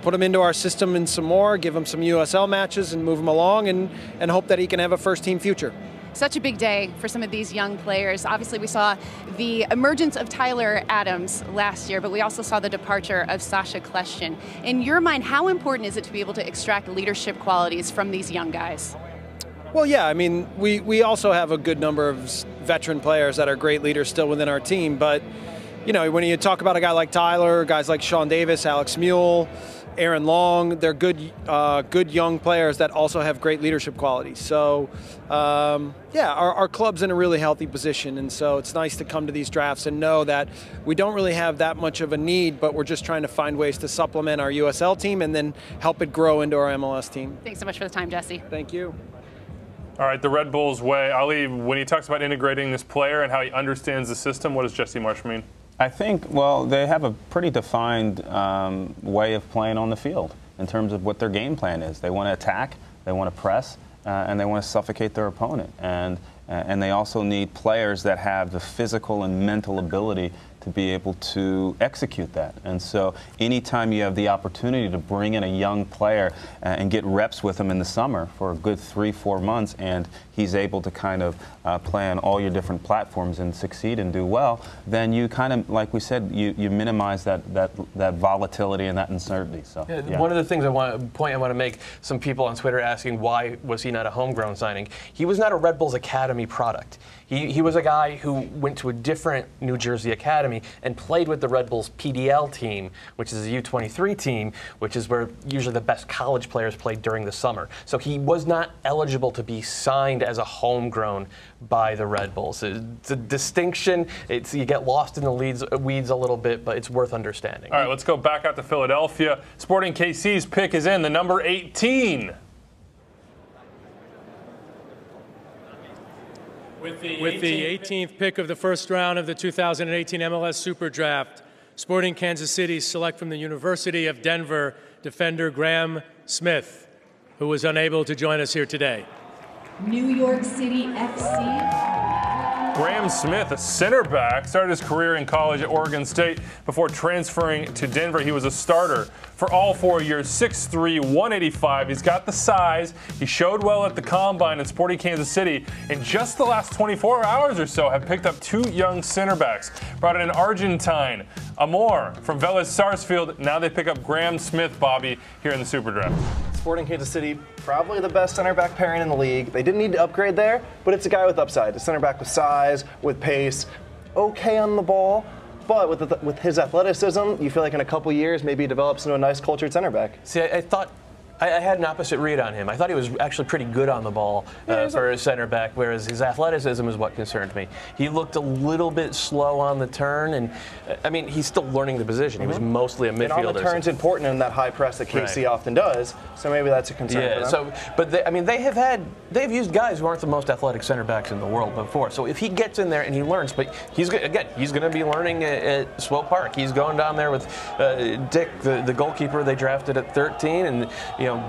put him into our system and some more, give him some USL matches and move him along, and hope that he can have a first-team future. Such a big day for some of these young players. Obviously, we saw the emergence of Tyler Adams last year, but we also saw the departure of Sasha Kljestan. In your mind, how important is it to be able to extract leadership qualities from these young guys? Well, yeah, I mean, we also have a good number of veteran players that are great leaders still within our team, but, you know, when you talk about a guy like Tyler, guys like Sean Davis, Alex Mule, Aaron Long, they're good young players that also have great leadership qualities. So, yeah, our club's in a really healthy position, and so it's nice to come to these drafts and know that we don't really have that much of a need, but we're just trying to find ways to supplement our USL team and then help it grow into our MLS team. Thanks so much for the time, Jesse. Thank you. All right, the Red Bulls way. Ali, when he talks about integrating this player and how he understands the system, what does Jesse Marsh mean? I think, well, they have a pretty defined way of playing on the field in terms of what their game plan is. They want to attack, they want to press, and they want to suffocate their opponent. And they also need players that have the physical and mental ability to be able to execute that. And so anytime you have the opportunity to bring in a young player and get reps with him in the summer for a good 3-4 months, and he's able to kind of play on all your different platforms and succeed and do well, then you kind of, like we said, you minimize that volatility and that uncertainty. So yeah. One of the things I want to make, some people on Twitter asking why was he not a homegrown signing. He was not a Red Bulls Academy product. He was a guy who went to a different New Jersey academy and played with the Red Bulls PDL team, which is a U23 team, which is where usually the best college players played during the summer. So he was not eligible to be signed as a homegrown by the Red Bulls. It's a distinction. You get lost in the weeds a little bit, but it's worth understanding. All right, let's go back out to Philadelphia. Sporting KC's pick is in, the number 18. With the 18th pick of the first round of the 2018 MLS Super Draft, Sporting Kansas City select from the University of Denver defender Graham Smith, who was unable to join us here today. New York City FC Graham Smith, a center back, started his career in college at Oregon State before transferring to Denver. He was a starter for all 4 years, 6'3", 185. He's got the size. He showed well at the Combine in Sporting Kansas City. In just the last 24 hours or so, have picked up 2 young center backs. Brought in an Argentine, Amor from Vélez Sarsfield. Now they pick up Graham Smith, Bobby, here in the Super Draft. Sporting Kansas City, probably the best center back pairing in the league. They didn't need to upgrade there, but it's a guy with upside. A center back with size, with pace, okay on the ball, but with his athleticism, you feel like in a couple years, maybe he develops into a nice cultured center back. See, I thought I had an opposite read on him. I thought he was actually pretty good on the ball for a center back, whereas his athleticism is what concerned me. He looked a little bit slow on the turn, and I mean, he's still learning the position. He was mostly a midfielder. And on the turn's important in that high press that KC often does, so maybe that's a concern for them. But they've used guys who aren't the most athletic center backs in the world before. So if he gets in there and he learns, but he's going to be learning at Swope Park. He's going down there with Dick, the goalkeeper they drafted at 13, and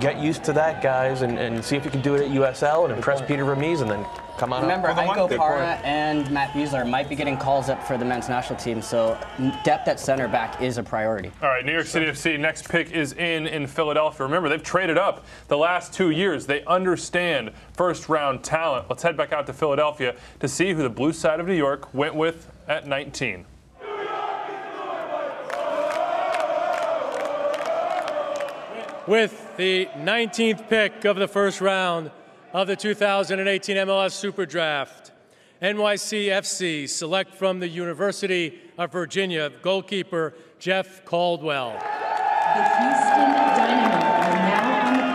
get used to that, guys, and see if you can do it at USL and impress Peter Vermees, and then come on Remember, up. Aiko Para and Matt Buesler might be getting calls up for the men's national team, so depth at center back is a priority. All right, New York City FC, next pick is in Philadelphia. Remember, they've traded up the last 2 years. They understand first-round talent. Let's head back out to Philadelphia to see who the blue side of New York went with at 19. With the 19th pick of the first round of the 2018 MLS Super Draft, NYCFC select from the University of Virginia goalkeeper Jeff Caldwell. The Houston Dynamo are now on the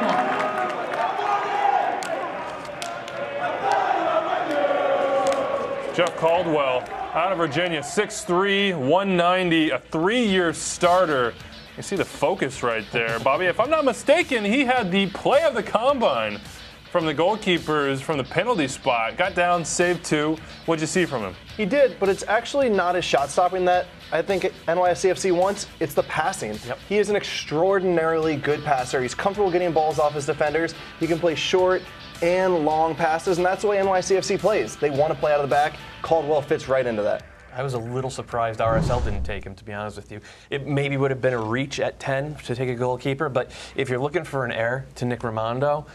clock. Jeff Caldwell out of Virginia, 6'3", 190, a 3-year starter. You see the focus right there. Bobby, if I'm not mistaken, he had the play of the Combine from the goalkeepers from the penalty spot. Got down, saved 2. What'd you see from him? He did, but it's actually not his shot stopping that I think NYCFC wants. It's the passing. Yep. He is an extraordinarily good passer. He's comfortable getting balls off his defenders. He can play short and long passes, and that's the way NYCFC plays. They want to play out of the back. Caldwell fits right into that. I was a little surprised RSL didn't take him, to be honest with you. It maybe would have been a reach at 10 to take a goalkeeper, but if you're looking for an heir to Nick Rimando,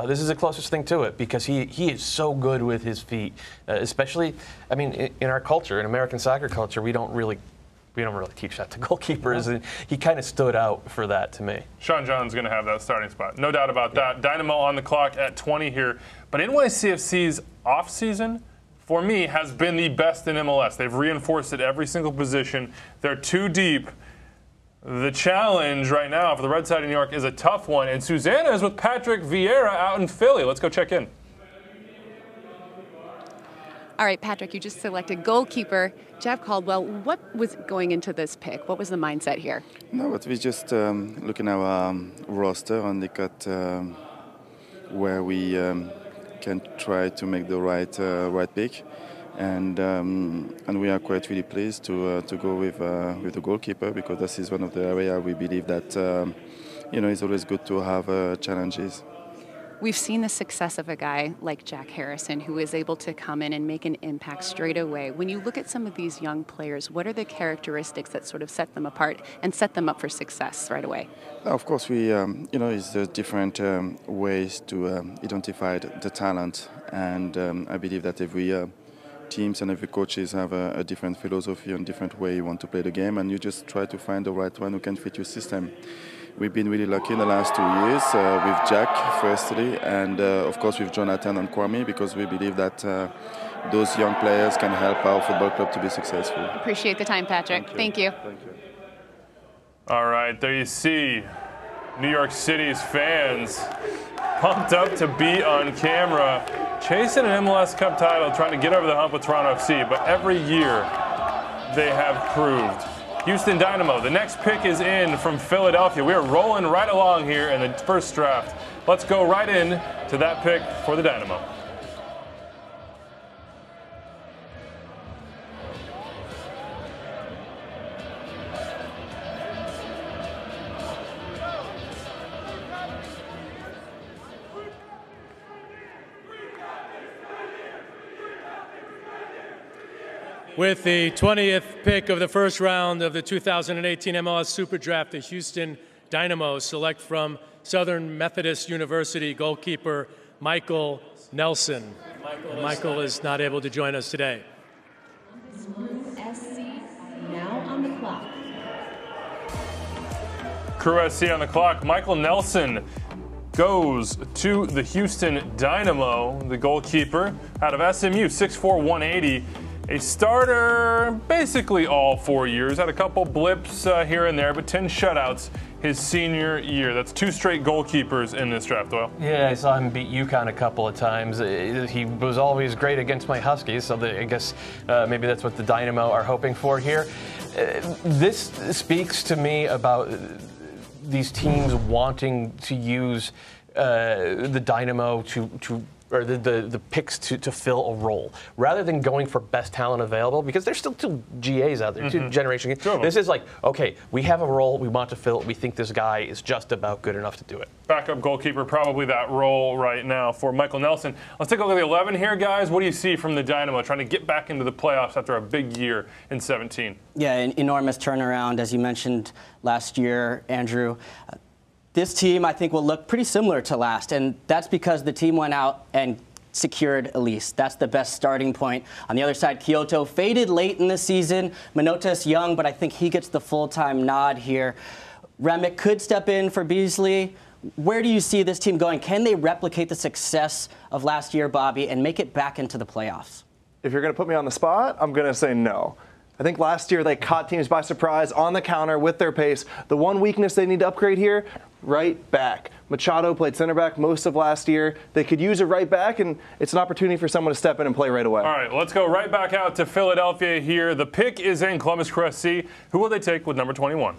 this is the closest thing to it, because he is so good with his feet, especially, I mean, in our culture, in American soccer culture, we don't really teach that to goalkeepers, and he kind of stood out for that to me. Sean John's going to have that starting spot. No doubt about that. Dynamo on the clock at 20 here. But NYCFC's offseason, for me, has been the best in MLS. They've reinforced at every single position. They're too deep. The challenge right now for the Red Side of New York is a tough one, and Susanna is with Patrick Vieira out in Philly. Let's go check in. All right, Patrick, you just selected goalkeeper Jeff Caldwell. What was going into this pick? What was the mindset here? No, but we just looking at our roster and look at where we can try to make the right pick, and we are quite really pleased to go with the goalkeeper, because this is one of the areas we believe that it's always good to have challenges. We've seen the success of a guy like Jack Harrison, who is able to come in and make an impact straight away. When you look at some of these young players, what are the characteristics that sort of set them apart and set them up for success right away? Of course, we, it's different ways to identify the talent, and I believe that every teams and every coaches have a different philosophy and different way you want to play the game, and you just try to find the right one who can fit your system. We've been really lucky in the last 2 years with Jack, firstly, and of course with Jonathan and Kwame, because we believe that those young players can help our football club to be successful. Appreciate the time, Patrick. Thank you. Thank you. All right, there you see New York City's fans pumped up to be on camera, chasing an MLS Cup title, trying to get over the hump with Toronto FC, but every year they have proved. Houston Dynamo, the next pick is in from Philadelphia. We are rolling right along here in the first draft. Let's go right in to that pick for the Dynamo. With the 20th pick of the first round of the 2018 MLS Super Draft, the Houston Dynamo select from Southern Methodist University goalkeeper Michael Nelson. Michael is not able to join us today. SC now on the clock. Crew SC on the clock. Michael Nelson goes to the Houston Dynamo, the goalkeeper out of SMU, 6'4", 180. A starter basically all 4 years. Had a couple blips here and there, but 10 shutouts his senior year. That's 2 straight goalkeepers in this draft, Doyle. Yeah, I saw him beat UConn a couple of times. He was always great against my Huskies, so I guess maybe that's what the Dynamo are hoping for here. This speaks to me about these teams wanting to use the Dynamo or the picks to fill a role, rather than going for best talent available, because there's still 2 GAs out there, 2 generation. This is like, okay, we have a role, we want to fill it, we think this guy is just about good enough to do it. Backup goalkeeper, probably that role right now for Michael Nelson. Let's take a look at the 11 here, guys. What do you see from the Dynamo trying to get back into the playoffs after a big year in 17? Yeah, an enormous turnaround, as you mentioned last year, Andrew. This team, I think, will look pretty similar to last, and that's because the team went out and secured Elise. That's the best starting point. On the other side, Kyoto faded late in the season. Minota's young, but I think he gets the full-time nod here. Remick could step in for Beasley. Where do you see this team going? Can they replicate the success of last year, Bobby, and make it back into the playoffs? If you're going to put me on the spot, I'm going to say no. I think last year they caught teams by surprise on the counter with their pace. The one weakness they need to upgrade here, right back. Machado played center back most of last year. They could use a right back, and it's an opportunity for someone to step in and play right away. All right, let's go right back out to Philadelphia here. The pick is in Columbus Crew SC. Who will they take with number 21?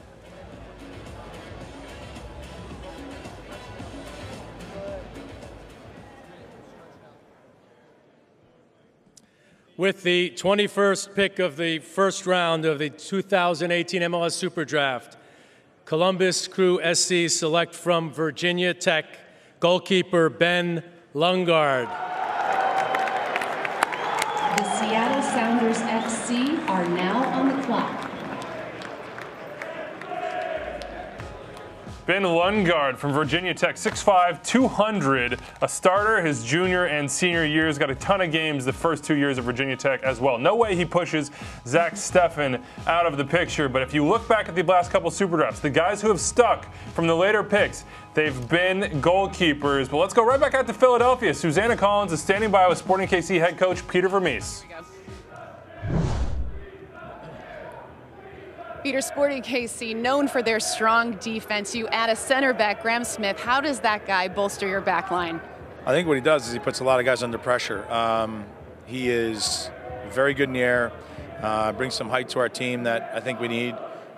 With the 21st pick of the first round of the 2018 MLS Super Draft, Columbus Crew SC select from Virginia Tech goalkeeper Ben Lundgaard. The Seattle Sounders FC are now on the clock. Ben Lundgaard from Virginia Tech, 6'5", 200, a starter his junior and senior years. Got a ton of games the first 2 years of Virginia Tech as well. No way he pushes Zach Steffen out of the picture, but if you look back at the last couple Super Drafts, the guys who have stuck from the later picks, they've been goalkeepers. But let's go right back out to Philadelphia. Susanna Collins is standing by with Sporting KC head coach Peter Vermees. Peter, Sporting KC, known for their strong defense. You add a center back, Graham Smith. How does that guy bolster your back line? I think what he does is he puts a lot of guys under pressure. He is very good in the air, brings some height to our team that I think we need.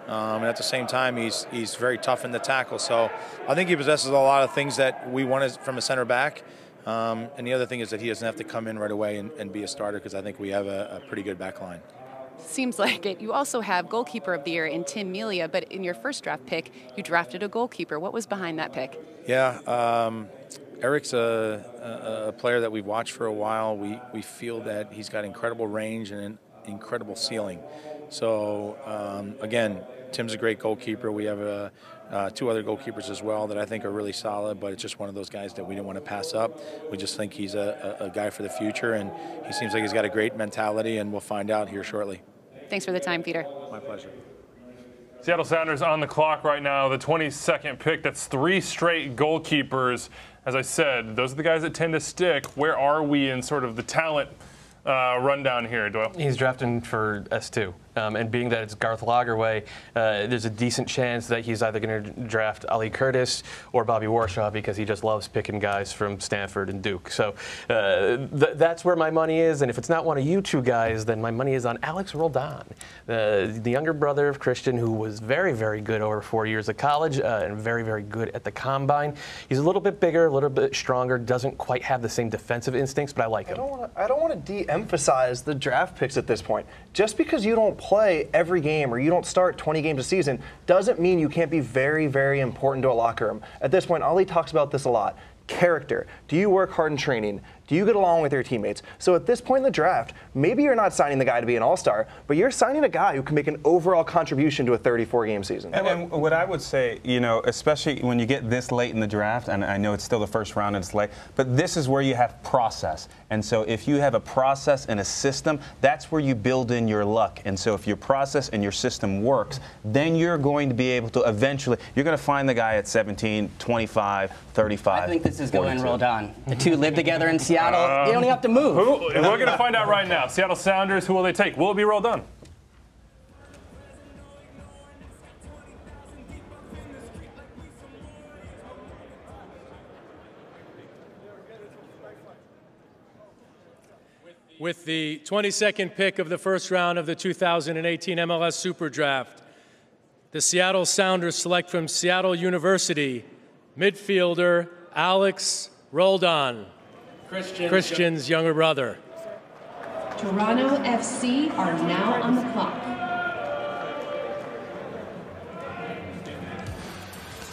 And at the same time, he's very tough in the tackle. So I think he possesses a lot of things that we want from a center back. And the other thing is that he doesn't have to come in right away and be a starter, because I think we have a pretty good back line. Seems like it. You also have goalkeeper of the year in Tim Melia, but in your first draft pick, you drafted a goalkeeper. What was behind that pick? Yeah, Eric's a player that we've watched for a while. We feel that he's got incredible range and an incredible ceiling. So, again, Tim's a great goalkeeper. We have 2 other goalkeepers as well that I think are really solid, but it's just one of those guys that we don't want to pass up. We just think he's a guy for the future, and he seems like he's got a great mentality, and we'll find out here shortly. Thanks for the time, Peter. My pleasure. Seattle Sounders on the clock right now, the 22nd pick. That's 3 straight goalkeepers. As I said, those are the guys that tend to stick. Where are we in sort of the talent rundown here, Doyle? He's drafting for S2. And being that it's Garth Lagerwey, there's a decent chance that he's either going to draft Ali Curtis or Bobby Warshaw, because he just loves picking guys from Stanford and Duke. So that's where my money is. And if it's not one of you 2 guys, then my money is on Alex Roldan, the younger brother of Christian, who was very, very good over 4 years of college and very, very good at the combine. He's a little bit bigger, a little bit stronger, doesn't quite have the same defensive instincts, but I like him. I don't want to de-emphasize the draft picks at this point. Just because you don't play every game or you don't start 20 games a season doesn't mean you can't be very, very important to a locker room. At this point, Ali talks about this a lot. Character. Do you work hard in training? Do you get along with your teammates? So at this point in the draft, maybe you're not signing the guy to be an all-star, but you're signing a guy who can make an overall contribution to a 34-game season. And what I would say, you know, especially when you get this late in the draft, and I know it's still the first round and it's late, but this is where you have process. And so if you have a process and a system, that's where you build in your luck. And so if your process and your system works, then you're going to be able to eventually, you're going to find the guy at 17, 25, 35. I think this is going rolled on. The two live together in Seattle. You don't even have to move. We're going to find out right now. Seattle Sounders, who will they take? Will it be rolled on? With the 22nd pick of the first round of the 2018 MLS Super Draft, the Seattle Sounders select from Seattle University midfielder Alex Roldan, Christian's younger brother. Toronto FC are now on the clock.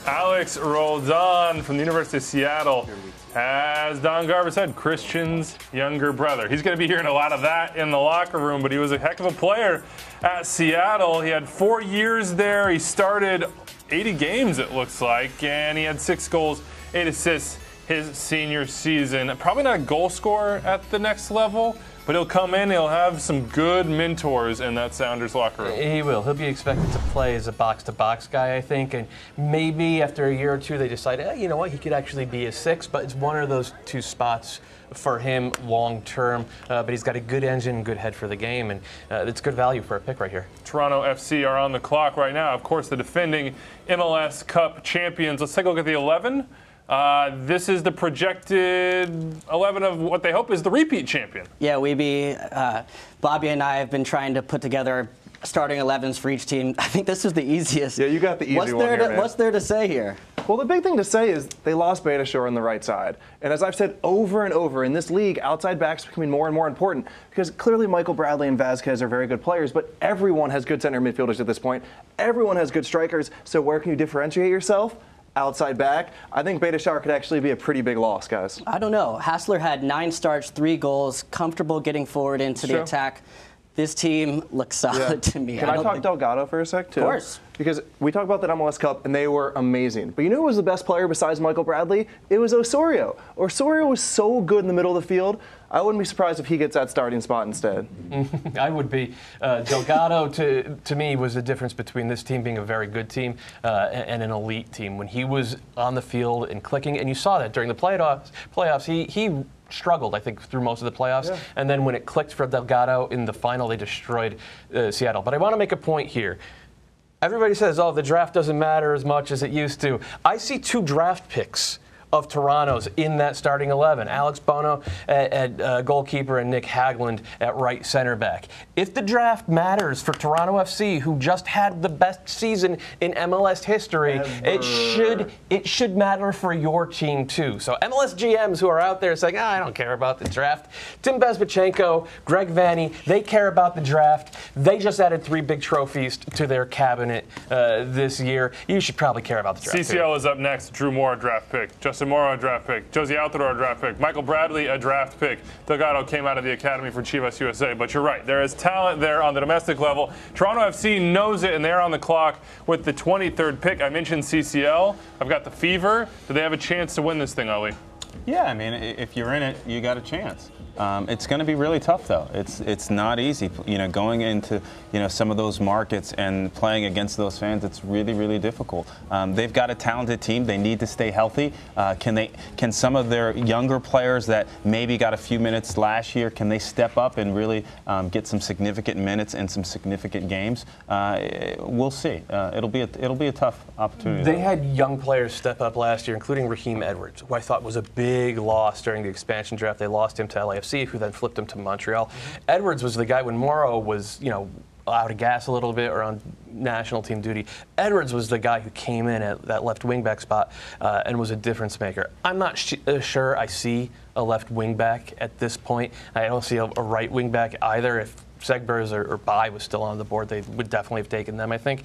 Alex Roldan from the University of Seattle. As Don Garber said, Christian's younger brother. He's going to be hearing a lot of that in the locker room, but he was a heck of a player at Seattle. He had 4 years there. He started 80 games, it looks like, and he had 6 goals, 8 assists his senior season. Probably not a goal scorer at the next level, but he'll come in, he'll have some good mentors in that Sounders locker room. He will. He'll be expected to play as a box-to-box guy, I think, and maybe after a year or two they decide, you know what, he could actually be a 6, but it's one of those 2 spots for him long term, but he's got a good engine, good head for the game, and it's good value for a pick right here. Toronto FC are on the clock right now. Of course, the defending MLS Cup champions. Let's take a look at the 11. This is the projected 11 of what they hope is the repeat champion. Yeah, Bobby and I have been trying to put together starting 11s for each team. I think this is the easiest. Yeah, you got the easy one here, man. What's there to say here? Well, the big thing to say is they lost Beitashour on the right side. And as I've said over and over, in this league, outside backs are becoming more and more important because clearly Michael Bradley and Vazquez are very good players, but everyone has good center midfielders at this point. Everyone has good strikers, so where can you differentiate yourself? Outside back. I think Beitashour could actually be a pretty big loss, guys. I don't know. Hassler had 9 starts, 3 goals, comfortable getting forward into the attack. This team looks solid to me. Can I talk Delgado for a sec, too? Of course. Because we talked about that MLS Cup, and they were amazing. But you know who was the best player besides Michael Bradley? It was Osorio. Osorio was so good in the middle of the field. I wouldn't be surprised if he gets that starting spot instead. I would be. Delgado, to me, was the difference between this team being a very good team and an elite team. When he was on the field and clicking, and you saw that during the playoffs, he struggled, I think, through most of the playoffs. Yeah. And then when it clicked for Delgado in the final, they destroyed Seattle. But I want to make a point here. Everybody says, oh, the draft doesn't matter as much as it used to. I see 2 draft picks of Toronto's in that starting 11. Alex Bono at goalkeeper and Nick Hagglund at right center back. If the draft matters for Toronto FC, who just had the best season in MLS history, it should matter for your team too. So MLS GMs who are out there saying, I don't care about the draft. Tim Bezbatchenko, Greg Vanney, they care about the draft. They just added 3 big trophies to their cabinet this year. You should probably care about the draft. CCL is up next. Drew Moore, draft pick. Justin Morrow, a draft pick. Josie Altidore, a draft pick. Michael Bradley, a draft pick. Delgado came out of the academy for Chivas USA. But you're right. There is talent there on the domestic level. Toronto FC knows it, and they're on the clock with the 23rd pick. I mentioned CCL. I've got the Fever. Do they have a chance to win this thing, Ali? Yeah, I mean, if you're in it, you got a chance. It's going to be really tough, though. It's not easy. You know, going into some of those markets and playing against those fans, it's really, really difficult. They've got a talented team. They need to stay healthy. Can some of their younger players that maybe got a few minutes last year, can they step up and really get some significant minutes in some significant games? We'll see. It'll be a tough opportunity. They had young players step up last year, including Raheem Edwards, who I thought was a big loss during the expansion draft. They lost him to LAFC, who then flipped him to Montreal. Edwards was the guy when Morrow was, out of gas a little bit or on national team duty. Edwards was the guy who came in at that left wing back spot and was a difference maker. I'm not sure I see a left wing back at this point. I don't see a right wing back either. If Segbers or Bai was still on the board, they would definitely have taken them, I think.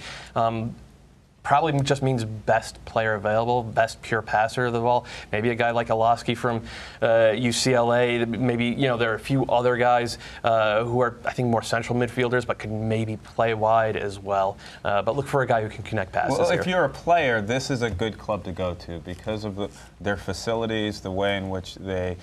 probably just means best player available, best pure passer of the ball. Maybe a guy like Olowski from UCLA. Maybe, you know, there are a few other guys who are, I think, more central midfielders, but can maybe play wide as well. But look for a guy who can connect passes. Well, here. if you're a player, this is a good club to go to because of their facilities, the way in which they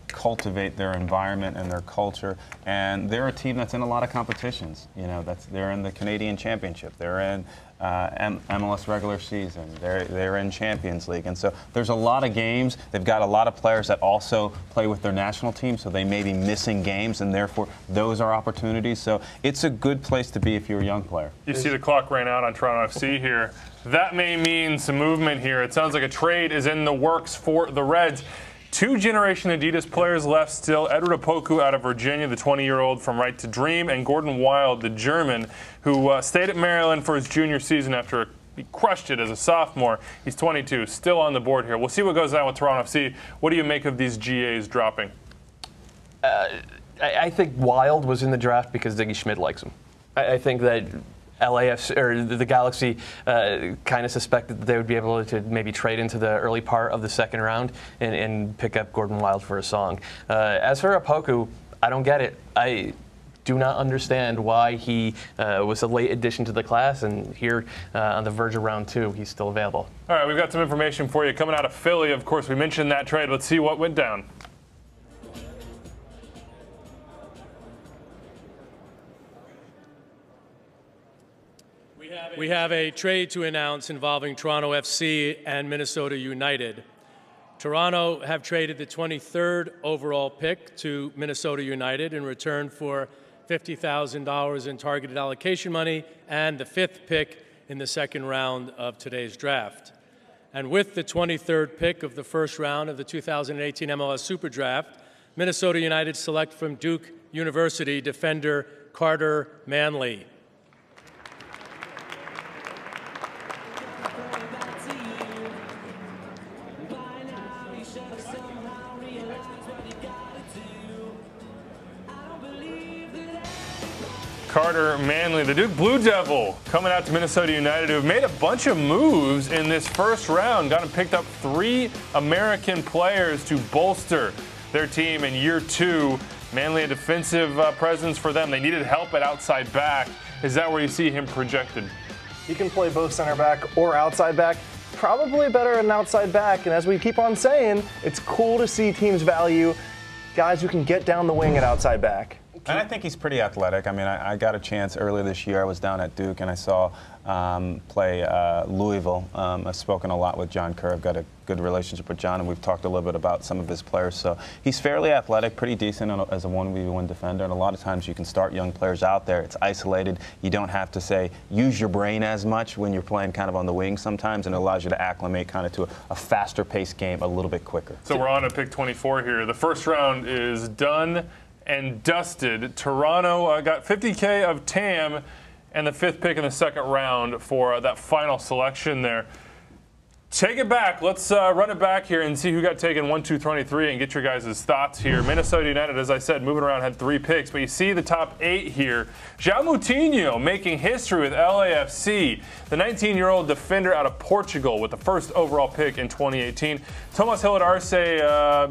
cultivate their environment and their culture, and they're a team that's in a lot of competitions. You know, they're in the Canadian Championship, they're in MLS regular season, they're in Champions League, and so there's a lot of games. They've got a lot of players that also play with their national team, so they may be missing games, and therefore those are opportunities. So it's a good place to be if you're a young player. You see the clock ran out on Toronto FC here. That may mean some movement here. It sounds like a trade is in the works for the Reds. 2 Generation Adidas players left still. Edward Opoku out of Virginia, the 20-year-old from Right to Dream, and Gordon Wild, the German, who stayed at Maryland for his junior season after he crushed it as a sophomore. He's 22, still on the board here. We'll see what goes on with Toronto FC. What do you make of these GAs dropping? I think Wild was in the draft because Ziggy Schmidt likes him. I think that LAFC or the Galaxy kind of suspected that they would be able to maybe trade into the early part of the second round and pick up Gordon Wild for a song. As for Opoku, I don't get it. I do not understand why he was a late addition to the class, and here on the verge of round 2, he's still available. All right, we've got some information for you coming out of Philly. Of course, we mentioned that trade. Let's see what went down. We have a trade to announce involving Toronto FC and Minnesota United. Toronto have traded the 23rd overall pick to Minnesota United in return for $50,000 in targeted allocation money and the 5th pick in the second round of today's draft. And with the 23rd pick of the first round of the 2018 MLS Super Draft, Minnesota United select from Duke University defender Carter Manley. Carter Manley, the Duke Blue Devil, coming out to Minnesota United, who have made a bunch of moves in this first round. Got them picked up 3 American players to bolster their team in year 2. Manley, a defensive presence for them. They needed help at outside back. Is that where you see him projected? He can play both center back or outside back. Probably better at an outside back. And as we keep on saying, it's cool to see teams value guys who can get down the wing at outside back. And I think he's pretty athletic. I mean, I got a chance earlier this year. I was down at Duke, and I saw play Louisville. I've spoken a lot with John Kerr. I've got a good relationship with John, and we've talked a little bit about some of his players. So he's fairly athletic, pretty decent as a 1v1 defender. And a lot of times you can start young players out there. It's isolated. You don't have to, say, use your brain as much when you're playing kind of on the wing sometimes, and it allows you to acclimate kind of to a faster-paced game a little bit quicker. So we're on to pick 24 here. The first round is done and dusted. Toronto got $50K of TAM and the 5th pick in the second round for that final selection there. Take it back. Let's run it back here and see who got taken 1, 2, 23 and get your guys' thoughts here. Minnesota United, as I said, moving around, had 3 picks, but you see the top 8 here. João Moutinho making history with LAFC, the 19-year-old defender out of Portugal with the first overall pick in 2018. Tomas Hilliard Arce,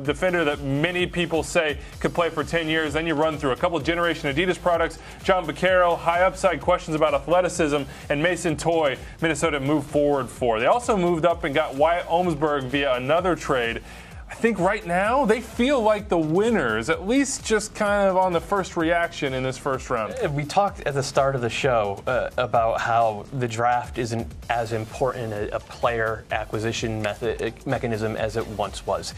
defender that many people say could play for 10 years. Then you run through a couple of Generation Adidas products. John Vaquero, high upside questions about athleticism, and Mason Toye, Minnesota moved forward for. They also moved up and got Wyatt Omsberg via another trade. I think right now they feel like the winners, at least just kind of on the first reaction in this first round. We talked at the start of the show about how the draft isn't as important a player acquisition mechanism as it once was,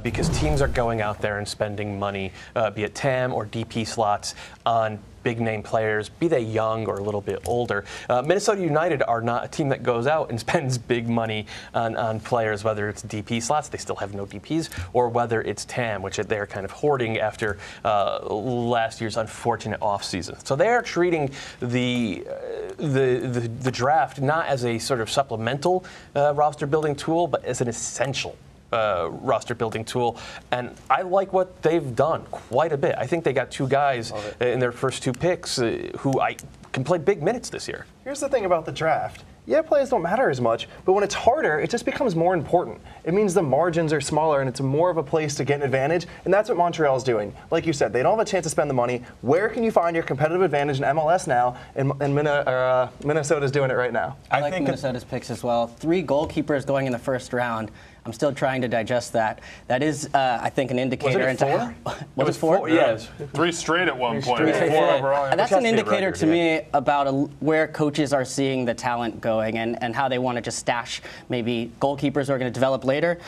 because teams are going out there and spending money, be it TAM or DP slots, on big-name players, be they young or a little bit older. Minnesota United are not a team that goes out and spends big money on players, whether it's DP slots, they still have no DPs, or whether it's TAM, which they're kind of hoarding after last year's unfortunate offseason. So they are treating the draft not as a sort of supplemental roster-building tool, but as an essential roster building tool, and I like what they've done quite a bit. I think they got 2 guys in their first 2 picks who can play big minutes this year. Here's the thing about the draft. yeah, plays don't matter as much, but when it's harder, it just becomes more important. It means the margins are smaller and it's more of a place to get an advantage, and that's what Montreal's doing. Like you said, they don't have a chance to spend the money. Where can you find your competitive advantage in MLS now? And Minnesota's doing it right now. I like Minnesota's picks as well. 3 goalkeepers going in the first round. I'm still trying to digest that. That is, I think, an indicator into how. Was it 4? Yes. 3 straight at one point. 4 overall. And that's an indicator to me about where coaches are seeing the talent going and how they want to just stash maybe goalkeepers who are going to develop later.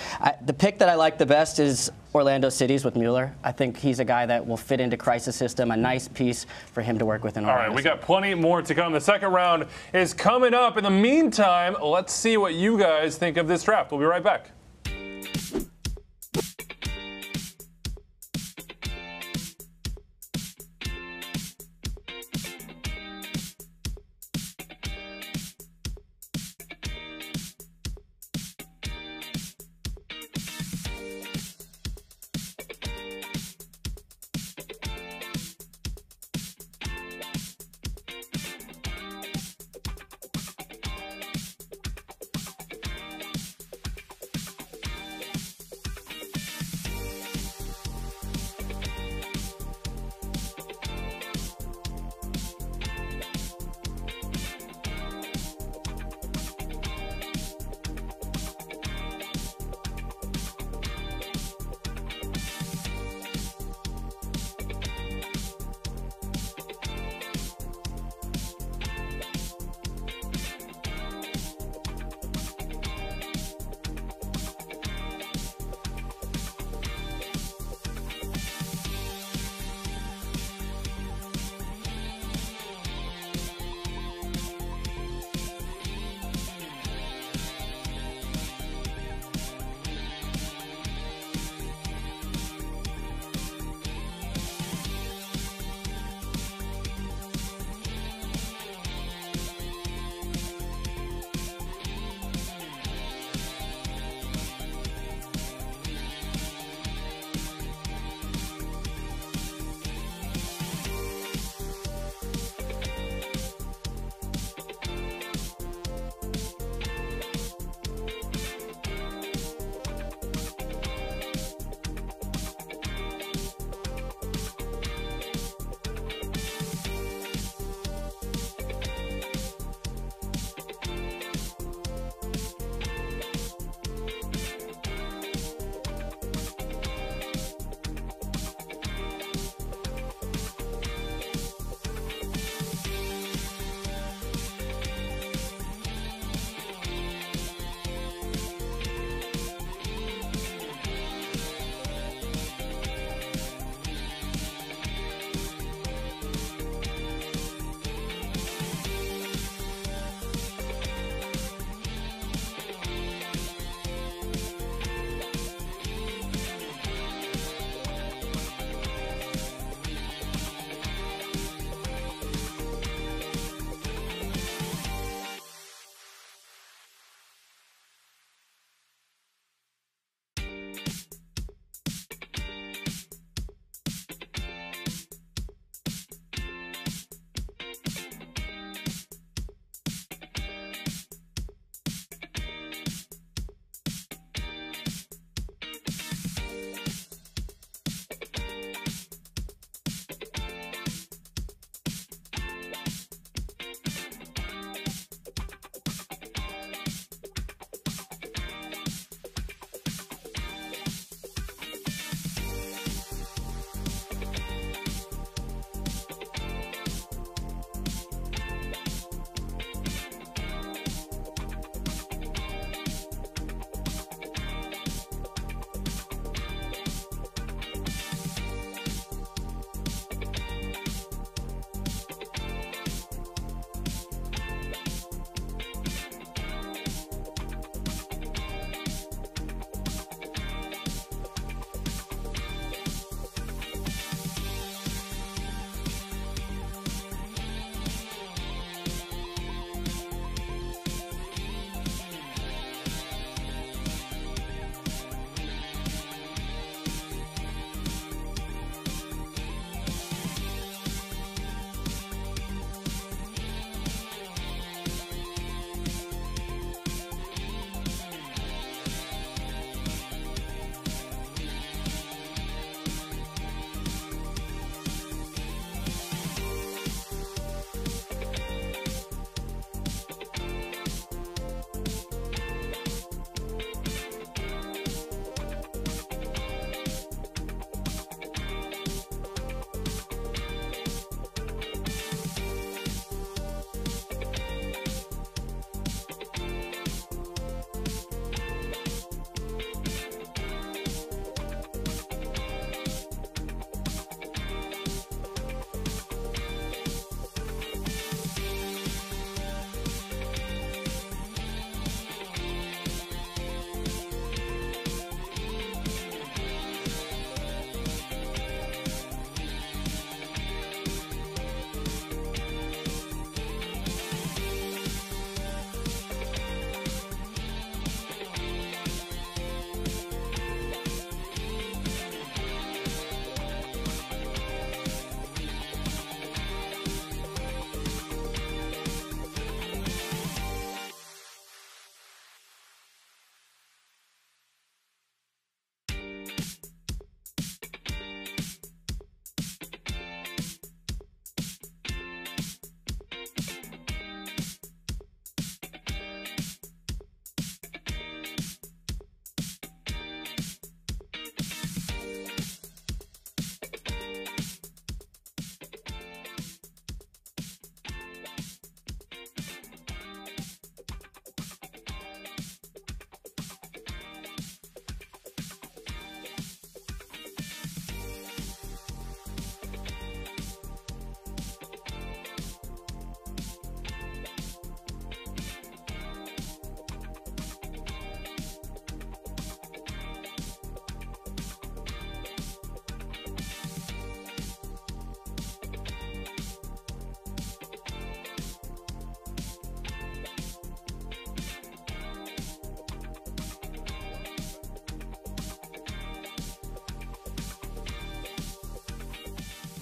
The pick that I like the best is Orlando City's with Mueller. I think he's a guy that will fit into crisis system, a nice piece for him to work with in Orlando. All right, we got plenty more to come. The second round is coming up. In the meantime, let's see what you guys think of this draft. We'll be right back.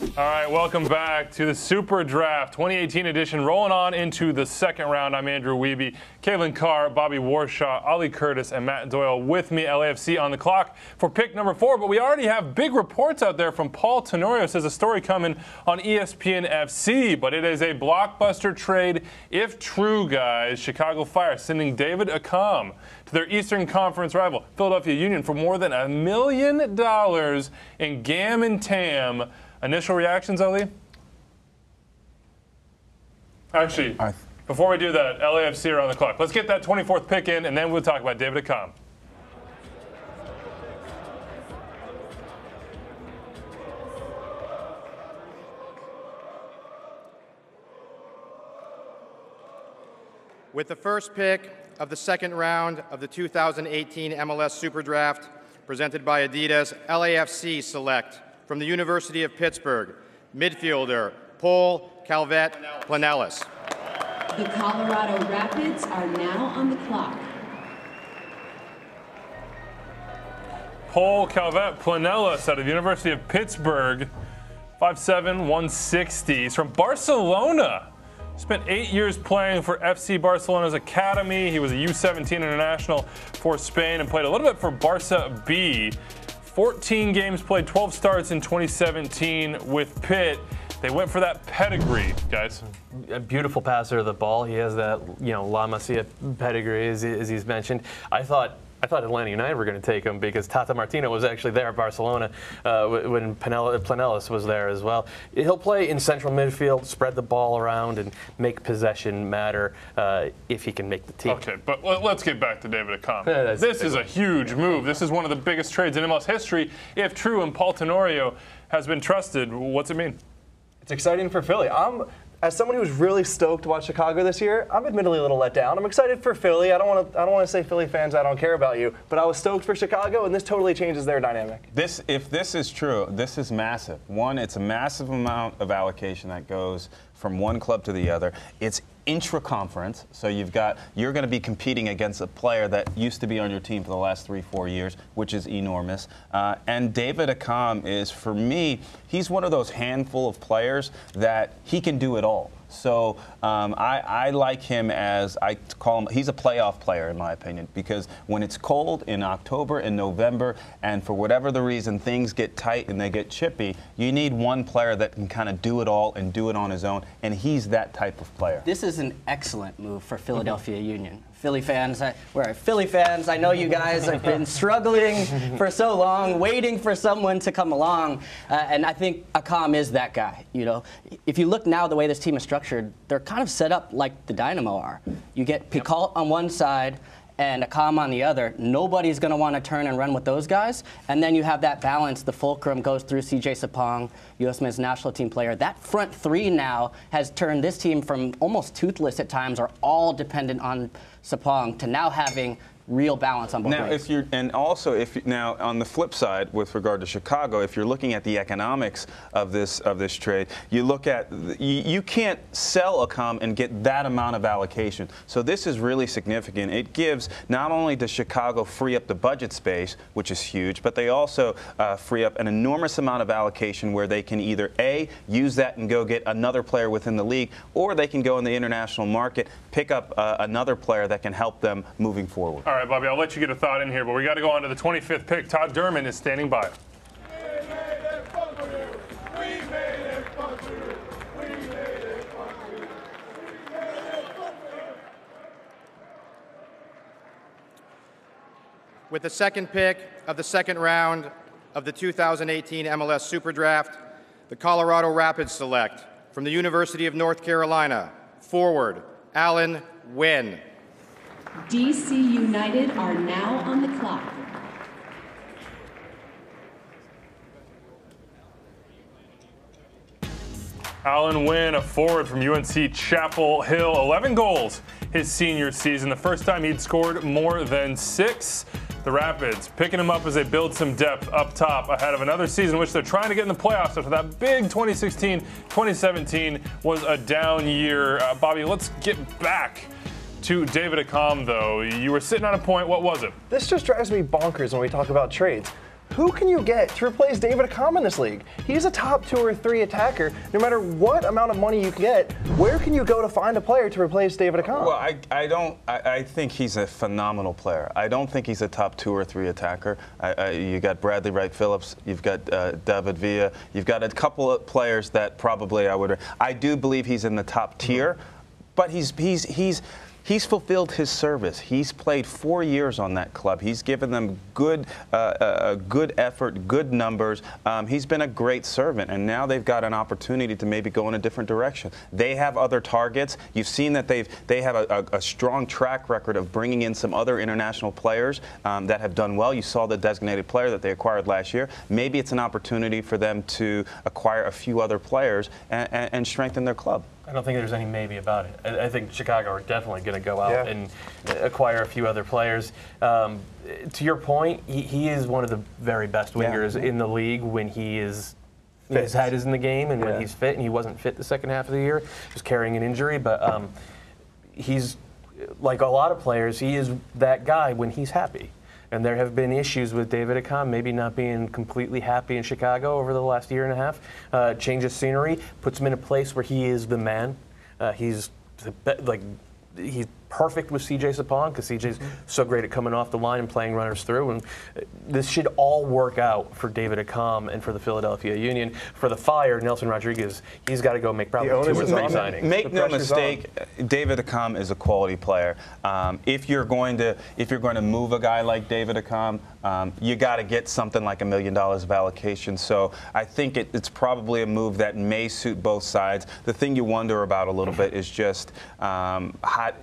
All right, welcome back to the Super Draft 2018 edition, rolling on into the second round. I'm Andrew Wiebe, Kalen Carr, Bobby Warshaw, Ollie Curtis, and Matt Doyle with me. LAFC on the clock for pick number 4, but we already have big reports out there from Paul Tenorio. Says a story coming on ESPN FC, but it is a blockbuster trade if true, guys. Chicago Fire sending David Accam to their Eastern Conference rival, Philadelphia Union, for more than $1 million in GAM and TAM. Initial reactions, Ali? Actually, before we do that, LAFC are on the clock. Let's get that 24th pick in, and then we'll talk about David Accam. With the first pick of the second round of the 2018 MLS Super Draft, presented by Adidas, LAFC select from the University of Pittsburgh, midfielder Paul Calvet-Planellis. The Colorado Rapids are now on the clock. Paul Calvet-Planellis out of the University of Pittsburgh, 5'7", 160. He's from Barcelona. Spent 8 years playing for FC Barcelona's academy. He was a U17 international for Spain and played a little bit for Barca B. 14 games played, 12 starts in 2017 with Pitt. They went for that pedigree, guys. A beautiful passer of the ball. He has that, La Masia pedigree, as he's mentioned. I thought Atlanta United were going to take him because Tata Martino was actually there at Barcelona when Planellis was there as well. He'll play in central midfield, spread the ball around, and make possession matter if he can make the team. Okay, but let's get back to David Accam. This is a huge move. This is one of the biggest trades in MLS history, if true, and Paul Tenorio has been trusted. What's it mean? It's exciting for Philly. As someone who was really stoked to watch Chicago this year, I'm admittedly a little let down. I'm excited for Philly. I don't want to say Philly fans, I don't care about you, but I was stoked for Chicago, and this totally changes their dynamic. If this is true, this is massive. One, it's a massive amount of allocation that goes from one club to the other. It's intra-conference, so you're going to be competing against a player that used to be on your team for the last 3-4 years, which is enormous. And David Accam is, for me, he's one of those handful of players that he can do it all. So I like him as, I call him, he's a playoff player in my opinion, because when it's cold in October and November, and for whatever the reason things get tight and they get chippy, you need one player that can kind of do it all and do it on his own, and he's that type of player. This is an excellent move for Philadelphia Union. Philly fans, we're Philly fans. I know you guys have been struggling for so long, waiting for someone to come along, and I think Accam is that guy. If you look now the way this team is structured, they're kind of set up like the Dynamo are. You get Picault on one side and Accam on the other. Nobody's going to want to turn and run with those guys. And then you have that balance. The fulcrum goes through C.J. Sapong, U.S. men's national team player. That front three now has turned this team from almost toothless at times, or all dependent on Sapong, to now having real balance on both ways. Now on the flip side, with regard to Chicago, if you're looking at the economics of this trade, you look at you can't sell Accam and get that amount of allocation. So this is really significant. It gives, not only does Chicago free up the budget space, which is huge, but they also free up an enormous amount of allocation where they can either use that and go get another player within the league, or they can go in the international market, pick up another player that can help them moving forward. All right, Bobby, I'll let you get a thought in here, but we got to go on to the 25th pick. Todd Derman is standing by. With the second pick of the second round of the 2018 MLS Super Draft, the Colorado Rapids select from the University of North Carolina, forward Alan Wynn. DC United are now on the clock. Alan Wynn, a forward from UNC Chapel Hill, 11 goals his senior season, the first time he'd scored more than 6. The Rapids picking him up as they build some depth up top ahead of another season in which they're trying to get in the playoffs after that big 2016-2017 was a down year. Bobby, let's get back to David Accam, though. You were sitting on a point. What was it? This just drives me bonkers when we talk about trades. who can you get to replace David Accam in this league? He's a top 2 or 3 attacker. No matter what amount of money you can get, where can you go to find a player to replace David Accam? Well, I think he's a phenomenal player. I don't think he's a top 2 or 3 attacker. You got Bradley Wright Phillips, you've got David Villa, you've got a couple of players that probably I do believe he's in the top tier, but he's fulfilled his service. He's played 4 years on that club. He's given them good effort, good numbers. He's been a great servant, and now they've got an opportunity to maybe go in a different direction. They have other targets. You've seen that they have a strong track record of bringing in some other international players that have done well. You saw the designated player that they acquired last year. Maybe it's an opportunity for them to acquire a few other players and strengthen their club. I don't think there's any maybe about it. I think Chicago are definitely going to go out and acquire a few other players. To your point, he is one of the very best wingers in the league when his head is in the game and when he's fit, and he wasn't fit the second half of the year, just carrying an injury. But he's, like a lot of players, he is that guy when he's happy. And there have been issues with David Accam maybe not being completely happy in Chicago over the last year and a half. Change of scenery, puts him in a place where he is the man. He's perfect with CJ Sapong because CJ's so great at coming off the line and playing runners through. And this should all work out for David Accam and for the Philadelphia Union. For the Fire, Nelson Rodriguez, he's got to go make probably 2 or 3 signings. Make no mistake, David Accam is a quality player. If you're going to move a guy like David Accam, you got to get something like $1 million of allocation. So I think it's probably a move that may suit both sides. The thing you wonder about a little bit is just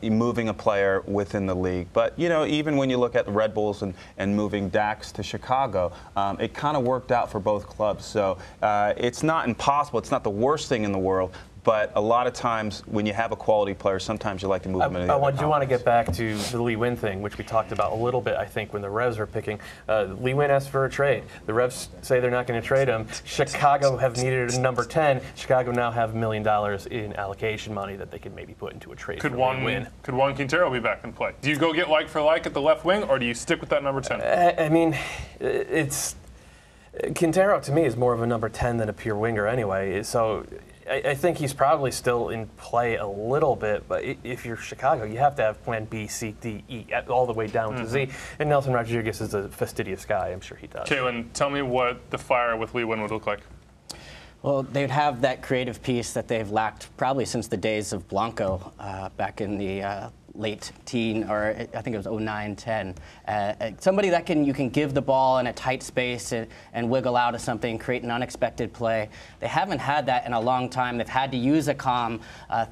moving a player within the league. But, you know, even when you look at the Red Bulls and moving Dax to Chicago, it kind of worked out for both clubs. So it's not impossible. It's not the worst thing in the world. But a lot of times, when you have a quality player, sometimes you like to move them into the other do want to get back to the Lee Win thing, which we talked about a little bit, I think, when the Revs were picking. Lee Win asked for a trade. The Revs say they're not going to trade him. Chicago have needed a number 10. Chicago now have $1 million in allocation money that they could maybe put into a trade. Could Juan Quintero be back in play? Do you go get like for like at the left wing, or do you stick with that number 10? I mean, Quintero to me is more of a number 10 than a pure winger anyway. So I think he's probably still in play a little bit, but if you're Chicago, you have to have plan B, C, D, E, all the way down to Z. And Nelson Rodriguez is a fastidious guy. I'm sure he does. Kaylin, tell me what the Fire with Lee Win would look like. Well, they'd have that creative piece that they've lacked probably since the days of Blanco back in the late teen, or I think it was 09-10. Somebody that you can give the ball in a tight space and wiggle out of something, create an unexpected play. They haven't had that in a long time. They've had to use Accam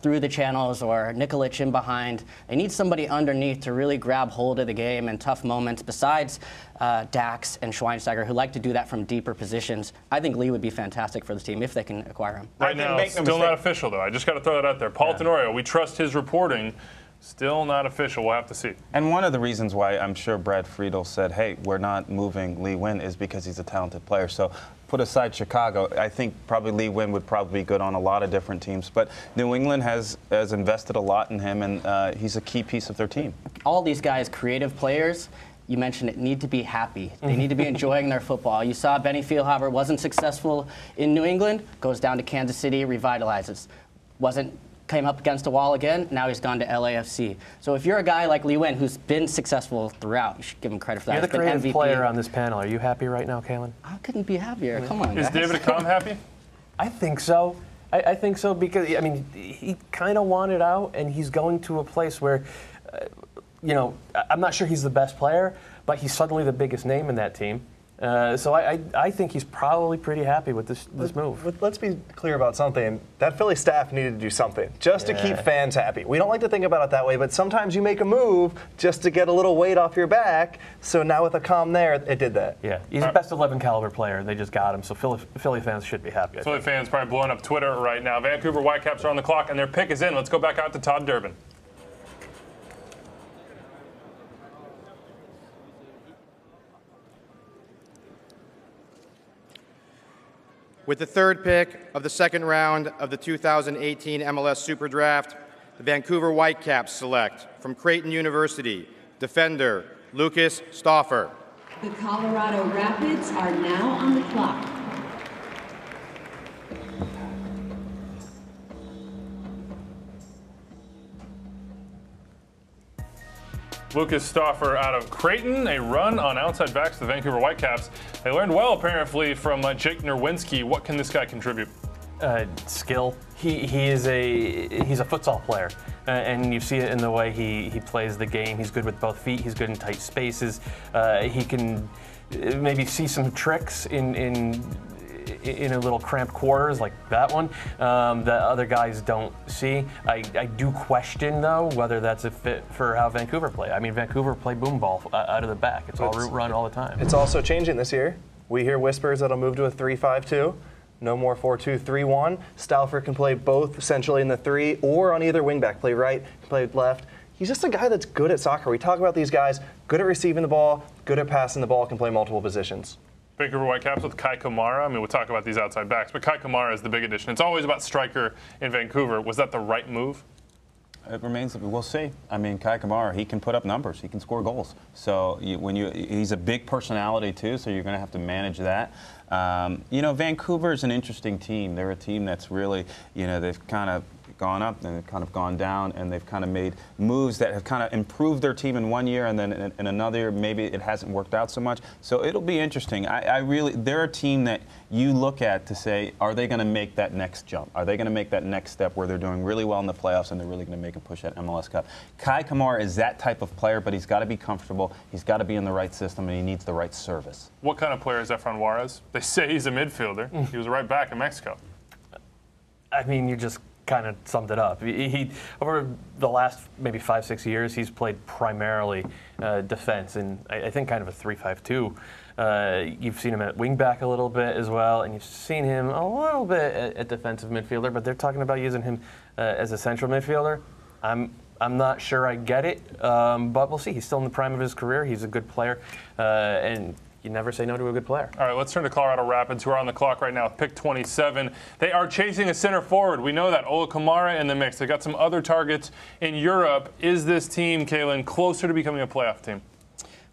through the channels or Nikolic in behind. They need somebody underneath to really grab hold of the game in tough moments besides Dax and Schweinsteiger, who like to do that from deeper positions. I think Lee would be fantastic for the team if they can acquire him. Right now, still not official, though. I just got to throw that out there. Paul Tenorio, we trust his reporting. Still not official. We'll have to see. And one of the reasons why I'm sure Brad Friedel said, hey, we're not moving Lee Win is because he's a talented player. So put aside Chicago, I think probably Lee Win would probably be good on a lot of different teams. But New England has invested a lot in him, and he's a key piece of their team. All these guys, creative players, you mentioned it, need to be happy. They need to be enjoying their football. You saw Benny Feilhaber wasn't successful in New England, goes down to Kansas City, revitalizes. Came up against a wall again, now he's gone to LAFC. So if you're a guy like Lee Win who's been successful throughout, you should give him credit for that. You're the creative player on this panel. Are you happy right now, Kaylin? I couldn't be happier. Come on, Is guys. David Accam happy? I think so. I think so because, I mean, he kind of wanted out, and he's going to a place where, you know, I'm not sure he's the best player, but he's suddenly the biggest name in that team. So I think he's probably pretty happy with this move. Let's be clear about something. That Philly staff needed to do something just to keep fans happy. We don't like to think about it that way, but sometimes you make a move just to get a little weight off your back. So now with Accam there, it did that. Yeah, he's a best 11 caliber player. They just got him, so Philly fans should be happy. Philly fans probably blowing up Twitter right now. Vancouver Whitecaps are on the clock, and their pick is in. Let's go back out to Todd Durbin. With the third pick of the second round of the 2018 MLS Super Draft, the Vancouver Whitecaps select from Creighton University, defender Lucas Stauffer. The Colorado Rapids are now on the clock. Lucas Stauffer out of Creighton, a run on outside backs to the Vancouver Whitecaps. They learned well, apparently, from Jake Nerwinski. What can this guy contribute? Skill. He's a futsal player, and you see it in the way he plays the game. He's good with both feet. He's good in tight spaces. He can maybe see some tricks in a little cramped quarters like that one that other guys don't see. I do question, though, whether that's a fit for how Vancouver play. I mean, Vancouver play boom ball out of the back. It's all route run all the time. It's also changing this year. We hear whispers that it'll move to a 3-5-2. No more 4-2-3-1. Stauffer can play both essentially in the 3 or on either wingback. Play right, play left. He's just a guy that's good at soccer. We talk about these guys, good at receiving the ball, good at passing the ball, can play multiple positions. Vancouver Whitecaps with Kai Kamara. I mean, we'll talk about these outside backs, but Kai Kamara is the big addition. It's always about striker in Vancouver. Was that the right move? It remains, we'll see. I mean, Kai Kamara, he can put up numbers. He can score goals. So he's a big personality, too, so you're going to have to manage that. Vancouver is an interesting team. They're a team that's really, they've kind of gone up and they've kind of gone down, and they've kind of made moves that have kind of improved their team in one year, and then in another year maybe it hasn't worked out so much. So it'll be interesting. They're a team that you look at to say, are they going to make that next jump? Are they going to make that next step where they're doing really well in the playoffs and they're really going to make a push at MLS Cup? Kai Kamara is that type of player, but he's got to be comfortable. He's got to be in the right system, and he needs the right service. What kind of player is Efrain Juarez? They say he's a midfielder. He was right back in Mexico. I mean, you just kind of summed it up. He over the last maybe 5-6 years, he's played primarily defense, and I think kind of a 3-5-2. You've seen him at wingback a little bit as well, and you've seen him a little bit at defensive midfielder, but they're talking about using him as a central midfielder. I'm not sure I get it, but we'll see. He's still in the prime of his career. He's a good player, and you never say no to a good player. All right, let's turn to Colorado Rapids, who are on the clock right now, pick 27. They are chasing a center forward. We know that. Ola Kamara in the mix. They got some other targets in Europe. Is this team, Kaylin, closer to becoming a playoff team?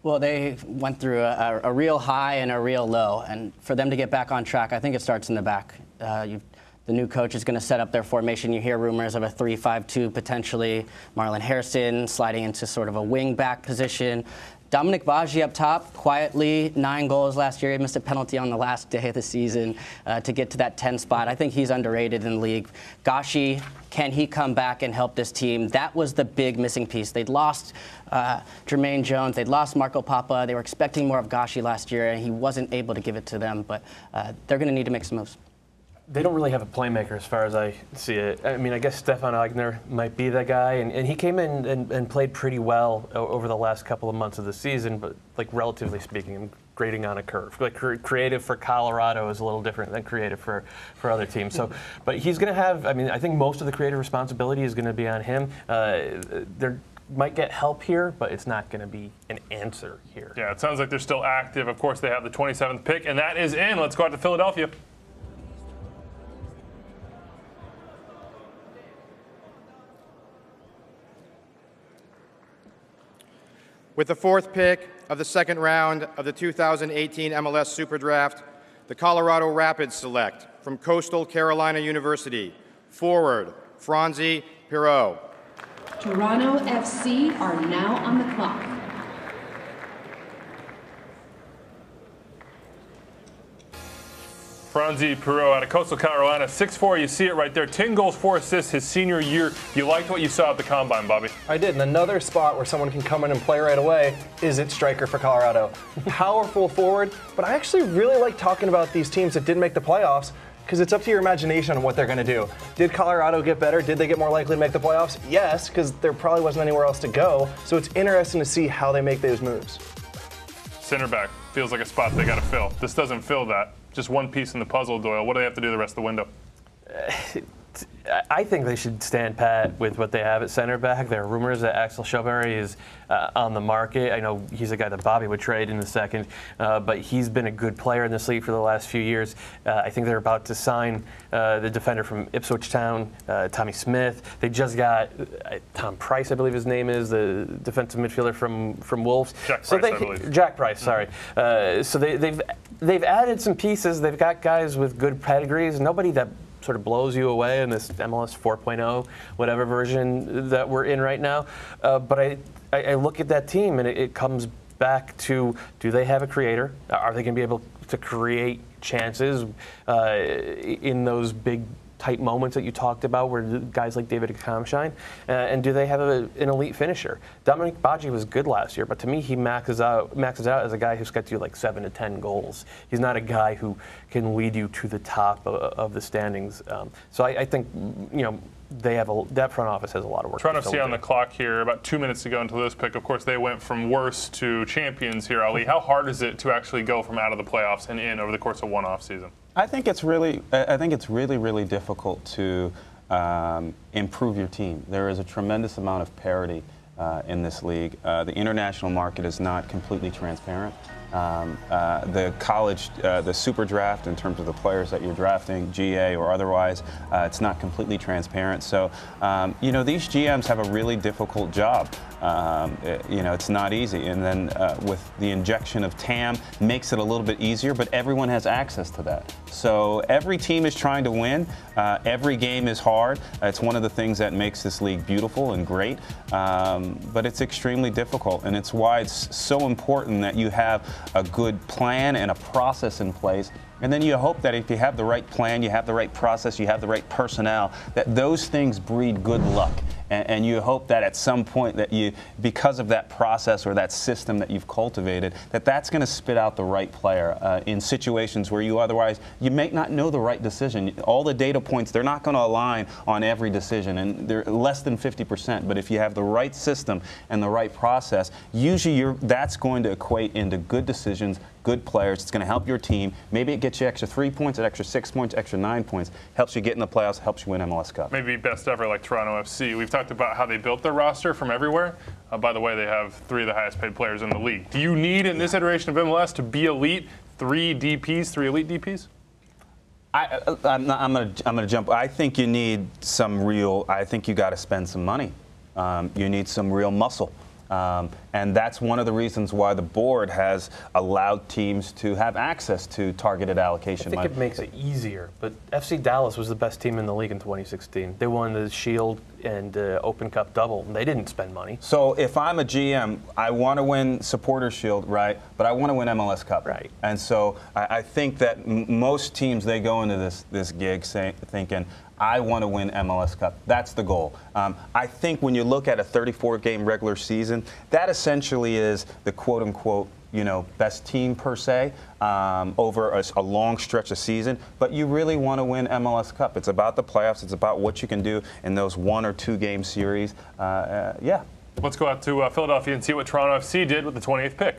Well, they went through a real high and a real low, and for them to get back on track, I think it starts in the back. The new coach is going to set up their formation. You hear rumors of a 3-5-2 potentially. Marlon Harrison sliding into sort of a wing back position. Dominic Baji up top, quietly, 9 goals last year. He missed a penalty on the last day of the season to get to that 10 spot. I think he's underrated in the league. Gashi, can he come back and help this team? That was the big missing piece. They'd lost Jermaine Jones. They'd lost Marco Papa. They were expecting more of Gashi last year, and he wasn't able to give it to them. But they're going to need to make some moves. They don't really have a playmaker as far as I see it. I mean, I guess Stefan Agner might be that guy, and he came in and played pretty well over the last couple of months of the season, but like relatively speaking, grading on a curve. Like creative for Colorado is a little different than creative for other teams. So, but he's going to have, I mean, I think most of the creative responsibility is going to be on him. There might get help here, but it's not going to be an answer here. Yeah, it sounds like they're still active. Of course, they have the 27th pick, and that is in. Let's go out to Philadelphia. With the 4th pick of the 2nd round of the 2018 MLS Super Draft, the Colorado Rapids select from Coastal Carolina University, forward Franzi Pirot. Toronto FC are now on the clock. Franzi Pirot out of Coastal Carolina, 6'4", you see it right there. 10 goals, 4 assists his senior year. You liked what you saw at the Combine, Bobby. I did, and another spot where someone can come in and play right away is at striker for Colorado. Powerful forward, but I actually really like talking about these teams that didn't make the playoffs because it's up to your imagination on what they're going to do. Did Colorado get better? Did they get more likely to make the playoffs? Yes, because there probably wasn't anywhere else to go, so it's interesting to see how they make those moves. Center back feels like a spot they got to fill. This doesn't fill that. Just one piece in the puzzle, Doyle. What do they have to do the rest of the window? I think they should stand pat with what they have at center back. There are rumors that Axel Sjöberg is on the market. I know he's a guy that Bobby would trade in a second, but he's been a good player in this league for the last few years. I think they're about to sign the defender from Ipswich Town, Tommy Smith. They just got Tom Price, I believe his name is, the defensive midfielder from Wolves. Jack Price, I believe. Jack Price, sorry. So they've added some pieces. They've got guys with good pedigrees. Nobody that sort of blows you away in this MLS 4.0, whatever version that we're in right now. But I look at that team, and it comes back to, do they have a creator? Are they going to be able to create chances in those big, tight moments that you talked about where guys like David Beckham shine? And do they have an elite finisher? Dominic Badji was good last year, but to me, he maxes out as a guy who's got you like 7 to 10 goals. He's not a guy who can lead you to the top of the standings. So I think, they have that front office has a lot of work. Toronto FC on the clock here, about 2 minutes to go until this pick. Of course, they went from worst to champions here, Ali. How hard is it to actually go from out of the playoffs and in over the course of one off season? I think it's really difficult to improve your team. There is a tremendous amount of parity in this league. The international market is not completely transparent. The college, the super draft in terms of the players that you're drafting, GA or otherwise, it's not completely transparent. So, these GMs have a really difficult job. It's not easy. And then with the injection of TAM, makes it a little bit easier, but everyone has access to that. So every team is trying to win. Every game is hard. It's one of the things that makes this league beautiful and great, but it's extremely difficult. And it's why it's so important that you have a good plan and a process in place. And then you hope that if you have the right plan, you have the right process, you have the right personnel, that those things breed good luck. And you hope that at some point that because of that process or that system that you've cultivated, that's going to spit out the right player in situations where you may not know the right decision. All the data points, they're not going to align on every decision, and they're less than 50%. But if you have the right system and the right process, usually that's going to equate into good decisions, good players. It's going to help your team. Maybe it gets you extra 3 points, an extra 6 points, extra 9 points. Helps you get in the playoffs, helps you win MLS Cup. Maybe best ever like Toronto FC. We've talked about how they built their roster from everywhere. By the way, they have 3 of the highest paid players in the league. Do you need, in this iteration of MLS, to be elite, 3 elite DPs? I'm going to jump. I think you need I think you got to spend some money. You need some real muscle. And that's one of the reasons why the board has allowed teams to have access to targeted allocation money. I think it makes it easier, but FC Dallas was the best team in the league in 2016. They won the Shield and Open Cup double, and they didn't spend money. So if I'm a GM, I want to win Supporters Shield, right, but I want to win MLS Cup. Right. And so I think that most teams, they go into this gig thinking, I want to win MLS Cup. That's the goal. I think when you look at a 34-game regular season, that essentially is the quote-unquote, best team per se over a long stretch of season. But you really want to win MLS Cup. It's about the playoffs. It's about what you can do in those 1 or 2 game series. Yeah. Let's go out to Philadelphia and see what Toronto FC did with the 28th pick.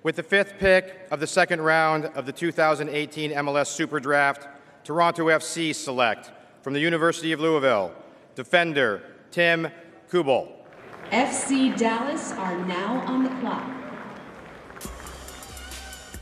With the 5th pick of the 2nd round of the 2018 MLS Super Draft, Toronto FC select from the University of Louisville, defender Tim Kubel. FC Dallas are now on the clock.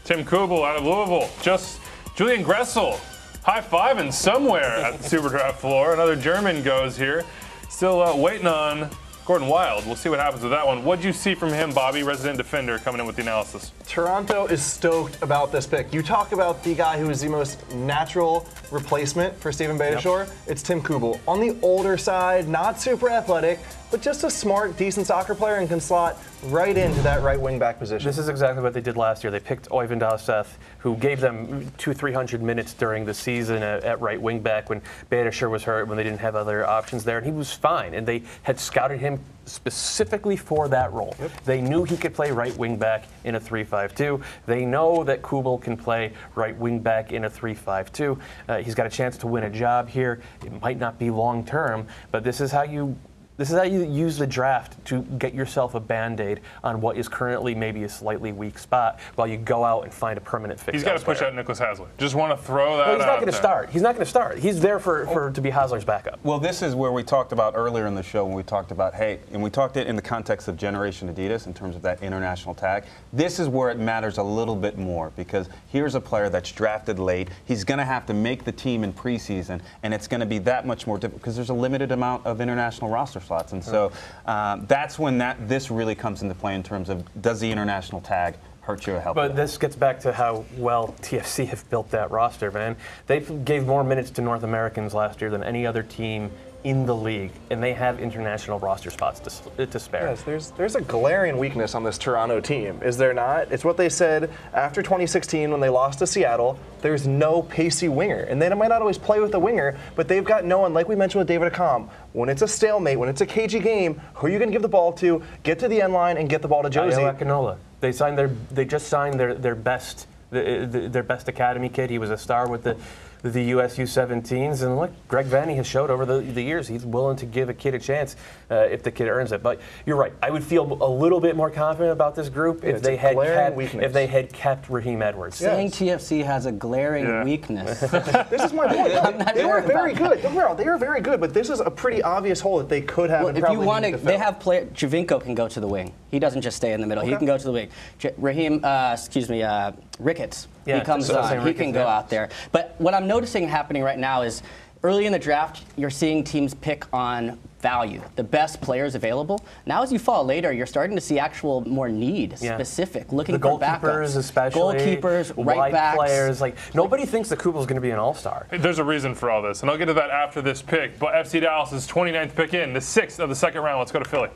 Tim Kubel out of Louisville. Just Julian Gressel high-fiving somewhere at the Super Draft floor. Another German goes here. Still waiting on Gordon Wild. We'll see what happens with that one. What'd you see from him, Bobby, resident defender, coming in with the analysis? Toronto is stoked about this pick. You talk about the guy who is the most natural replacement for Steven Beitashour. Yep. It's Tim Kubel. On the older side, not super athletic, but just a smart, decent soccer player and can slot right into that right wing back position. This is exactly what they did last year. They picked Oyvind Aalseth, who gave them 200-300 minutes during the season at right wing back when Beitashour was hurt, when they didn't have other options there, and he was fine. And they had scouted him specifically for that role. Yep. They knew he could play right wing back in a 3-5-2. They know that Kubel can play right wing back in a 3-5-2. He's got a chance to win a job here. It might not be long term, but this is how you This is how you use the draft to get yourself a Band-Aid on what is currently maybe a slightly weak spot while you go out and find a permanent fix. He's got to push out Nicholas Haslett. Just want to throw that out. He's not going to start. He's not going to start. He's there to be Hasler's backup. Well, this is where we talked about earlier in the show when we talked about, hey, and we talked it in the context of Generation Adidas in terms of that international tag. This is where it matters a little bit more because here's a player that's drafted late. He's going to have to make the team in preseason, and it's going to be that much more difficult because there's a limited amount of international roster slots. And so that's when this really comes into play in terms of does the international tag hurt you or help you? But this gets back to how well TFC have built that roster, man. They gave more minutes to North Americans last year than any other team in the league, and they have international roster spots to spare. Yes, there's a glaring weakness on this Toronto team, is there not? It's what they said after 2016 when they lost to Seattle. There's no pacey winger, and they might not always play with the winger, but they've got no one, like we mentioned with David Accam, when it's a stalemate, when it's a cagey game, who are you going to give the ball to, get to the end line, and get the ball to Josie? Akinola. They just signed their best academy kid. He was a star with the US U17s, and look, Greg Vanny has showed over the years he's willing to give a kid a chance if the kid earns it. But you're right. I would feel a little bit more confident about this group if they had kept Raheem Edwards. Saying TFC has a glaring weakness. This is my point. They were very good. Don't get me wrong, they were very good, but this is a pretty obvious hole that they could have. Well, if you want to, they have Javinko can go to the wing. He doesn't just stay in the middle. Okay. He can go to the wing. Ricketts. Yeah, he comes on. He can go out there. But what I'm noticing happening right now is early in the draft, you're seeing teams pick on value, the best players available. Now as you fall later, you're starting to see actual more need specific, looking for backups. Goalkeepers especially. Goalkeepers, right backs. Players. Like, nobody thinks that Kubel's going to be an all-star. There's a reason for all this, and I'll get to that after this pick. But FC Dallas' 29th pick in, the 6th of the second round. Let's go to Philly.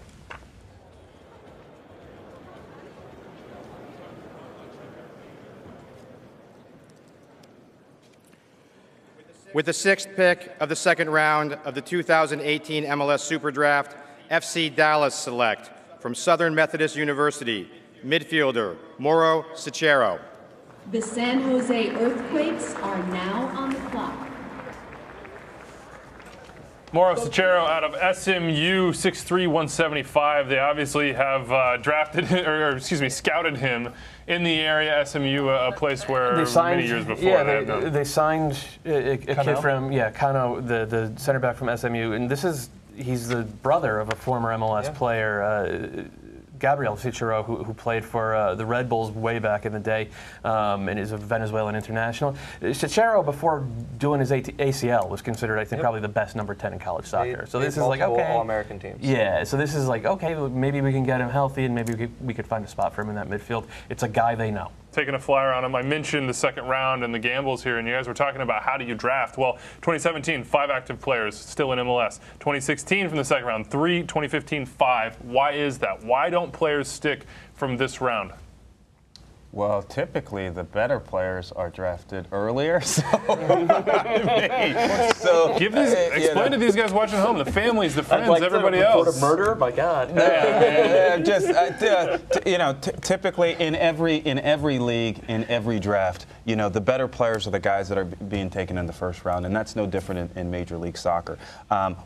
With the 6th pick of the second round of the 2018 MLS Super Draft, FC Dallas select from Southern Methodist University, midfielder Mauro Cicero. The San Jose Earthquakes are now on the clock. Mauro Cicero out of SMU, 6'3", 175. They obviously have scouted him in the area. SMU, a place where many years before they signed a kid from Kano, the center back from SMU, and he's the brother of a former MLS player. Gabriel Cicero, who played for the Red Bulls way back in the day and is a Venezuelan international. Cicero, before doing his ACL, was considered, I think, probably the best number 10 in college soccer. So this is like, okay. All-American teams. Yeah, so this is like, okay, maybe we can get him healthy and maybe we could find a spot for him in that midfield. It's a guy they know. Taking a flyer on him. I mentioned the second round and the gambles here, and you guys were talking about how do you draft. Well, 2017, 5 active players still in MLS. 2016 from the second round, 3. 2015, 5. Why is that? Why don't players stick from this round? Well, typically the better players are drafted earlier. So, explain to these guys watching at home, the families, the friends, everybody else. else. Murder, my God. Typically in every league, in every draft, the better players are the guys that are being taken in the first round, and that's no different in Major League Soccer.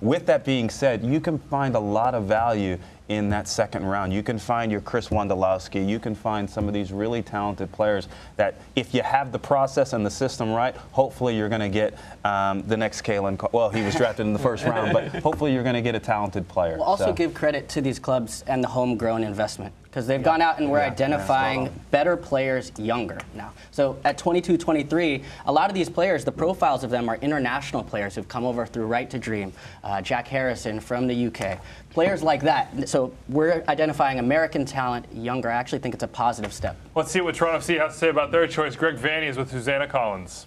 With that being said, you can find a lot of value in that second round. You can find your Chris Wondolowski. You can find some of these really talented players that if you have the process and the system right, hopefully you're going to get the next Kalen. Well, he was drafted in the first round, but hopefully you're going to get a talented player. We'll also give credit to these clubs and the homegrown investment because they've gone out and we're identifying better players younger now. So at 22, 23, a lot of these players, the profiles of them are international players who've come over through Right to Dream, Jack Harrison from the UK, players like that. So we're identifying American talent younger. I actually think it's a positive step. Let's see what Toronto FC has to say about their choice. Greg Vanny is with Susanna Collins.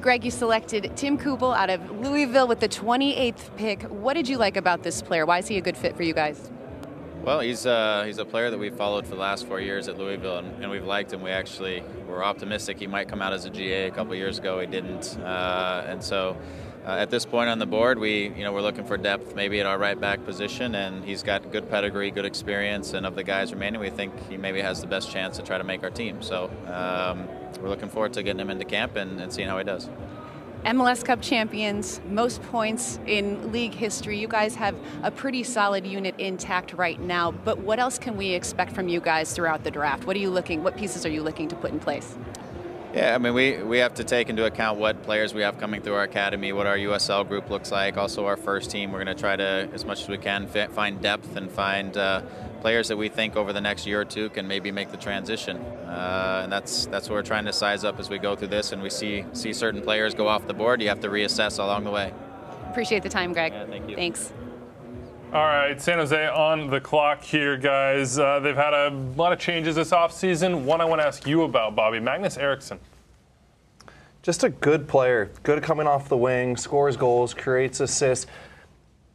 Greg, you selected Tim Kubel out of Louisville with the 28th pick. What did you like about this player? Why is he a good fit for you guys? Well, he's a player that we've followed for the last 4 years at Louisville, and we've liked him. We actually were optimistic he might come out as a GA a couple years ago. He didn't, and so at this point on the board, we're looking for depth, maybe at our right back position, and he's got good pedigree, good experience, and of the guys remaining, we think he maybe has the best chance to try to make our team. So we're looking forward to getting him into camp and seeing how he does. MLS Cup champions, most points in league history. You guys have a pretty solid unit intact right now, but what else can we expect from you guys throughout the draft? What pieces are you looking to put in place? Yeah, I mean, we have to take into account what players we have coming through our academy, what our USL group looks like, also our first team. We're going to try to, as much as we can, find depth and find players that we think over the next year or two can maybe make the transition. And that's what we're trying to size up as we go through this, and we see certain players go off the board. You have to reassess along the way. Appreciate the time, Greg. Yeah, thank you. Thanks. All right, San Jose on the clock here, guys. They've had a lot of changes this offseason. One I want to ask you about, Bobby. Magnus Eriksson. Just a good player, good coming off the wing, scores goals, creates assists.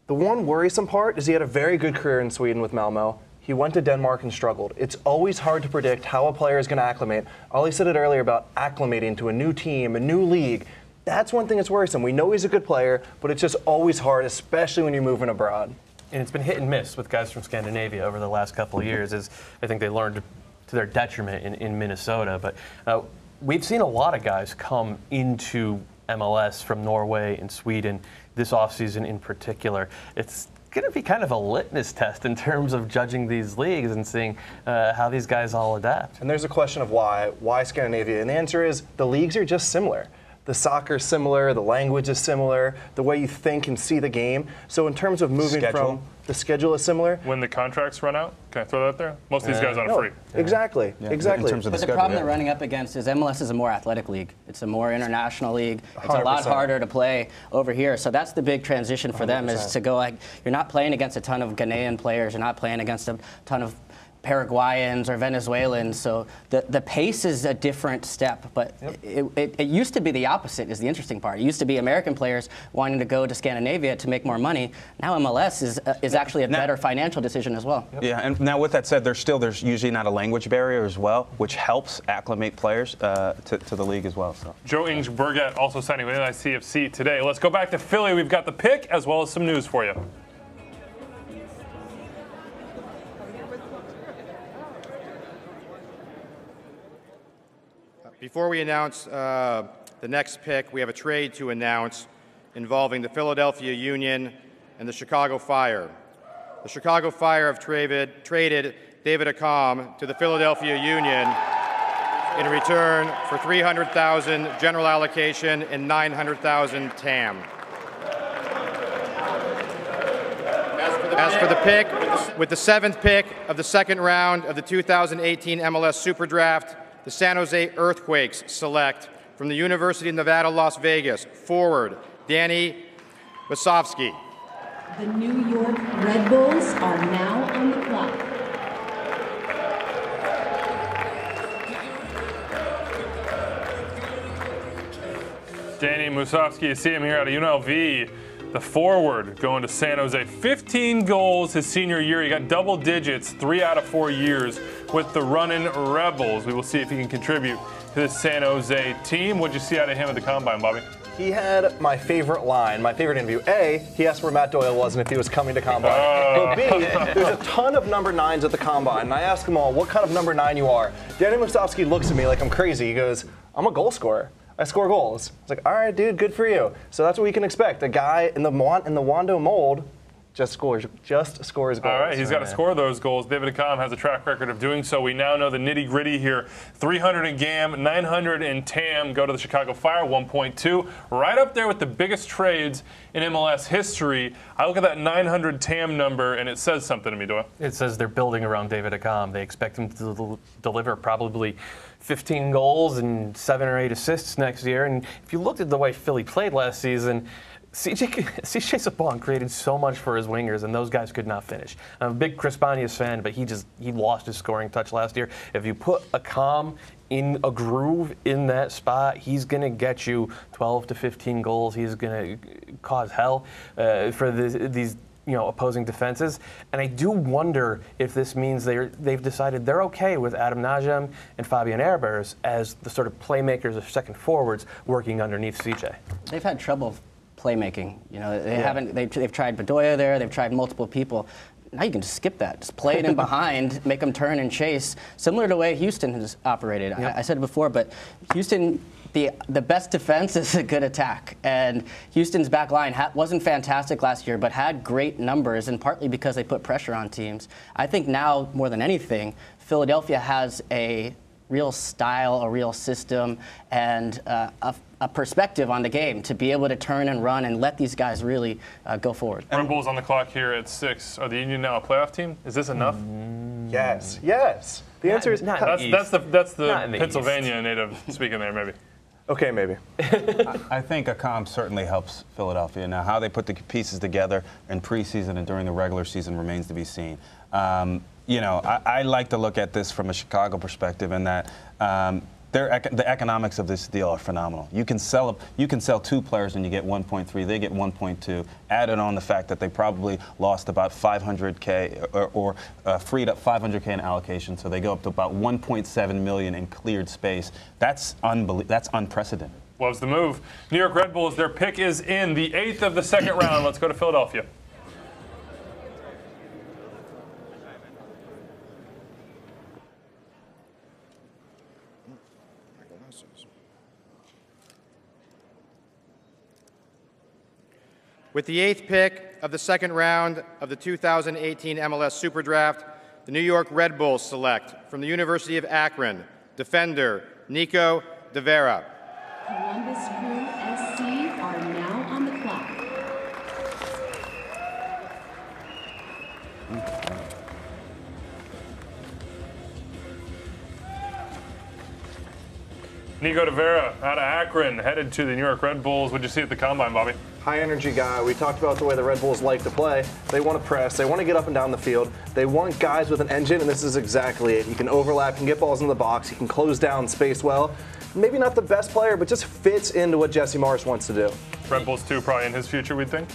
The one worrisome part is he had a very good career in Sweden with Malmö. He went to Denmark and struggled. It's always hard to predict how a player is going to acclimate. Ollie said it earlier about acclimating to a new team, a new league. That's one thing that's worrisome. We know he's a good player, but it's just always hard, especially when you're moving abroad. And it's been hit and miss with guys from Scandinavia over the last couple of years, as I think they learned to their detriment in Minnesota. But we've seen a lot of guys come into MLS from Norway and Sweden this offseason in particular. It's going to be kind of a litmus test in terms of judging these leagues and seeing how these guys all adapt. And there's a question of why Scandinavia? And the answer is the leagues are just similar. The soccer's similar, the language is similar, the way you think and see the game. So in terms of moving from, the schedule is similar. When the contracts run out, can I throw that out there? Most of these guys on a free. Exactly, exactly. In terms of the problem they're running up against is MLS is a more athletic league. It's a more international league. It's 100%. A lot harder to play over here. So that's the big transition for 100%. Them is to go like, you're not playing against a ton of Ghanaian players. You're not playing against a ton of Paraguayans or Venezuelans, so the pace is a different step, but it used to be the opposite is the interesting part. It used to be American players wanting to go to Scandinavia to make more money. Now MLS is actually a better financial decision as well. Yeah, and now with that said, there's usually not a language barrier as well, which helps acclimate players to the league as well. So. Joe Ings-Burgett also signing with NICFC today. Let's go back to Philly. We've got the pick as well as some news for you. Before we announce the next pick, we have a trade to announce involving the Philadelphia Union and the Chicago Fire. The Chicago Fire have traded David Accam to the Philadelphia Union in return for $300,000 general allocation and $900,000 TAM. As for the pick, with the 7th pick of the 2nd round of the 2018 MLS Super Draft, the San Jose Earthquakes select from the University of Nevada, Las Vegas, forward Danny Wasowski. The New York Red Bulls are now on the clock. Danny Musovsky, you see him here out of UNLV. The forward going to San Jose. 15 goals his senior year. He got double digits 3 out of 4 years with the running Rebels. We will see if he can contribute to the San Jose team. What'd you see out of him at the Combine, Bobby? He had my favorite line, my favorite interview. A, he asked where Matt Doyle was and if he was coming to Combine. But B, there's a ton of number 9s at the Combine, and I asked them all, what kind of number 9 you are? Danny Musovsky looks at me like I'm crazy. He goes, I'm a goal scorer. I score goals. It's like, all right, dude, good for you. So that's what we can expect. A guy in the Wando mold just scores goals. All right, he's got to score those goals. David Accam has a track record of doing so. We now know the nitty-gritty here. 300 in GAM, 900 in TAM. Go to the Chicago Fire, 1.2. Right up there with the biggest trades in MLS history. I look at that 900 TAM number, and it says something to me, Doyle. It says they're building around David Accam. They expect him to deliver probably 15 goals and 7 or 8 assists next year. And if you looked at the way Philly played last season, CJ Sabon created so much for his wingers, and those guys could not finish. I'm a big Chris Bonias fan, but he lost his scoring touch last year. If you put Accam in a groove in that spot, he's going to get you 12 to 15 goals. He's going to cause hell for these opposing defenses. And I do wonder if this means they've decided they're okay with Adam Najem and Fabian Herbers as the sort of playmakers of second forwards working underneath CJ. They've had trouble playmaking. They've tried Bedoya there. They've tried multiple people. now you can just skip that. Just play it in behind, make them turn and chase, similar to the way Houston has operated. Yep. I said it before, but Houston, the best defense is a good attack. And Houston's back line wasn't fantastic last year, but had great numbers, and partly because they put pressure on teams. I think now, more than anything, Philadelphia has a real style, a real system, and a perspective on the game to be able to turn and run and let these guys really go forward. Red Bulls on the clock here at 6. Are the Union now a playoff team? Is this enough? Yes, yes. The answer is that's the Pennsylvania native speaking there, maybe. Okay, maybe. I think Akam certainly helps Philadelphia. Now, how they put the pieces together in preseason and during the regular season remains to be seen. I like to look at this from a Chicago perspective in that the economics of this deal are phenomenal. You can sell 2 players and you get 1.3. They get 1.2. Added on the fact that they probably lost about $500K or freed up $500K in allocation, so they go up to about $1.7 million in cleared space. That's unprecedented. Loves the move. New York Red Bulls, their pick is in the 8th of the second round. Let's go to Philadelphia. With the 8th pick of the second round of the 2018 MLS Super Draft, the New York Red Bulls select from the University of Akron, defender Nico De Vera. Columbus Crew SC are now on the clock. Nico De Vera out of Akron, headed to the New York Red Bulls. What'd you see at the Combine, Bobby? High energy guy. We talked about the way the Red Bulls like to play. They want to press. They want to get up and down the field. They want guys with an engine, and this is exactly it. He can overlap, can get balls in the box. He can close down space well. Maybe not the best player, but just fits into what Jesse Marsch wants to do. Red Bulls 2 probably in his future, we'd think?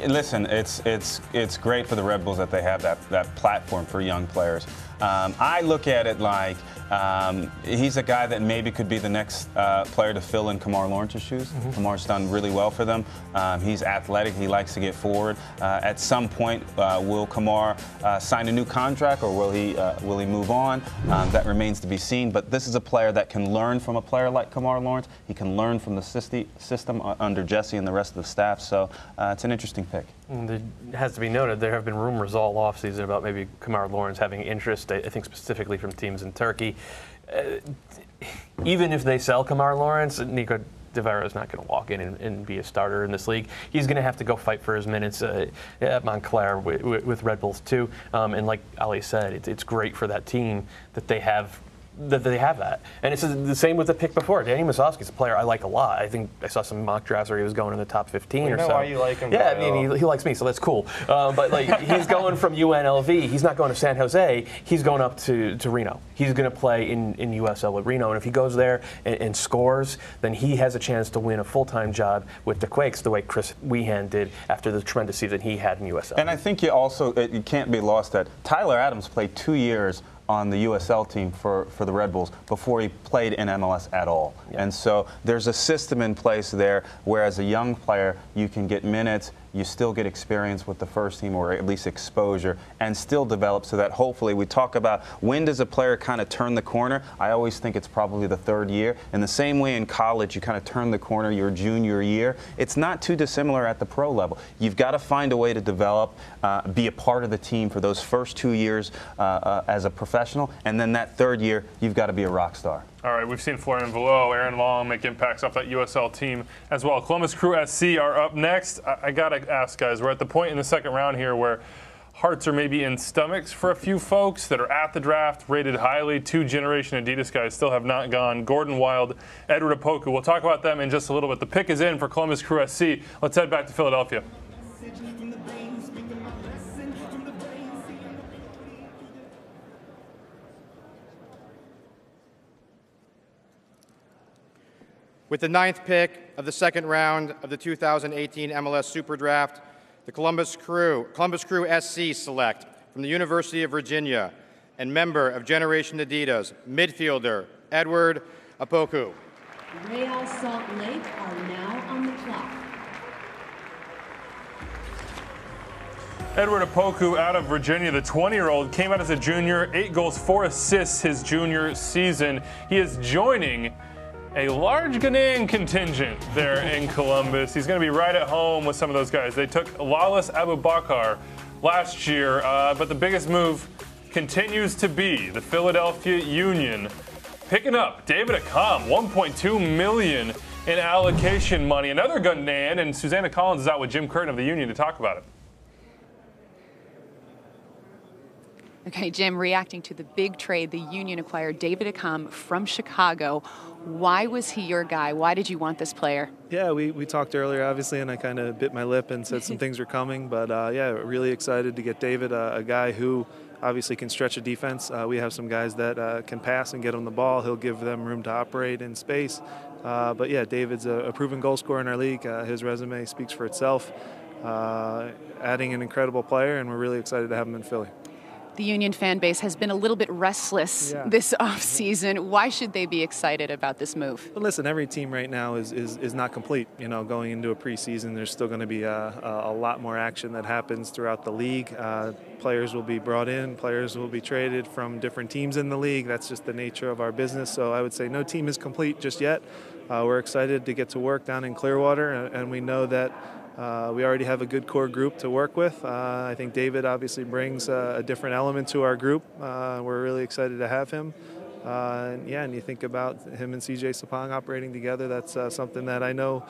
Listen, it's great for the Red Bulls that they have that platform for young players. I look at it like he's a guy that maybe could be the next player to fill in Kamar Lawrence's shoes. Kamar's done really well for them. He's athletic. He likes to get forward. At some point, will Kamar sign a new contract, or will he move on? That remains to be seen. But this is a player that can learn from a player like Kamar Lawrence. He can learn from the system under Jesse and the rest of the staff. So it's an interesting pick. It has to be noted, there have been rumors all offseason about maybe Kamar Lawrence having interest, I think specifically from teams in Turkey. Even if they sell Kamar Lawrence, Nico De Vera is not going to walk in and be a starter in this league. He's going to have to go fight for his minutes at Montclair with Red Bulls too. And like Ali said, it's great for that team that they have that. And it's the same with the pick before. Danny Musovski's a player I like a lot. I think I saw some mock drafts where he was going in the top 15 or so. Why you like him? Yeah, I mean, he likes me, so that's cool. But like, he's going from UNLV. He's not going to San Jose. He's going up to Reno. He's going to play in USL with Reno. And if he goes there and scores, then he has a chance to win a full-time job with the Quakes, the way Chris Wehan did after the tremendous season he had in USL. And I think you can't be lost that Tyler Adams played 2 years on the USL team for the Red Bulls before he played in MLS at all. Yeah. And so there's a system in place there where as a young player you can get minutes, you still get experience with the first team, or at least exposure, and still develop so that hopefully we talk about when does a player kind of turn the corner. I always think it's probably the 3rd year. In the same way in college you kind of turn the corner your junior year. It's not too dissimilar at the pro level. You've got to find a way to develop, be a part of the team for those first 2 years as a professional, and then that 3rd year you've got to be a rock star. All right, we've seen Florian Velo, Aaron Long make impacts off that USL team as well. Columbus Crew SC are up next. I got to ask, guys, we're at the point in the second round here where hearts are maybe in stomachs for a few folks that are at the draft, rated highly. 2 Generation Adidas guys still have not gone. Gordon Wild, Edward Opoku. We'll talk about them in just a little bit. The pick is in for Columbus Crew SC. Let's head back to Philadelphia. With the 9th pick of the second round of the 2018 MLS Super Draft, the Columbus Crew SC select from the University of Virginia and member of Generation Adidas, midfielder Edward Opoku. Real Salt Lake are now on the clock. Edward Opoku out of Virginia, the 20-year-old, came out as a junior, 8 goals, 4 assists his junior season. He is joining a large Ghanaian contingent there in Columbus. He's going to be right at home with some of those guys. They took Lawless Abubakar last year, but the biggest move continues to be the Philadelphia Union picking up David Accam, $1.2 million in allocation money. Another Ghanaian, and Susanna Collins is out with Jim Curtin of the Union to talk about it. Okay, Jim, reacting to the big trade, the Union acquired David Accam from Chicago. Why was he your guy? Why did you want this player? Yeah, we talked earlier, obviously, and I kind of bit my lip and said some things were coming. But, yeah, really excited to get David, a guy who obviously can stretch a defense. We have some guys that can pass and get on the ball. He'll give them room to operate in space. But, yeah, David's a proven goal scorer in our league. His resume speaks for itself. Adding an incredible player, and we're really excited to have him in Philly. The Union fan base has been a little bit restless this offseason. Why should they be excited about this move? Well, listen, every team right now is not complete. You know, going into a preseason, there's still going to be a lot more action that happens throughout the league. Players will be brought in, players will be traded from different teams in the league. That's just the nature of our business. So I would say no team is complete just yet. We're excited to get to work down in Clearwater, and we know that we already have a good core group to work with. I think David obviously brings a different element to our group. We're really excited to have him. And you think about him and CJ Sapong operating together, that's something that I know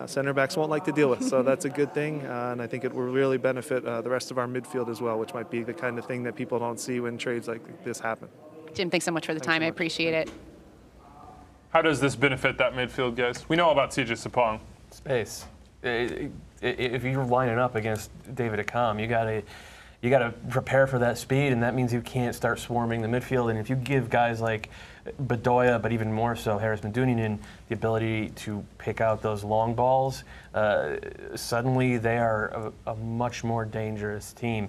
center backs won't like to deal with. So that's a good thing, and I think it will really benefit the rest of our midfield as well, which might be the kind of thing that people don't see when trades like this happen. Jim, thanks so much for the time. I appreciate it. How does this benefit that midfield, guys? We know about CJ Sapong. Space. If you're lining up against David Accam, you gotta prepare for that speed, and that means you can't start swarming the midfield. And if you give guys like Bedoya, but even more so Harris Mendunian, the ability to pick out those long balls, suddenly they are a much more dangerous team.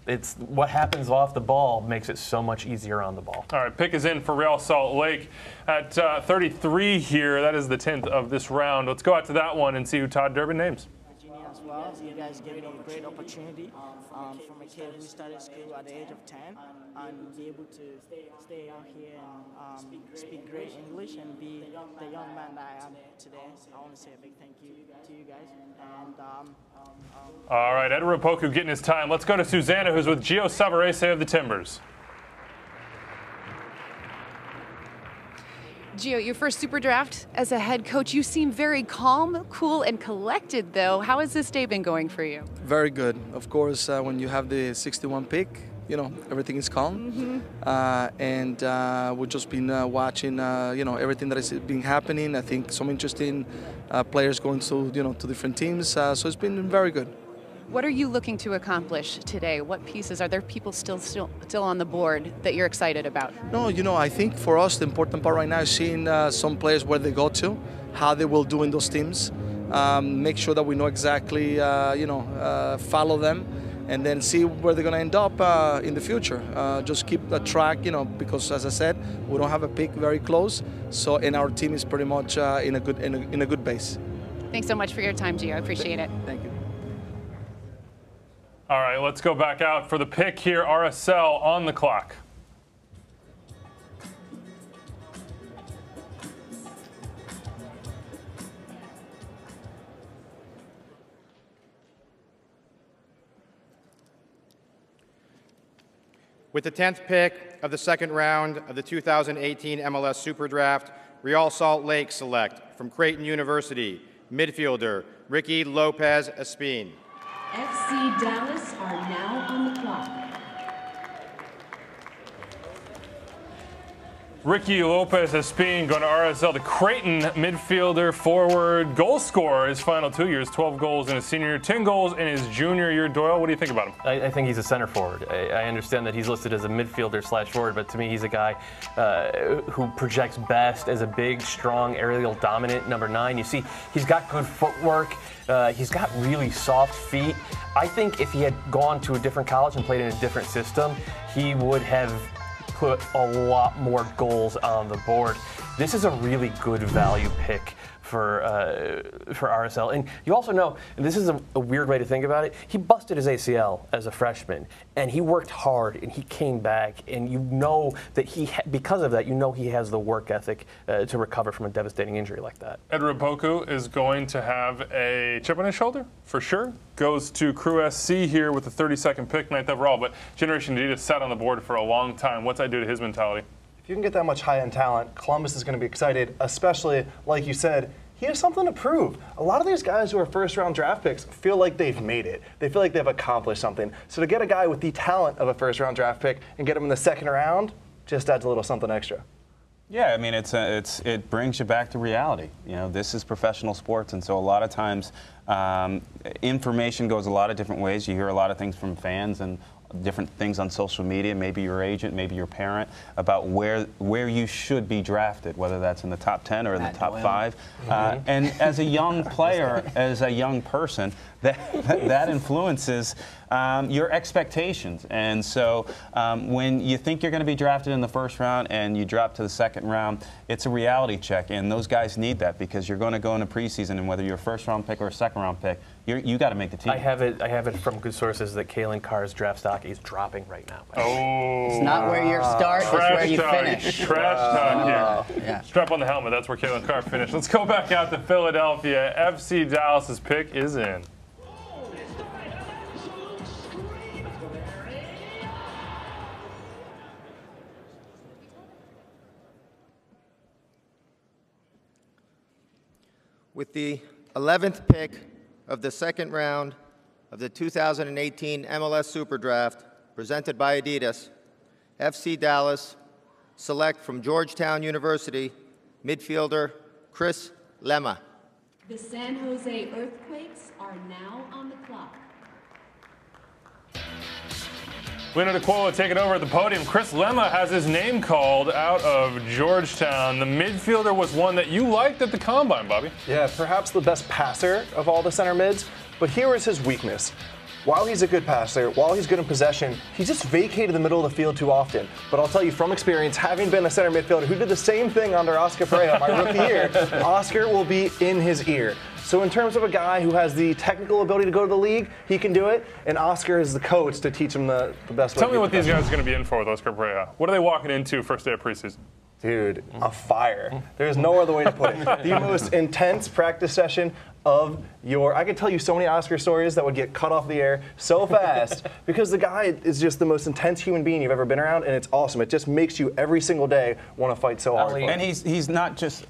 It's what happens off the ball makes it so much easier on the ball. All right, pick is in for Real Salt Lake at 33 here. That is the 10th of this round. Let's go out to that one and see who Todd Durbin names. Virginia as well. You guys gave me a great opportunity from a kid who started school at the age of 10 and be able to stay out here and speak great English and be the young man that I am today. I want to say a big thank you to you guys. And all right, Edward Opoku getting his time. Let's go to Susanna, who's with Gio Savarese of the Timbers. Gio, your first Super Draft as a head coach. You seem very calm, cool, and collected, though. How has this day been going for you? Very good. Of course, when you have the 61 pick, you know, everything is calm. And we've just been watching, you know, everything that has been happening. I think some interesting players going to, you know, to different teams. So it's been very good. What are you looking to accomplish today? What pieces? Are there people still on the board that you're excited about? No, you know, I think for us the important part right now is seeing some players where they go to, how they will do in those teams. Make sure that we know exactly, you know, follow them, and then see where they're going to end up in the future. Just keep a track, you know, because as I said, we don't have a pick very close. So, and our team is pretty much in a good base. Thanks so much for your time, Gio. I appreciate it. Thank you. All right, let's go back out for the pick here. RSL on the clock. With the 10th pick of the second round of the 2018 MLS Super Draft, Real Salt Lake select from Creighton University, midfielder Ricky Lopez Espin. FC Dallas are now on the clock. Ricky Lopez Espin going to RSL. The Creighton midfielder, forward, goal scorer his final 2 years, 12 goals in his senior year, 10 goals in his junior year. Doyle, what do you think about him? I think he's a center forward. I understand that he's listed as a midfielder / forward, but to me he's a guy who projects best as a big, strong, aerial dominant number 9. You see, he's got good footwork. He's got really soft feet. I think if he had gone to a different college and played in a different system, he would have put a lot more goals on the board. This is a really good value pick for RSL. And you also know, and this is a weird way to think about it, he busted his ACL as a freshman, and he worked hard, and he came back, and you know that because of that, you know he has the work ethic to recover from a devastating injury like that. Ed Rapoku is going to have a chip on his shoulder, for sure. Goes to Crew SC here with the 32nd pick, 9th overall, but Generation Adidas sat on the board for a long time. What's that do to his mentality? If you can get that much high-end talent, Columbus is going to be excited, especially, like you said, he has something to prove. A lot of these guys who are first-round draft picks feel like they've made it. They feel like they've accomplished something. So to get a guy with the talent of a first-round draft pick and get him in the second round just adds a little something extra. Yeah, I mean, it brings you back to reality. You know, this is professional sports, and so a lot of times information goes a lot of different ways. You hear a lot of things from fans and different things on social media, maybe your agent, maybe your parent, about where you should be drafted, whether that's in the top 10 or in the top 5. And as a young player, as a young person, that influences your expectations. And so when you think you're going to be drafted in the first round and you drop to the second round, it's a reality check. And those guys need that because you're going to go into preseason, and whether you're a first-round pick or a second-round pick, you got to make the team. I have it from good sources that Kalen Carr's draft stock is dropping right now. Oh. It's not where you start, it's where you finish. Trash talk here. Yeah. Strap on the helmet. That's where Kalen Carr finished. Let's go back out to Philadelphia. FC Dallas's pick is in. With the 11th pick of the second round of the 2018 MLS Super Draft, presented by Adidas, FC Dallas select from Georgetown University midfielder Chris Lema. The San Jose Earthquakes are now on the clock. Lena DeQuola taking over at the podium. Chris Lema has his name called out of Georgetown. The midfielder was one that you liked at the Combine, Bobby. Yeah, perhaps the best passer of all the center mids, but here is his weakness. While he's a good passer, while he's good in possession, he just vacated the middle of the field too often. But I'll tell you from experience, having been a center midfielder who did the same thing under Oscar Pereira my rookie year, Oscar will be in his ear. So in terms of a guy who has the technical ability to go to the league, he can do it, and Oscar is the coach to teach him the best way. Tell me what these guys are going to be in for with Oscar Pereira. What are they walking into first day of preseason? Dude, a fire. There's no other way to put it. The most intense practice session of your, I could tell you so many Oscar stories that would get cut off the air so fast because the guy is just the most intense human being you've ever been around, and it's awesome. It just makes you every single day want to fight so hard. And he's not just,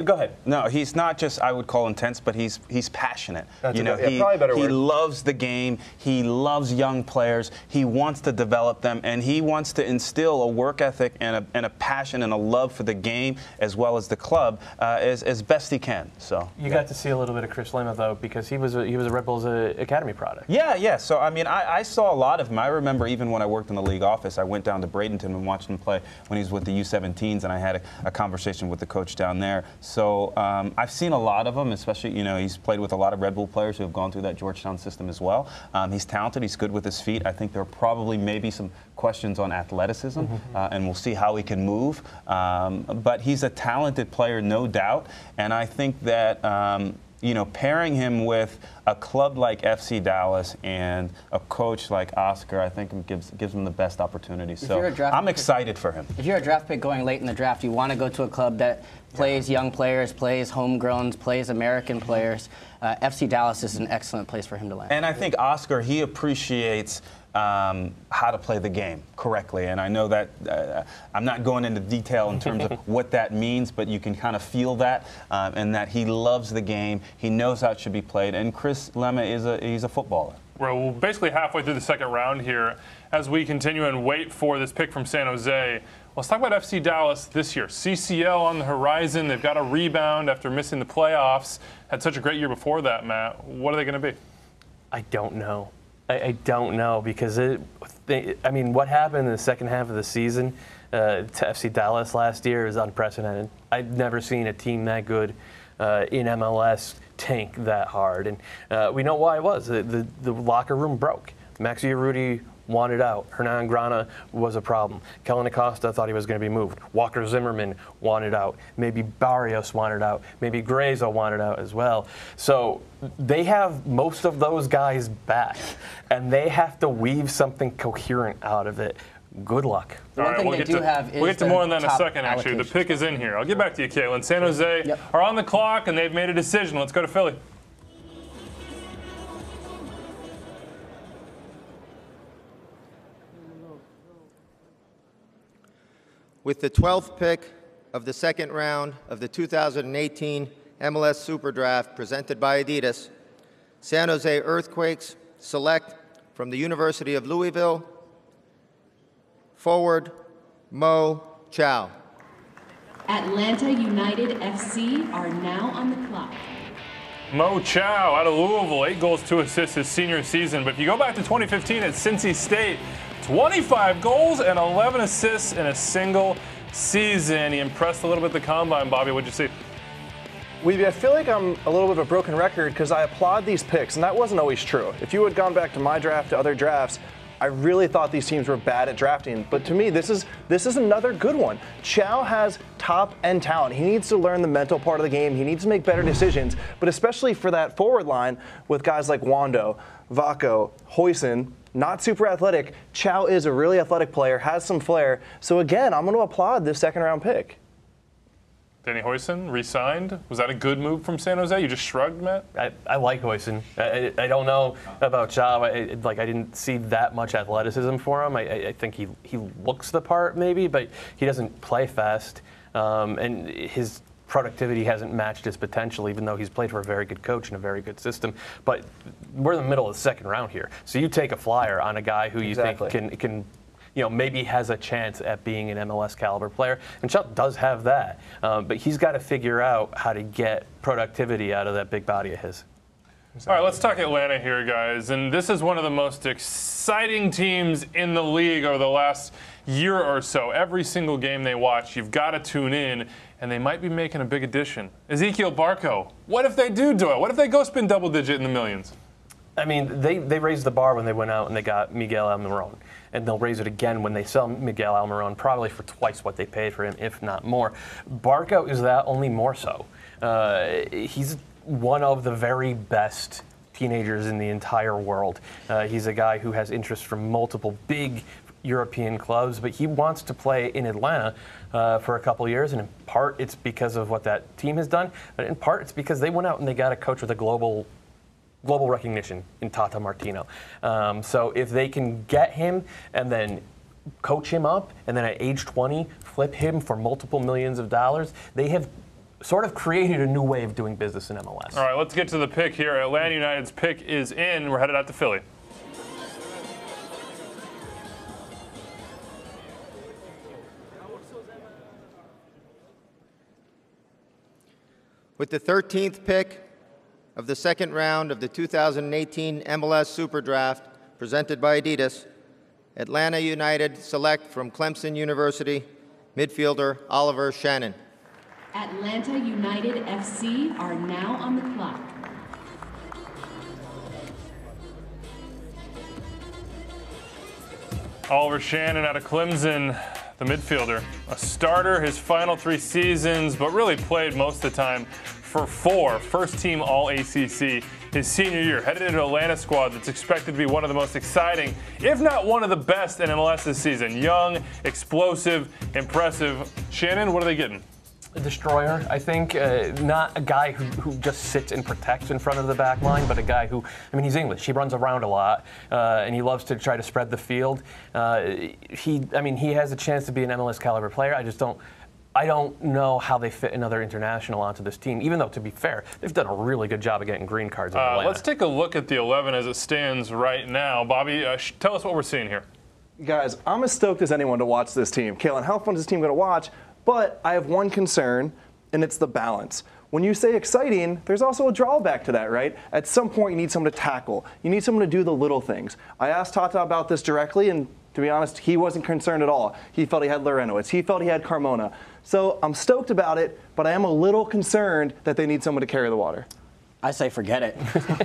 go ahead. No, he's not just, I would call intense, but he's passionate. That's you know, probably a better word. He loves the game. He loves young players. He wants to develop them, and he wants to instill a work ethic and a passion and a love for the game as well as the club as best he can. So you got to see a little bit of Chris Lema though, because he was a Red Bulls Academy product. Yeah. So I mean, I saw a lot of him. I remember even when I worked in the league office, I went down to Bradenton and watched him play when he was with the U17s, and I had a conversation with the coach down there. So I've seen a lot of him, especially he's played with a lot of Red Bull players who have gone through that Georgetown system as well. He's talented. He's good with his feet. I think there are probably maybe some questions on athleticism, and we'll see how he can move. But he's a talented player, no doubt, and I think that pairing him with a club like FC Dallas and a coach like Oscar, I think gives him the best opportunity. So I'm excited for him. If you're a draft pick going late in the draft, you want to go to a club that plays young players, plays homegrowns, plays American players. FC Dallas is an excellent place for him to land. And I think Oscar, he appreciates how to play the game correctly. And I know that I'm not going into detail in terms of what that means, but you can kind of feel that, and that he loves the game. He knows how it should be played. And Chris Lema he's a footballer. We're basically halfway through the second round here. As we continue and wait for this pick from San Jose, let's talk about FC Dallas this year. CCL on the horizon. They've got a rebound after missing the playoffs. Had such a great year before that, Matt. What are they going to be? I don't know. I don't know because what happened in the second half of the season to FC Dallas last year is unprecedented. I'd never seen a team that good in MLS tank that hard, and we know why it was. The locker room broke. Maxi Urruti wanted out. Hernan Grana was a problem. Kellen Acosta thought he was going to be moved. Walker Zimmerman wanted out. Maybe Barrios wanted out. Maybe Grazo wanted out as well. So they have most of those guys back, and they have to weave something coherent out of it. Good luck. The one thing they do have is we'll get to more on that in a top second, actually. The allocation. pick is in here. I'll get back to you, Caitlin. San Jose are on the clock, and they've made a decision. Let's go to Philly. With the 12th pick of the second round of the 2018 MLS Super Draft presented by Adidas, San Jose Earthquakes select from the University of Louisville, forward Mo Chow. Atlanta United FC are now on the clock. Mo Chow out of Louisville, 8 goals, 2 assists his senior season. But if you go back to 2015 at Cincy State, 25 goals and 11 assists in a single season. He impressed a little bit at the combine. Bobby, what'd you see? I feel like I'm a little bit of a broken record because I applaud these picks, and that wasn't always true. If you had gone back to my draft, to other drafts, I really thought these teams were bad at drafting. But to me, this is another good one. Chow has top-end talent. He needs to learn the mental part of the game. He needs to make better decisions. But especially for that forward line with guys like Wando, Vako, Hoyson, not super athletic. Chow is a really athletic player, has some flair. So again, I'm going to applaud this second-round pick. Danny Hoyson re-signed. Was that a good move from San Jose? You just shrugged, Matt? I like Hoyson. I don't know about Chow. I didn't see that much athleticism for him. I think he looks the part maybe, but he doesn't play fast. And his productivity hasn't matched his potential, even though he's played for a very good coach and a very good system. But we're in the middle of the second round here. So you take a flyer on a guy who you think can maybe has a chance at being an MLS caliber player. And Chuck does have that. But he's got to figure out how to get productivity out of that big body of his. All right, let's talk Atlanta here, guys. And this is one of the most exciting teams in the league over the last year or so. Every single game they watch, you've got to tune in, and they might be making a big addition. Ezequiel Barco, what if they do it? What if they go spend double-digit in the millions? I mean, they raised the bar when they went out and they got Miguel Almiron. And they'll raise it again when they sell Miguel Almiron, probably for twice what they paid for him, if not more. Barco is that, only more so. He's one of the very best teenagers in the entire world. He's a guy who has interest from multiple big European clubs, but he wants to play in Atlanta for a couple years, and in part it's because of what that team has done, but in part it's because they went out and they got a coach with a global recognition in Tata Martino. So if they can get him and then coach him up, and then at age 20 flip him for multiple millions of dollars, they have sort of created a new way of doing business in MLS. All right, let's get to the pick here. Atlanta United's pick is in. We're headed out to Philly. With the 13th pick of the second round of the 2018 MLS Super Draft presented by Adidas, Atlanta United select from Clemson University midfielder Oliver Shannon. Atlanta United FC are now on the clock. Oliver Shannon out of Clemson, the midfielder. A starter his final 3 seasons, but really played most of the time for 4 first-team All-ACC his senior year. Headed into an Atlanta squad that's expected to be one of the most exciting, if not one of the best in MLS this season. Young, explosive, impressive. Shannon, what are they getting? A destroyer, I think. Not a guy who just sits and protects in front of the back line, but a guy who, I mean, he's English. He runs around a lot, and he loves to try to spread the field. He has a chance to be an MLS caliber player. I don't know how they fit another international onto this team, even though, to be fair, they've done a really good job of getting green cards in Atlanta. Let's take a look at the 11 as it stands right now. Bobby, tell us what we're seeing here. Guys, I'm as stoked as anyone to watch this team. Caitlin, how fun is this team going to watch? But I have one concern, and it's the balance. When you say exciting, there's also a drawback to that, right? At some point, you need someone to tackle. You need someone to do the little things. I asked Tata about this directly, and to be honest, he wasn't concerned at all. He felt he had Lorenowitz. He felt he had Carmona. So I'm stoked about it, but I am a little concerned that they need someone to carry the water. I say forget it.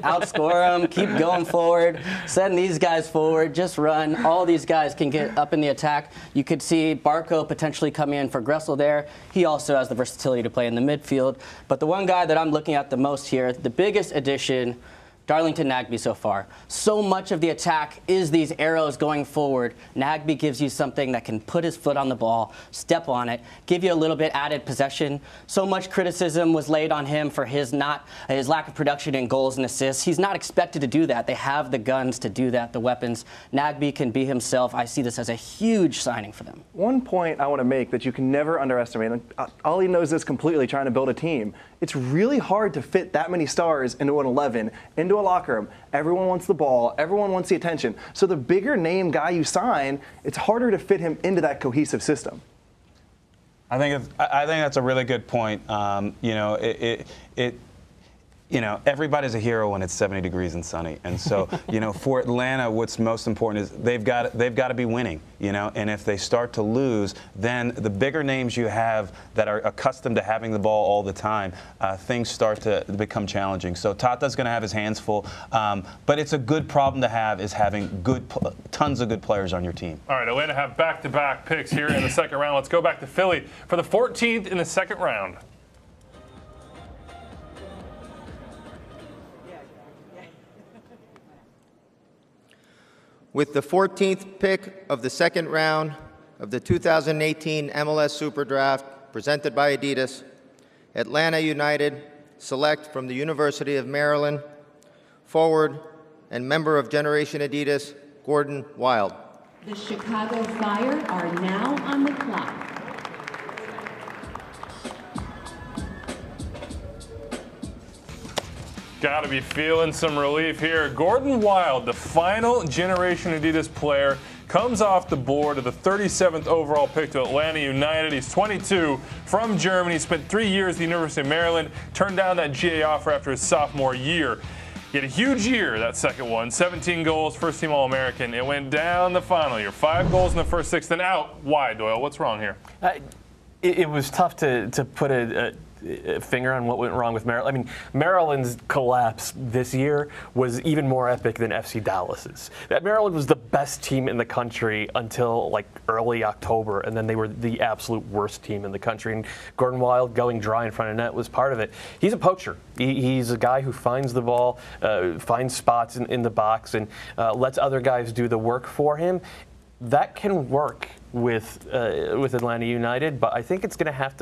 Outscore them, keep going forward, send these guys forward, just run. All these guys can get up in the attack. You could see Barco potentially coming in for Gressel there. He also has the versatility to play in the midfield. But the one guy that I'm looking at the most here, the biggest addition, Darlington Nagbe so far. So much of the attack is these arrows going forward. Nagbe gives you something that can put his foot on the ball, step on it, give you a little bit added possession. So much criticism was laid on him for his lack of production in goals and assists. He's not expected to do that. They have the guns to do that, the weapons. Nagbe can be himself. I see this as a huge signing for them. One point I want to make that you can never underestimate, and Ollie knows this completely trying to build a team, it's really hard to fit that many stars into an 11, into a locker room. Everyone wants the ball. Everyone wants the attention. So the bigger name guy you sign, it's harder to fit him into that cohesive system. I think that's a really good point. Everybody's a hero when it's 70 degrees and sunny. And so, for Atlanta, what's most important is they've got to be winning, and if they start to lose, then the bigger names you have that are accustomed to having the ball all the time, things start to become challenging. So Tata's going to have his hands full, but it's a good problem to have, is having tons of good players on your team. All right, Atlanta have back-to-back picks here in the second round. Let's go back to Philly for the 14th in the second round. With the 14th pick of the second round of the 2018 MLS Super Draft, presented by Adidas, Atlanta United select from the University of Maryland, forward and member of Generation Adidas, Gordon Wild. The Chicago Fire are now on the clock. Got to be feeling some relief here. Gordon Wild, the final Generation Adidas player, comes off the board of the 37th overall pick to Atlanta United. He's 22, from Germany, spent 3 years at the University of Maryland, turned down that GA offer after his sophomore year. He had a huge year, that second one, 17 goals, first-team All-American. It went down the final year, 5 goals in the first 6, then out. Why, Doyle? What's wrong here? It was tough to put a finger on what went wrong with Maryland. I mean, Maryland's collapse this year was even more epic than FC Dallas's. That Maryland was the best team in the country until like early October, and then they were the absolute worst team in the country. And Gordon Wild going dry in front of net was part of it. He's a poacher. He's a guy who finds the ball, finds spots in the box, and lets other guys do the work for him. That can work with Atlanta United, but I think he's going to have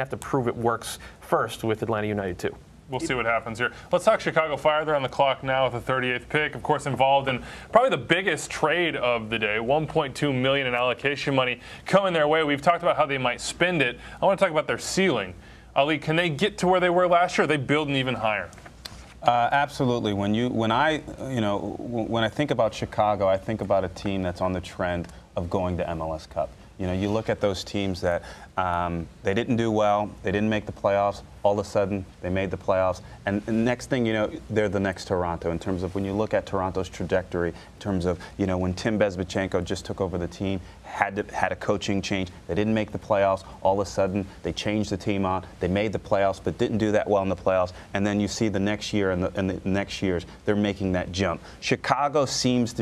to prove it works first with Atlanta United too. We'll see what happens here. Let's talk Chicago Fire. They're on the clock now with the 38th pick. Of course, involved in probably the biggest trade of the day, $1.2 million in allocation money coming their way. We've talked about how they might spend it. I want to talk about their ceiling. Ali, can they get to where they were last year? Or are they building even higher? Absolutely. When I think about Chicago, I think about a team that's on the trend of going to MLS Cup. You look at those teams that they didn't do well, they didn't make the playoffs. All of a sudden, they made the playoffs, and next thing you know, they're the next Toronto. In terms of when you look at Toronto's trajectory, in terms of when Tim Bezbatchenko just took over the team, had a coaching change. They didn't make the playoffs. All of a sudden, they changed the team on. They made the playoffs, but didn't do that well in the playoffs. And then you see the next year and the next years, they're making that jump. Chicago feels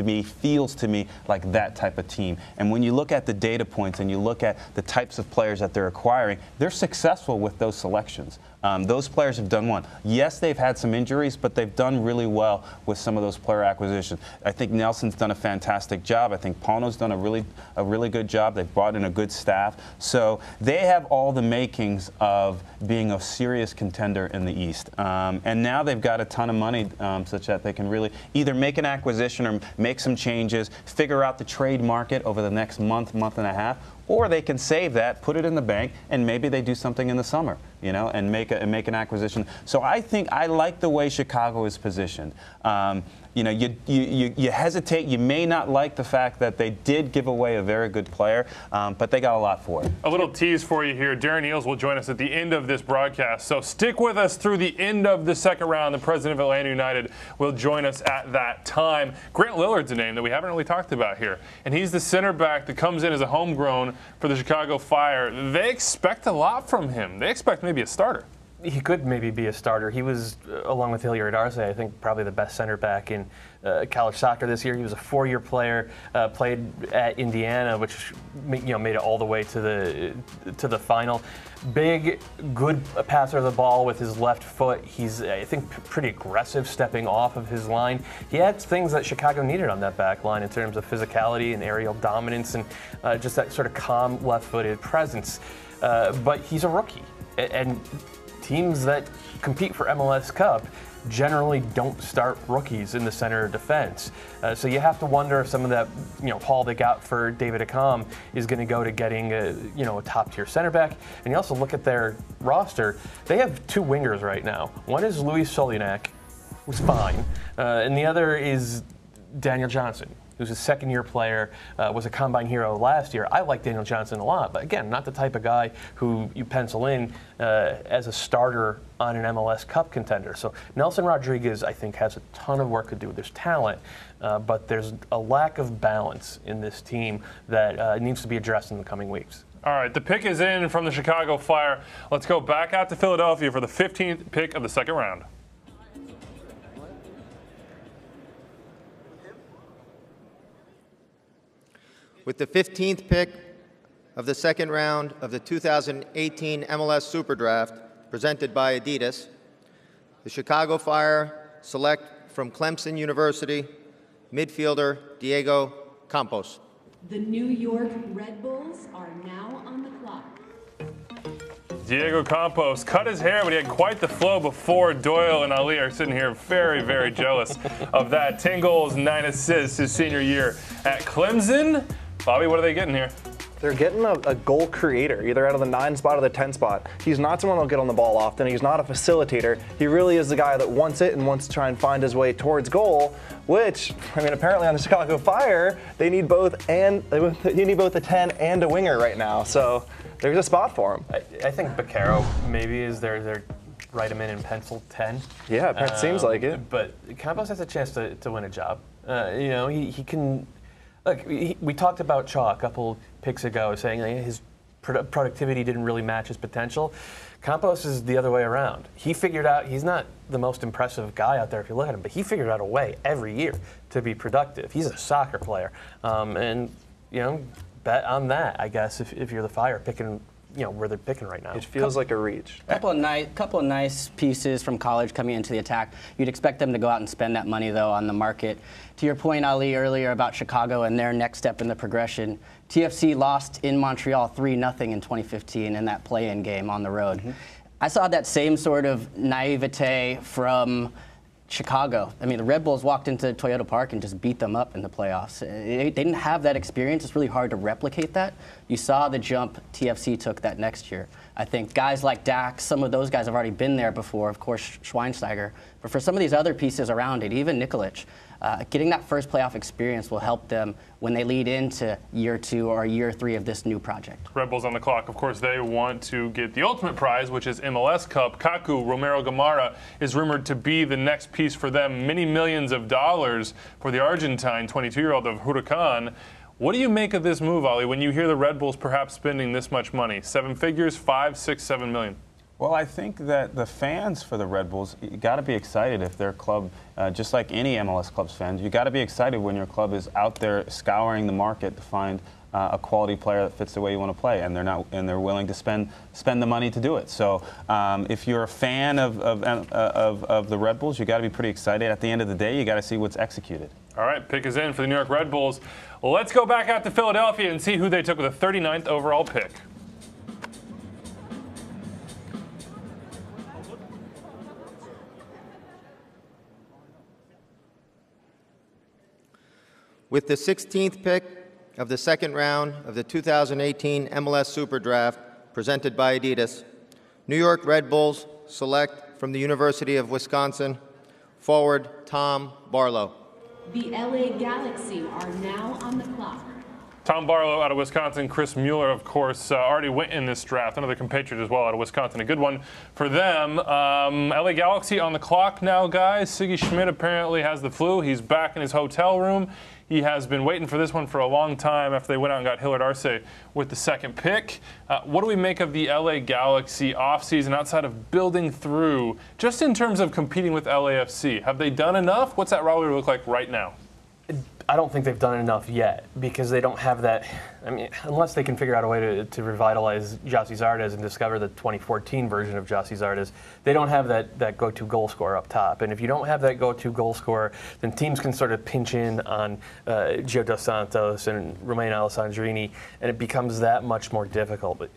to me like that type of team. And when you look at the data points and you look at the types of players that they're acquiring, they're successful with those selections. Those players have done well. Yes, they've had some injuries, but they've done really well with some of those player acquisitions. I think Nelson's done a fantastic job. I think Pono's done a really good job. They've brought in a good staff. So they have all the makings of being a serious contender in the East. And now they've got a ton of money such that they can really either make an acquisition or make some changes, figure out the trade market over the next month and a half, or they can save that, put it in the bank, and maybe they do something in the summer, and make an acquisition. So I think I like the way Chicago is positioned. You hesitate. You may not like the fact that they did give away a very good player, but they got a lot for it. A little tease for you here. Darren Eales will join us at the end of this broadcast. So stick with us through the end of the second round. The president of Atlanta United will join us at that time. Grant Lillard's a name that we haven't really talked about here. And he's the center back that comes in as a homegrown for the Chicago Fire. They expect a lot from him. They expect maybe a starter. he could maybe be a starter. He was, along with Hilliard Arce, I think probably the best center back in college soccer this year. He was a 4-year player, played at Indiana, which made it all the way to the final. Big, good passer of the ball with his left foot. He's, I think, pretty aggressive stepping off of his line. He had things that Chicago needed on that back line in terms of physicality and aerial dominance and just that sort of calm left-footed presence. But he's a rookie, and teams that compete for MLS Cup generally don't start rookies in the center of defense. So you have to wonder if some of that, haul they got for David Accam is going to go to getting a top-tier center back. And you also look at their roster; they have 2 wingers right now. One is Luis Solinak, who's fine, and the other is Daniel Johnson, who's a second-year player, was a combine hero last year. I like Daniel Johnson a lot, but again, not the type of guy who you pencil in as a starter on an MLS Cup contender. So Nelson Rodriguez, I think, has a ton of work to do. There's talent, but there's a lack of balance in this team that needs to be addressed in the coming weeks. All right, the pick is in from the Chicago Fire. Let's go back out to Philadelphia for the 15th pick of the second round. With the 15th pick of the second round of the 2018 MLS Super Draft, presented by Adidas, the Chicago Fire select from Clemson University midfielder Diego Campos. The New York Red Bulls are now on the clock. Diego Campos cut his hair, but he had quite the flow before. Doyle and Ali are sitting here very, very jealous of that. 10 goals, 9 assists his senior year at Clemson. Bobby, what are they getting here? They're getting a goal creator, either out of the 9 spot or the 10 spot. He's not someone who'll get on the ball often. He's not a facilitator. He really is the guy that wants it and wants to try and find his way towards goal, which, apparently on the Chicago Fire, they need both a 10 and a winger right now. So there's a spot for him. I think Baccaro maybe is their write him in pencil 10. Yeah, it seems like it. But Campos has a chance to win a job. He can. Look, we talked about Shaw a couple picks ago, saying his productivity didn't really match his potential. Campos is the other way around. He figured out, he's not the most impressive guy out there if you look at him, but he figured out a way every year to be productive. He's a soccer player. And bet on that, I guess, if you're the Fire picking where they're picking right now. It feels like a reach. Couple of nice pieces from college coming into the attack. You'd expect them to go out and spend that money, though, on the market. To your point, Ali, earlier about Chicago and their next step in the progression, TFC lost in Montreal 3-0 in 2015 in that play-in game on the road. Mm-hmm. I saw that same sort of naivete from Chicago. The Red Bulls walked into Toyota Park and just beat them up in the playoffs. They didn't have that experience. It's really hard to replicate that. You saw the jump TFC took that next year. I think guys like Dax, some of those guys have already been there before, of course, Schweinsteiger. But for some of these other pieces around it, even Nikolic, getting that first playoff experience will help them when they lead into year 2 or year 3 of this new project. Red Bulls on the clock. Of course, they want to get the ultimate prize, which is MLS Cup. Kaku Romero Gamarra is rumored to be the next piece for them. Many millions of dollars for the Argentine 22-year-old of Huracan. What do you make of this move, Ali, when you hear the Red Bulls perhaps spending this much money? 7 figures, 5, 6, 7 million. Well, I think that the fans for the Red Bulls, you got to be excited if their club, just like any MLS club's fans, you got to be excited when your club is out there scouring the market to find a quality player that fits the way you want to play, and they're willing to spend the money to do it. So if you're a fan of the Red Bulls, you got to be pretty excited. At the end of the day, you got to see what's executed. All right, pick is in for the New York Red Bulls. Let's go back out to Philadelphia and see who they took with the 39th overall pick. With the 16th pick of the second round of the 2018 MLS Super Draft, presented by Adidas, New York Red Bulls select from the University of Wisconsin, forward Tom Barlow. The LA Galaxy are now on the clock. Tom Barlow out of Wisconsin, Chris Mueller, of course, already went in this draft. Another compatriot as well out of Wisconsin. A good one for them. LA Galaxy on the clock now, guys. Sigi Schmidt apparently has the flu. He's back in his hotel room. He has been waiting for this one for a long time after they went out and got Hilliard Arce with the second pick. What do we make of the LA Galaxy offseason outside of building through, just in terms of competing with LAFC? Have they done enough? What's that rivalry look like right now? I don't think they've done enough yet because they don't have that. I mean, unless they can figure out a way to revitalize José Zardes and discover the 2014 version of José Zardes, they don't have that go-to goal scorer up top. And if you don't have that go-to goal scorer, then teams can sort of pinch in on Gio Dos Santos and Romain Alessandrini, and it becomes that much more difficult. But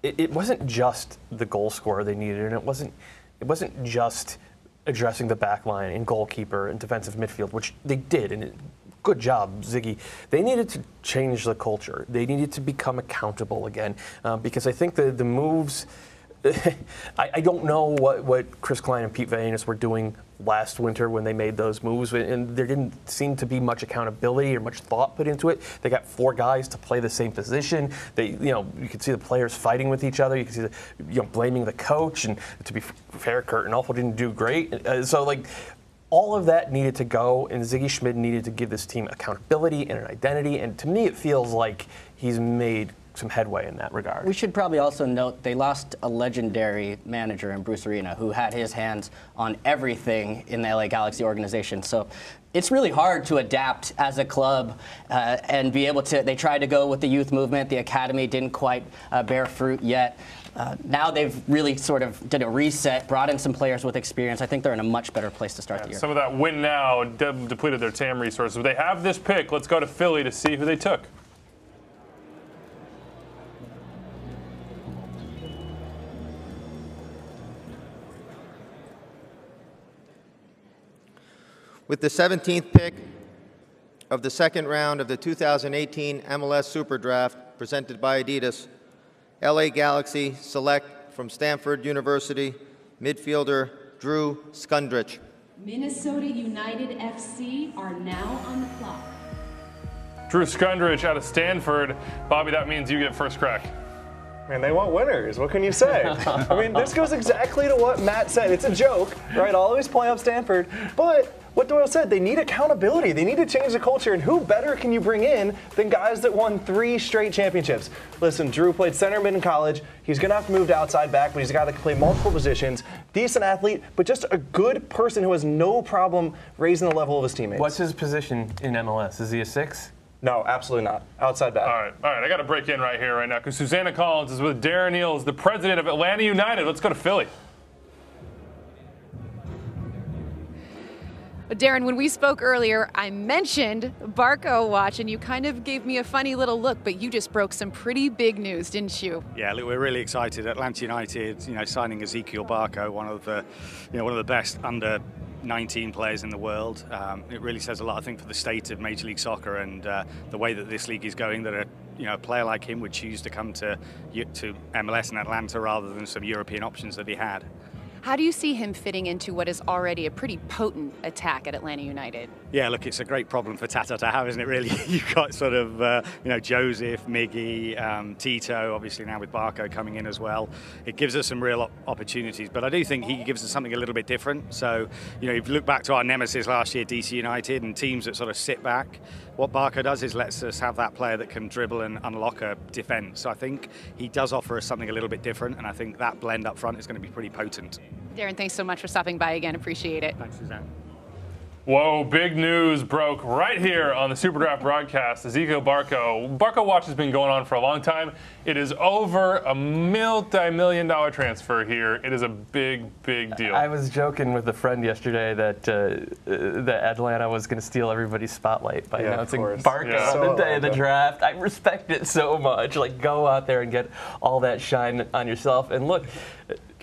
it wasn't just the goal scorer they needed, and it wasn't just addressing the back line and goalkeeper and defensive midfield, which they did, and good job, Ziggy. They needed to change the culture. They needed to become accountable again, because I think the moves, I don't know what Chris Klein and Pete Vagenas were doing last winter when they made those moves, and there didn't seem to be much accountability or much thought put into it. They got 4 guys to play the same position. You could see the players fighting with each other. You could see blaming the coach, and to be fair, Kurt and Alfo didn't do great. All of that needed to go, and Ziggy Schmidt needed to give this team accountability and an identity, and to me it feels like he's made some headway in that regard. We should probably also note they lost a legendary manager in Bruce Arena who had his hands on everything in the LA Galaxy organization. So it's really hard to adapt as a club and be able to. They tried to go with the youth movement. The academy didn't quite bear fruit yet. Now they've really sort of did a reset, brought in some players with experience. I think they're in a much better place to start the year. Some of that win now depleted their TAM resources. But they have this pick. Let's go to Philly to see who they took. With the 17th pick of the second round of the 2018 MLS Super Draft presented by Adidas, LA Galaxy select from Stanford University midfielder Drew Skundrich. Minnesota United FC are now on the clock. Drew Skundrich out of Stanford. Bobby, that means you get first crack. Man, they want winners. What can you say? I mean, this goes exactly to what Matt said. It's a joke, right? Always play up Stanford. But what Doyle said, they need accountability. They need to change the culture. And who better can you bring in than guys that won 3 straight championships? Listen, Drew played center mid in college. He's going to have to move to outside back, but he's a guy that can play multiple positions. Decent athlete, but just a good person who has no problem raising the level of his teammates. What's his position in MLS? Is he a 6? No, absolutely not. Outside back. All right. I got to break in right here, right now, because Susanna Collins is with Darren Eales, the president of Atlanta United. Let's go to Philly. Darren, when we spoke earlier, I mentioned Barco Watch, and you kind of gave me a funny little look, but you just broke some pretty big news, didn't you? Yeah, look, we're really excited. Atlanta United, signing Ezequiel Barco, one of the best under 19 players in the world. It really says a lot, I think, for the state of Major League Soccer and the way that this league is going. That a player like him would choose to come to MLS in Atlanta rather than some European options that he had. How do you see him fitting into what is already a pretty potent attack at Atlanta United? Yeah, look, it's a great problem for Tata to have, isn't it, really? You've got sort of, Joseph, Miggy, Tito, obviously now with Barco coming in as well. It gives us some real opportunities, but I do think he gives us something a little bit different. So, if you look back to our nemesis last year, DC United, and teams that sort of sit back, what Barco does is lets us have that player that can dribble and unlock a defence. So I think he does offer us something a little bit different, and I think that blend up front is going to be pretty potent. Darren, thanks so much for stopping by again. Appreciate it. Thanks, Suzanne. Whoa, big news broke right here on the Super Draft broadcast. Ezequiel Barco. Barco Watch has been going on for a long time. It is over a multi-million-dollar transfer here. It is a big, big deal. I was joking with a friend yesterday that Atlanta was going to steal everybody's spotlight by announcing Barco on the day of the draft. I respect it so much. Go out there and get all that shine on yourself. And look,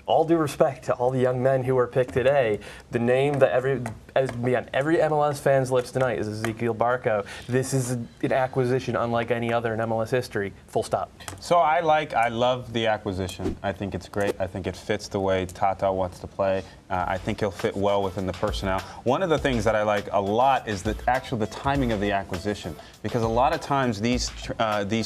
all due respect to all the young men who were picked today, the name that as be on every MLS fan's lips tonight, is Ezequiel Barco. This is an acquisition unlike any other in MLS history. Full stop. So I love the acquisition. I think it's great. I think it fits the way Tata wants to play. I think he'll fit well within the personnel. One of the things that I like a lot is the timing of the acquisition, because a lot of times these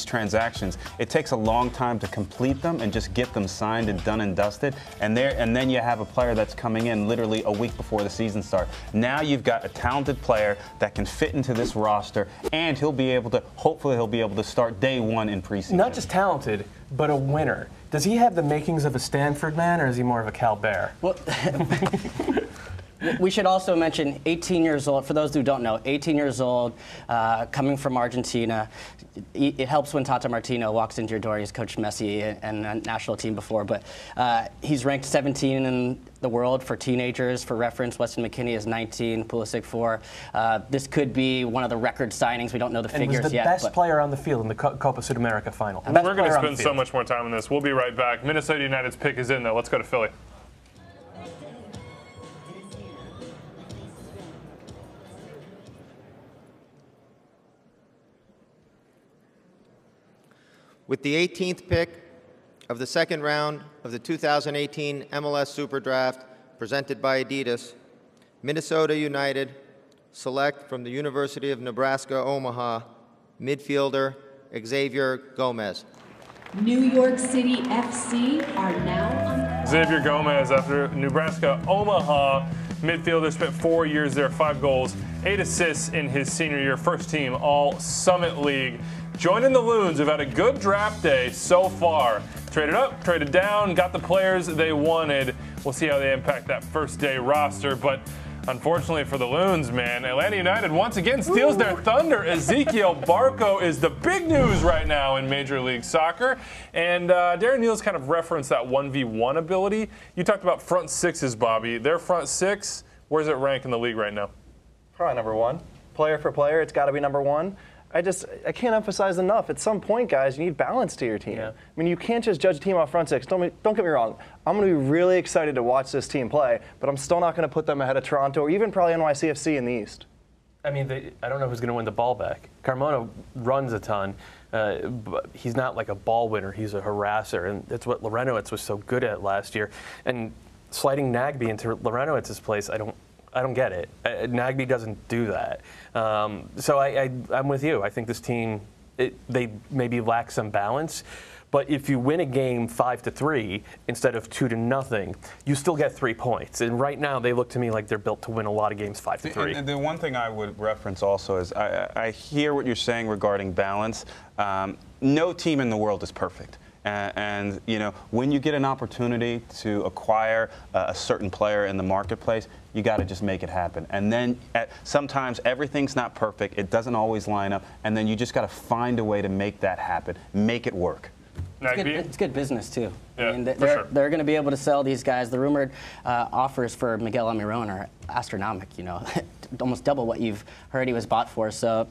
transactions, it takes a long time to complete them and just get them signed and done and dusted, and then you have a player that's coming in literally a week before the season starts. Now you've got a talented player that can fit into this roster, and hopefully he'll be able to start day one in preseason. Not just talented, but a winner. Does he have the makings of a Stanford man, or is he more of a Cal Bear? Well, we should also mention 18 years old. For those who don't know, 18 years old, coming from Argentina. It helps when Tata Martino walks into your door. He's coached Messi and a national team before, but he's ranked 17 in the world for teenagers. For reference, Weston McKennie is 19, Pulisic 4. This could be one of the record signings. We don't know the figures yet. And was the best player on the field in the Copa Sudamerica final. We're going to spend so much more time on this. We'll be right back. Minnesota United's pick is in, though. Let's go to Philly. With the 18th pick of the second round of the 2018 MLS Super Draft, presented by Adidas, Minnesota United select from the University of Nebraska, Omaha, midfielder Xavier Gomez. New York City FC are now on. Xavier Gomez, after Nebraska, Omaha, midfielder, spent 4 years there, 5 goals, 8 assists in his senior year, first team All Summit League. Joining the Loons, have had a good draft day so far. Traded up, traded down, got the players they wanted. We'll see how they impact that first day roster. But unfortunately for the Loons, man, Atlanta United once again steals their thunder. Ezequiel Barco is the big news right now in Major League Soccer. And Darren Neal's kind of referenced that 1v1 ability. You talked about front sixes, Bobby. Their front six, where's it rank in the league right now? Probably number one. Player for player, it's got to be number one. I can't emphasize enough. At some point, guys, you need balance to your team. Yeah. I mean, you can't just judge a team off front six. Don't get me wrong. I'm going to be really excited to watch this team play, but I'm still not going to put them ahead of Toronto or even probably NYCFC in the East. I mean, I don't know who's going to win the ball back. Carmona runs a ton, but he's not like a ball winner. He's a harasser, and that's what Lorenowitz was so good at last year. And sliding Nagby into Lorenowitz's place, I don't get it. Nagby doesn't do that. So I'm with you. I think this team, they maybe lack some balance. But if you win a game 5-3 instead of 2-0, you still get 3 points. And right now, they look to me like they're built to win a lot of games 5-3. And the one thing I would reference also is I hear what you're saying regarding balance. No team in the world is perfect. And you know, when you get an opportunity to acquire a certain player in the marketplace, you got to just make it happen. And then sometimes everything's not perfect. It doesn't always line up. And then you just got to find a way to make that happen, make it work. It's good business, too. Yeah, I mean, sure. they're going to be able to sell these guys. The rumored offers for Miguel Almiron are astronomical, you know, almost double what you've heard he was bought for. So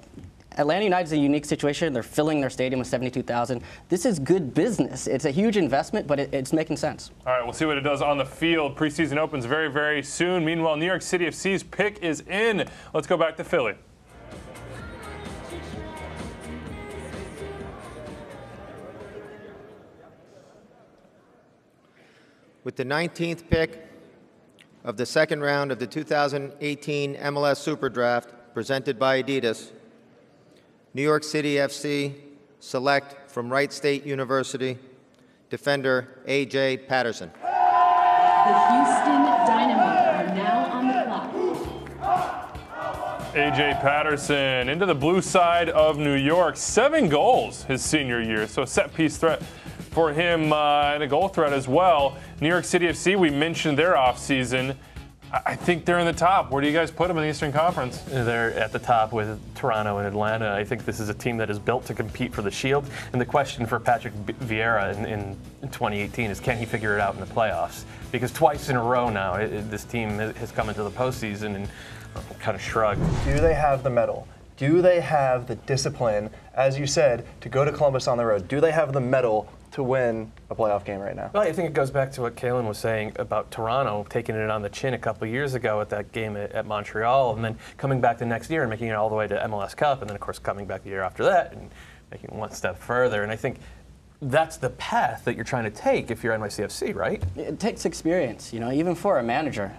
Atlanta United's a unique situation. They're filling their stadium with 72,000. This is good business. It's a huge investment, but it's making sense. All right, we'll see what it does on the field. Preseason opens very, very soon. Meanwhile, New York City FC's pick is in. Let's go back to Philly. With the 19th pick of the second round of the 2018 MLS Super Draft, presented by Adidas, New York City FC select from Wright State University, defender A.J. Patterson. The Houston Dynamo are now on the clock. A.J. Patterson into the blue side of New York. 7 goals his senior year, so a set-piece threat for him and a goal threat as well. New York City FC, we mentioned their offseason. I think they're in the top. Where do you guys put them in the Eastern Conference? They're at the top with Toronto and Atlanta. I think this is a team that is built to compete for the Shield. And the question for Patrick Vieira in 2018 is, can he figure it out in the playoffs? Because twice in a row now, this team has come into the postseason and kind of shrugged. Do they have the mettle? Do they have the discipline, as you said, to go to Columbus on the road? Do they have the mettle to win a playoff game right now. Well, I think it goes back to what Kalen was saying about Toronto taking it on the chin a couple of years ago at that game at Montreal, and then coming back the next year and making it all the way to MLS Cup, and then, of course, coming back the year after that and making it one step further. And I think that's the path that you're trying to take if you're NYCFC, right? It takes experience, even for a manager.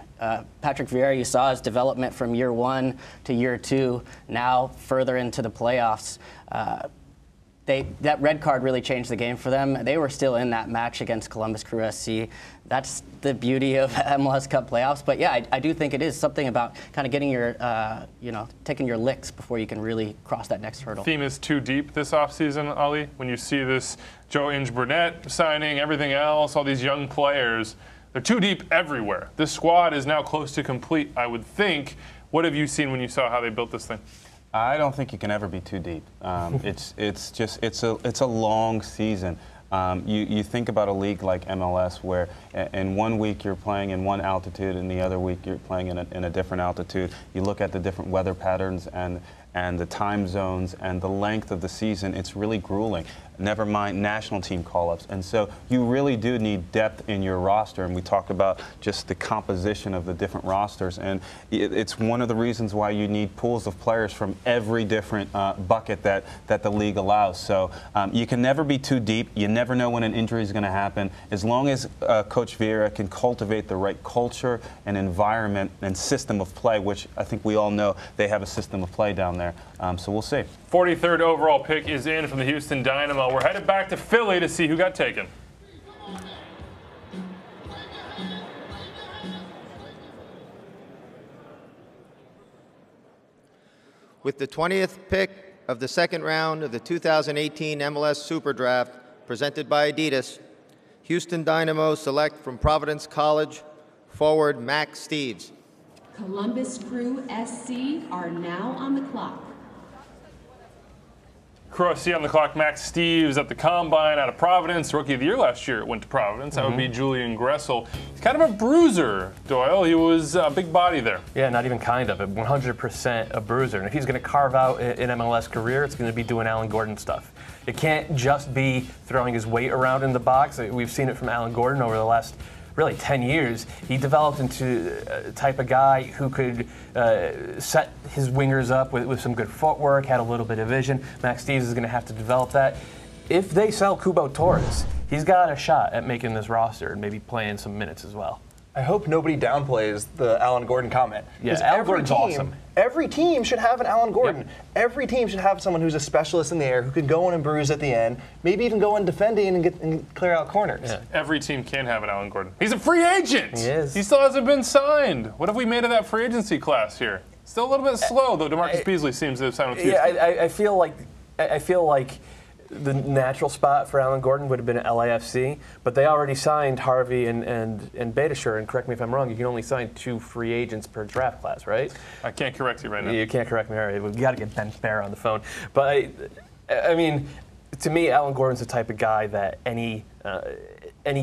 Patrick Vieira, you saw his development from year 1 to year 2, now further into the playoffs. That red card really changed the game for them. They were still in that match against Columbus Crew SC. That's the beauty of MLS Cup playoffs. But yeah, I do think it is something about kind of getting your, taking your licks before you can really cross that next hurdle. Theme is too deep this offseason, Ali. When you see this Joe Inge-Burnett signing, everything else, all these young players, they're too deep everywhere. This squad is now close to complete, I would think. What have you seen when you saw how they built this thing? I don't think you can ever be too deep. It's a long season. You think about a league like MLS where in 1 week you're playing in one altitude and the other week you're playing in a different altitude. You look at the different weather patterns and the time zones and the length of the season, it's really grueling. Never mind national team call-ups. And so you really do need depth in your roster. And we talked about just the composition of the different rosters. And it's one of the reasons why you need pools of players from every different bucket that the league allows. So you can never be too deep. You never know when an injury is going to happen. As long as Coach Vieira can cultivate the right culture and environment and system of play, which I think we all know they have a system of play down there. So we'll see. 43rd overall pick is in from the Houston Dynamo. We're headed back to Philly to see who got taken. With the 20th pick of the second round of the 2018 MLS Super Draft, presented by Adidas, Houston Dynamo select from Providence College forward Max Steves. Columbus Crew SC are now on the clock. Crew SC on the clock. Max Steves at the Combine out of Providence. Rookie of the Year last year went to Providence. That would be Julian Gressel. He's kind of a bruiser, Doyle. He was a big body there. Yeah, not even kind of. 100% a bruiser. And if he's going to carve out an MLS career, it's going to be doing Alan Gordon stuff. It can't just be throwing his weight around in the box. We've seen it from Alan Gordon over the last really 10 years. He developed into a type of guy who could set his wingers up with some good footwork, had a little bit of vision. Max Steves is going to have to develop that. If they sell Cubo Torres, he's got a shot at making this roster and maybe playing some minutes as well. I hope nobody downplays the Alan Gordon comment. Yeah, Alan Gordon's awesome. Every team should have an Alan Gordon. Yep. Every team should have someone who's a specialist in the air who can go in and bruise at the end, maybe even go in defending and clear out corners. Yeah. Every team can have an Alan Gordon. He's a free agent. He is. He still hasn't been signed. What have we made of that free agency class here? Still a little bit slow, though. DeMarcus Beasley seems to have signed with Houston. Yeah, I feel like the natural spot for Alan Gordon would have been at LAFC, but they already signed Harvey and Beitashour, and correct me if I'm wrong, you can only sign 2 free agents per draft class, right? I can't correct you right now. You can't correct me, all right. We've got to get Ben Bear on the phone. But, I mean, to me, Alan Gordon's the type of guy that any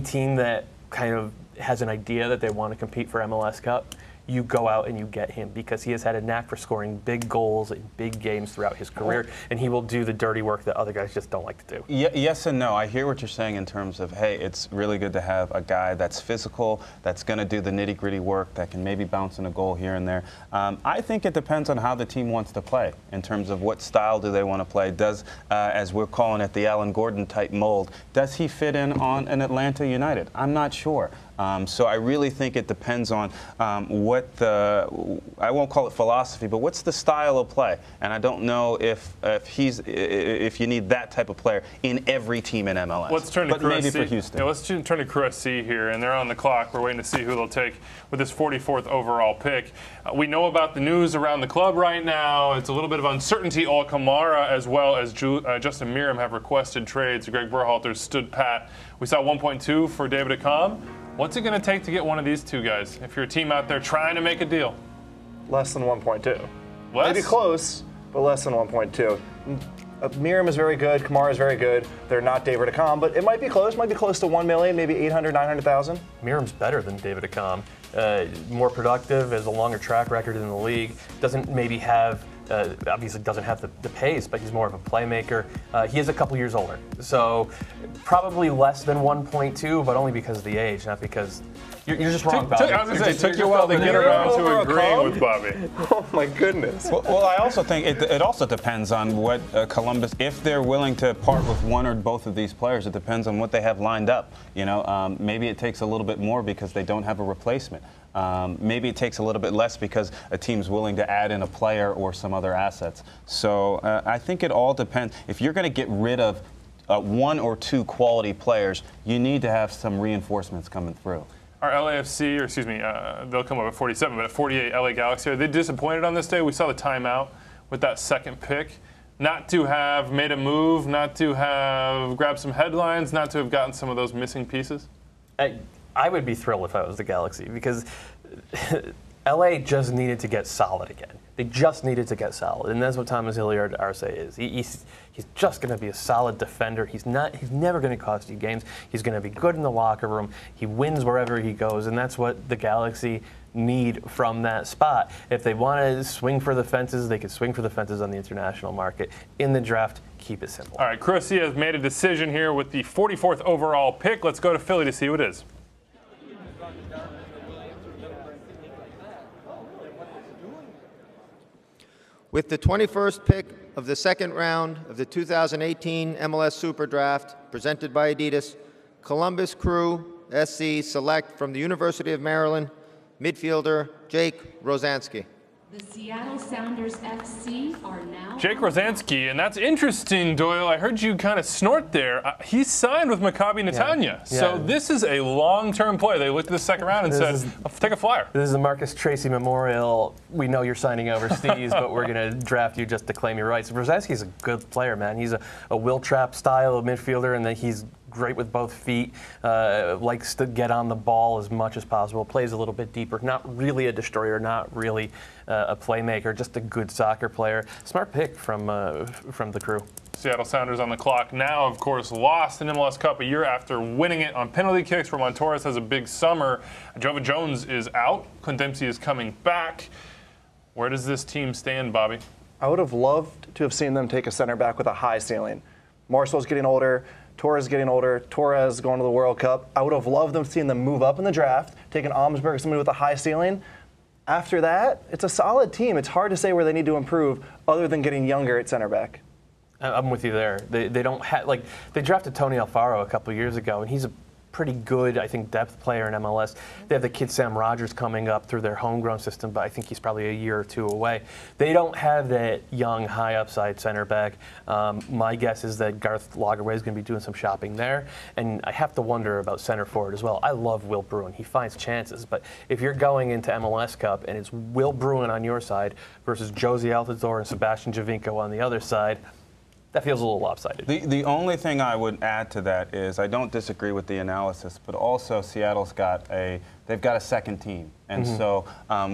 team that kind of has an idea that they want to compete for MLS Cup, you go out and you get him because he has had a knack for scoring big goals in big games throughout his career, and he will do the dirty work that other guys just don't like to do. Yes and no. I hear what you're saying in terms of, hey, it's really good to have a guy that's physical, that's going to do the nitty-gritty work, that can maybe bounce in a goal here and there. I think it depends on how the team wants to play in terms of what style do they want to play. Does, as we're calling it, the Alan Gordon type mold, does he fit in on an Atlanta United? I'm not sure. So I really think it depends on what the, I won't call it philosophy, but what's the style of play. And I don't know if you need that type of player in every team in MLS. Let's turn to maybe for Houston. Yeah, let's turn to Crew SC here, and they're on the clock. We're waiting to see who they'll take with this 44th overall pick. We know about the news around the club right now. It's a little bit of uncertainty. All Kamara as well as Justin Meram have requested trades. Greg Berhalter stood pat. We saw 1.2 for David Accam. What's it going to take to get one of these two guys if you're a team out there trying to make a deal? Less than 1.2. Less? Maybe close, but less than 1.2. Meram is very good. Kamara is very good. They're not David Accam, but it might be close. Might be close to 1 million, maybe 800, 900,000. Meram's better than David Accam. More productive, has a longer track record in the league. Doesn't maybe have Obviously doesn't have the pace, but he's more of a playmaker. He is a couple years older, so probably less than 1.2, but only because of the age, not because you're just wrong, Bobby. I was going to say, it took you a while to get around to agreeing with Bobby. Oh my goodness. Well, I also think it also depends on what Columbus, if they're willing to part with one or both of these players, it depends on what they have lined up. You know, maybe it takes a little bit more because they don't have a replacement. Maybe it takes a little bit less because a team's willing to add in a player or some other assets. So I think it all depends. If you're going to get rid of one or two quality players, you need to have some reinforcements coming through. Our LAFC, or excuse me, they'll come up at 47, but at 48, LA Galaxy, are they disappointed on this day? We saw the timeout with that second pick. Not to have made a move, not to have grabbed some headlines, not to have gotten some of those missing pieces? I would be thrilled if I was the Galaxy, because LA just needed to get solid again. They just needed to get solid, and that's what Thomas Hilliard Arce is. He's just going to be a solid defender. He's never going to cost you games. He's going to be good in the locker room. He wins wherever he goes, and that's what the Galaxy need from that spot. If they want to swing for the fences, they could swing for the fences on the international market. In the draft, keep it simple. All right, Crossia has made a decision here with the 44th overall pick. Let's go to Philly to see who it is. With the 21st pick of the second round of the 2018 MLS Super Draft, presented by Adidas, Columbus Crew SC select from the University of Maryland, midfielder Jake Rosansky. The Seattle Sounders FC are now... Jake Rosansky, and that's interesting, Doyle. I heard you kind of snort there. He signed with Maccabi Netanya. Yeah. So this is a long-term player. They looked at the second round and said, take a flyer. This is the Marcus Tracy Memorial. We know you're signing overseas, but we're going to draft you just to claim your rights. Rosansky's a good player, man. He's a Will Trapp style of midfielder, and then he's great with both feet, likes to get on the ball as much as possible, plays a little bit deeper, not really a destroyer, not really a playmaker, just a good soccer player. Smart pick from the Crew. Seattle Sounders on the clock now, of course, lost an MLS Cup a year after winning it on penalty kicks. Roman Torres has a big summer. Jova Jones is out. Clint Dempsey is coming back. Where does this team stand, Bobby? I would have loved to have seen them take a center back with a high ceiling. Marcel's getting older. Torres getting older, Torres going to the World Cup. I would have loved them seeing them move up in the draft, taking Omsberg, somebody with a high ceiling. After that, it's a solid team. It's hard to say where they need to improve other than getting younger at center back. I'm with you there. They don't have, like, they drafted Tony Alfaro a couple years ago, and he's a pretty good, I think, depth player in MLS. They have the kid Sam Rogers coming up through their homegrown system, but I think he's probably a year or two away. They don't have that young, high upside center back. My guess is that Garth Lagerwey is going to be doing some shopping there, and I have to wonder about center forward as well. I love Will Bruin. He finds chances, but if you're going into MLS Cup and it's Will Bruin on your side versus Josie Altidore and Sebastian Javinko on the other side, that feels a little lopsided. The only thing I would add to that is I don't disagree with the analysis, but also Seattle's they've got a second team. And so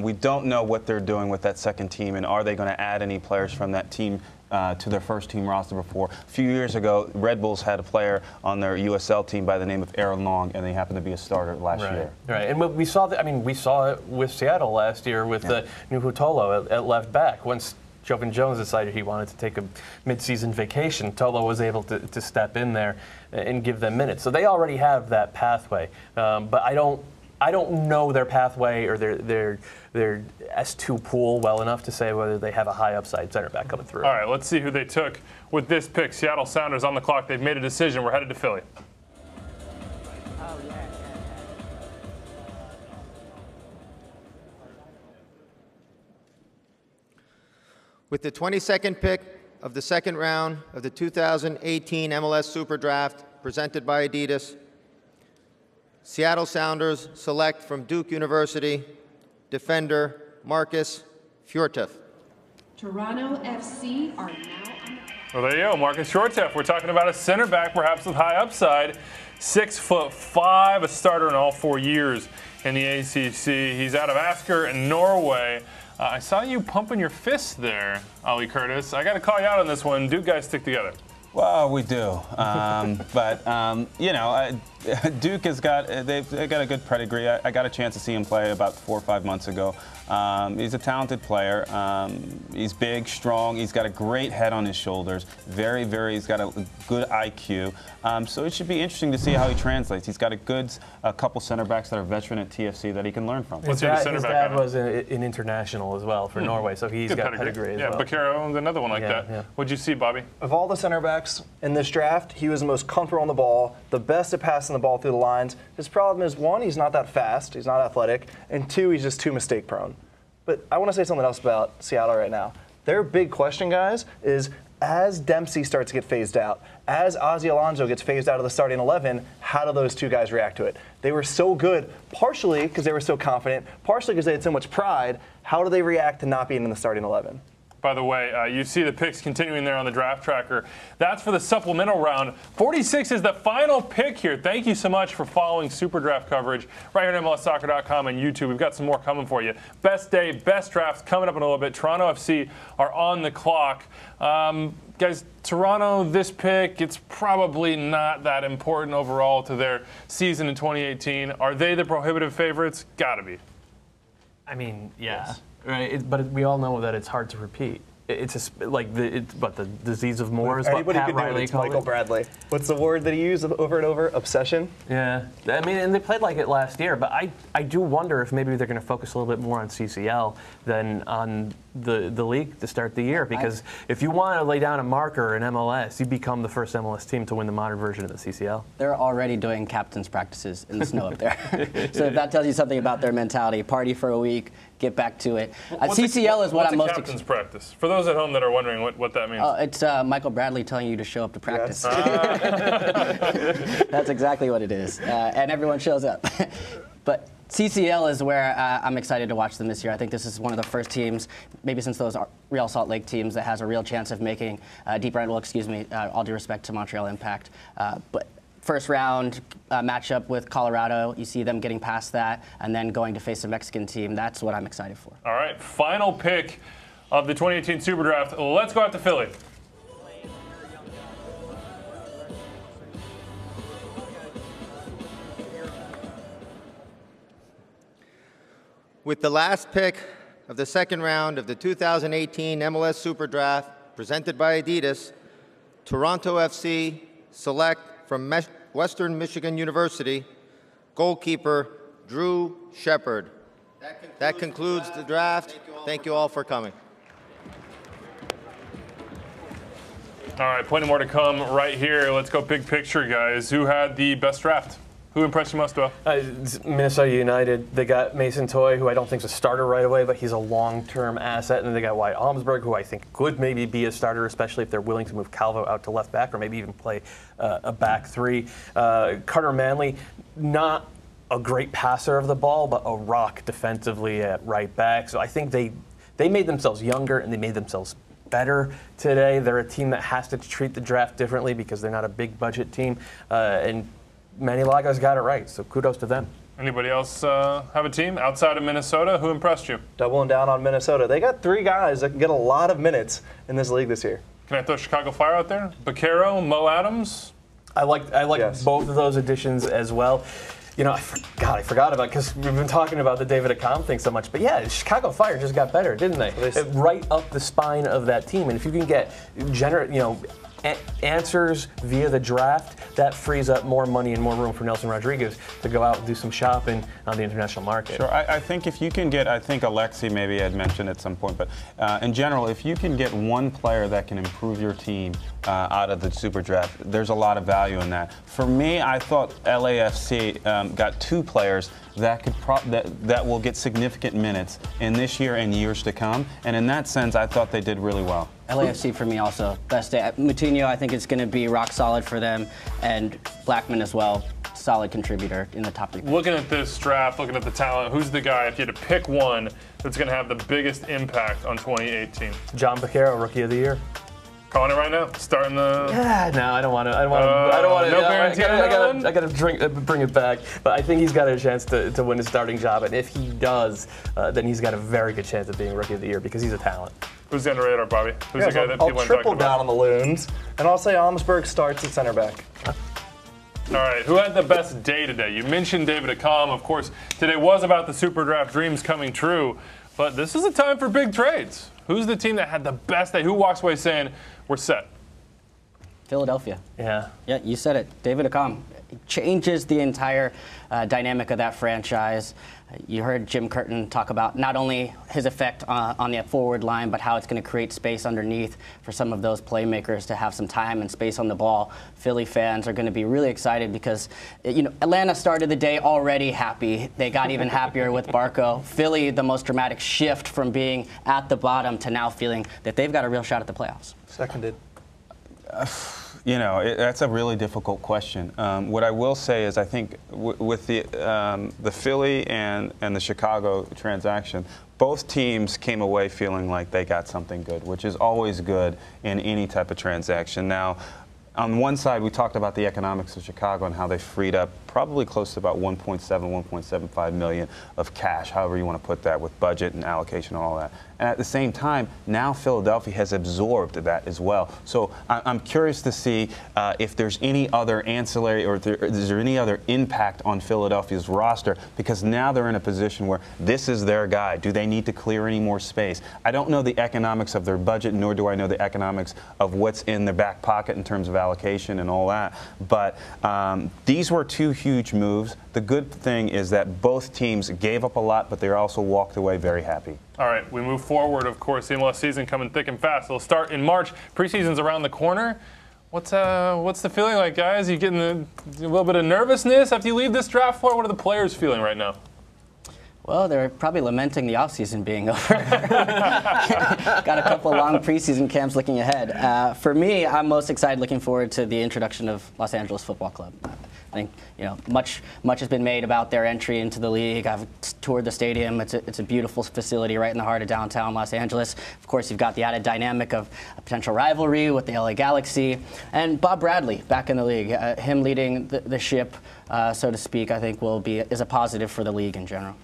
we don't know what they're doing with that second team, and are they going to add any players from that team to their first team roster before. A few years ago, Red Bulls had a player on their USL team by the name of Aaron Long, and he happened to be a starter last year. Right, and we saw that. I mean, we saw it with Seattle last year with Nuhu Tolo at left back. Once Jovan Jones decided he wanted to take a mid-season vacation, Tolo was able to step in there and give them minutes. So they already have that pathway, but I don't know their pathway or their S2 pool well enough to say whether they have a high upside center back coming through. All right, let's see who they took with this pick. Seattle Sounders on the clock. They've made a decision. We're headed to Philly. With the 22nd pick of the second round of the 2018 MLS Super Draft, presented by Adidas, Seattle Sounders select from Duke University defender Marcus Fjortef. Toronto FC are now on. Well, there you go, Marcus Fjortef. We're talking about a center back, perhaps with high upside. 6'5", a starter in all 4 years in the ACC. He's out of Asker in Norway. I saw you pumping your fist there, Ali Curtis. I got to call you out on this one. Duke guys stick together. Well, we do, but you know, Duke has got they've got a good pedigree. I got a chance to see him play about 4 or 5 months ago. He's a talented player. He's big, strong. He's got a great head on his shoulders. He's got a good IQ. So it should be interesting to see how he translates. He's got a couple center backs that are veteran at TFC that he can learn from. His dad was an international as well for Norway, so he's got pedigree as well. Bakero, another one like that. Yeah. What'd you see, Bobby? Of all the center backs in this draft, he was the most comfortable on the ball, the best at passing the ball through the lines. His problem is, one, he's not that fast, he's not athletic, and two, he's just too mistake prone. But I want to say something else about Seattle right now. Their big question, guys, is as Dempsey starts to get phased out, as Ozzie Alonso gets phased out of the starting 11, how do those two guys react to it? They were so good, partially because they were so confident, partially because they had so much pride. How do they react to not being in the starting 11? By the way, you see the picks continuing there on the draft tracker. That's for the supplemental round. 46 is the final pick here. Thank you so much for following Super Draft coverage right here on MLSsoccer.com and YouTube. We've got some more coming for you. Best day, best drafts coming up in a little bit. Toronto FC are on the clock. Guys, Toronto, this pick, it's probably not that important overall to their season in 2018. Are they the prohibitive favorites? Gotta be. I mean, yeah. Yes. Right, but we all know that it's hard to repeat. It's the disease of Moore is what Pat Riley called it. Michael Bradley. What's the word that he used over and over? Obsession? Yeah. I mean, and they played like it last year, but I do wonder if maybe they're going to focus a little bit more on CCL than on the league to start the year. Because if you want to lay down a marker in MLS, you become the first MLS team to win the modern version of the CCL. They're already doing captain's practices in the snow up there. So if that tells you something about their mentality, party for a week, get back to it. CCL is what I'm most captain's practice? For those at home that are wondering what that means. It's Michael Bradley telling you to show up to practice. Yes. That's exactly what it is. And everyone shows up. But CCL is where I'm excited to watch them this year. I think this is one of the first teams, maybe since those Real Salt Lake teams, that has a real chance of making deep run. Well, excuse me, all due respect to Montreal Impact. But first round matchup with Colorado, you see them getting past that and then going to face a Mexican team. That's what I'm excited for. All right, final pick of the 2018 Super Draft. Let's go out to Philly. With the last pick of the second round of the 2018 MLS Super Draft, presented by Adidas, Toronto FC select from Western Michigan University, goalkeeper Drew Shepard. That concludes the draft. Thank you all for coming. All right, plenty more to come right here. Let's go big picture, guys. Who had the best draft? Who impressed you most, Bill? Minnesota United. They got Mason Toye, who I don't think is a starter right away, but he's a long-term asset. And then they got Wyatt Almsberg, who I think could maybe be a starter, especially if they're willing to move Calvo out to left back or maybe even play a back three. Carter Manley, not a great passer of the ball, but a rock defensively at right back. So I think they made themselves younger and they made themselves better today. They're a team that has to treat the draft differently because they're not a big budget team. And Manny Laga's got it right, so kudos to them. Anybody else have a team outside of Minnesota? Who impressed you? Doubling down on Minnesota. They got 3 guys that can get a lot of minutes in this league this year. Can I throw Chicago Fire out there? Bakero, Mo Adams? I like yes. Both of those additions as well. You know, I forgot about it because we've been talking about the David Accam thing so much. But yeah, Chicago Fire just got better, didn't they? Right up the spine of that team. And if you can get answers via the draft, that frees up more money and more room for Nelson Rodriguez to go out and do some shopping on the international market. Sure, I think if you can get, I think Alexi maybe had mentioned at some point, but in general, if you can get one player that can improve your team out of the Super Draft, there's a lot of value in that. For me, I thought LAFC got 2 players that could that will get significant minutes in this year and years to come, and in that sense, I thought they did really well. LAFC for me also, best day. Moutinho, I think it's going to be rock solid for them, and Blackman as well, solid contributor in the top 3. Looking at this draft, looking at the talent, who's the guy, if you had to pick one, that's going to have the biggest impact on 2018? John Bakero, Rookie of the Year. Calling it right now? Starting the... Yeah, no, I don't want to. I don't want to. No guarantee I got to bring it back. But I think he's got a chance to win a starting job. And if he does, then he's got a very good chance of being Rookie of the Year because he's a talent. Who's on the radar, Bobby? Who's the guy that I'll people are triple talking down about? on the Loons, and I'll say Almsberg starts at center back. All right, who had the best day today? You mentioned David Accam. Of course, today was about the Super Draft dreams coming true, but this is a time for big trades. Who's the team that had the best day? Who walks away saying, we're set? Philadelphia. Yeah. Yeah, you said it. David Accam changes the entire dynamic of that franchise. You heard Jim Curtin talk about not only his effect on the forward line, but how it's going to create space underneath for some of those playmakers to have some time and space on the ball. Philly fans are going to be really excited because, Atlanta started the day already happy. They got even happier with Barco. Philly, the most dramatic shift from being at the bottom to now feeling that they've got a real shot at the playoffs. Seconded. That's a really difficult question. What I will say is I think with the Philly and the Chicago transaction, both teams came away feeling like they got something good, which is always good in any type of transaction. Now, on one side, we talked about the economics of Chicago and how they freed up probably close to about 1.75 million of cash, however you want to put that, with budget and allocation and all that. And at the same time, now Philadelphia has absorbed that as well. So I'm curious to see if there's any other ancillary or is there any other impact on Philadelphia's roster, because now they're in a position where this is their guy. Do they need to clear any more space? I don't know the economics of their budget, nor do I know the economics of what's in their back pocket in terms of allocation and all that. But these were two huge moves. The good thing is that both teams gave up a lot, but they also walked away very happy. All right, we move forward. Of course, the MLS season coming thick and fast. It'll start in March. Preseason's around the corner. What's the feeling like, guys? You getting a little bit of nervousness after you leave this draft floor? What are the players feeling right now? Well, they're probably lamenting the offseason being over. Got a couple long preseason camps looking ahead. For me, I'm most excited looking forward to the introduction of Los Angeles Football Club. I think much has been made about their entry into the league. I've toured the stadium. It's a beautiful facility right in the heart of downtown Los Angeles. Of course, you've got the added dynamic of a potential rivalry with the LA Galaxy, and Bob Bradley back in the league. Him leading the ship, so to speak, I think is a positive for the league in general.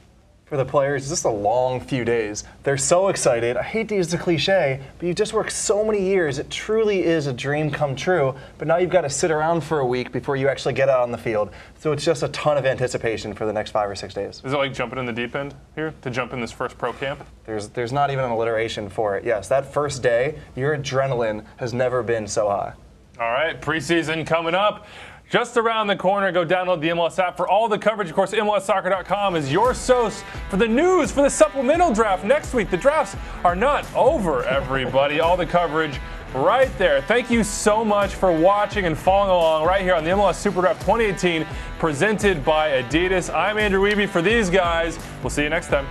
For the players, it's just a long few days. They're so excited. I hate to use the cliche, but you've just worked so many years. It truly is a dream come true. But now you've got to sit around for a week before you actually get out on the field. So it's just a ton of anticipation for the next 5 or 6 days. Is it like jumping in the deep end here to jump in this first pro camp? There's not even an alliteration for it. Yes, that first day, your adrenaline has never been so high. All right, preseason coming up. Just around the corner, go download the MLS app for all the coverage. Of course, MLSsoccer.com is your source for the news for the supplemental draft next week. The drafts are not over, everybody. All the coverage right there. Thank you so much for watching and following along right here on the MLS Super Draft 2018 presented by Adidas. I'm Andrew Wiebe for these guys. We'll see you next time.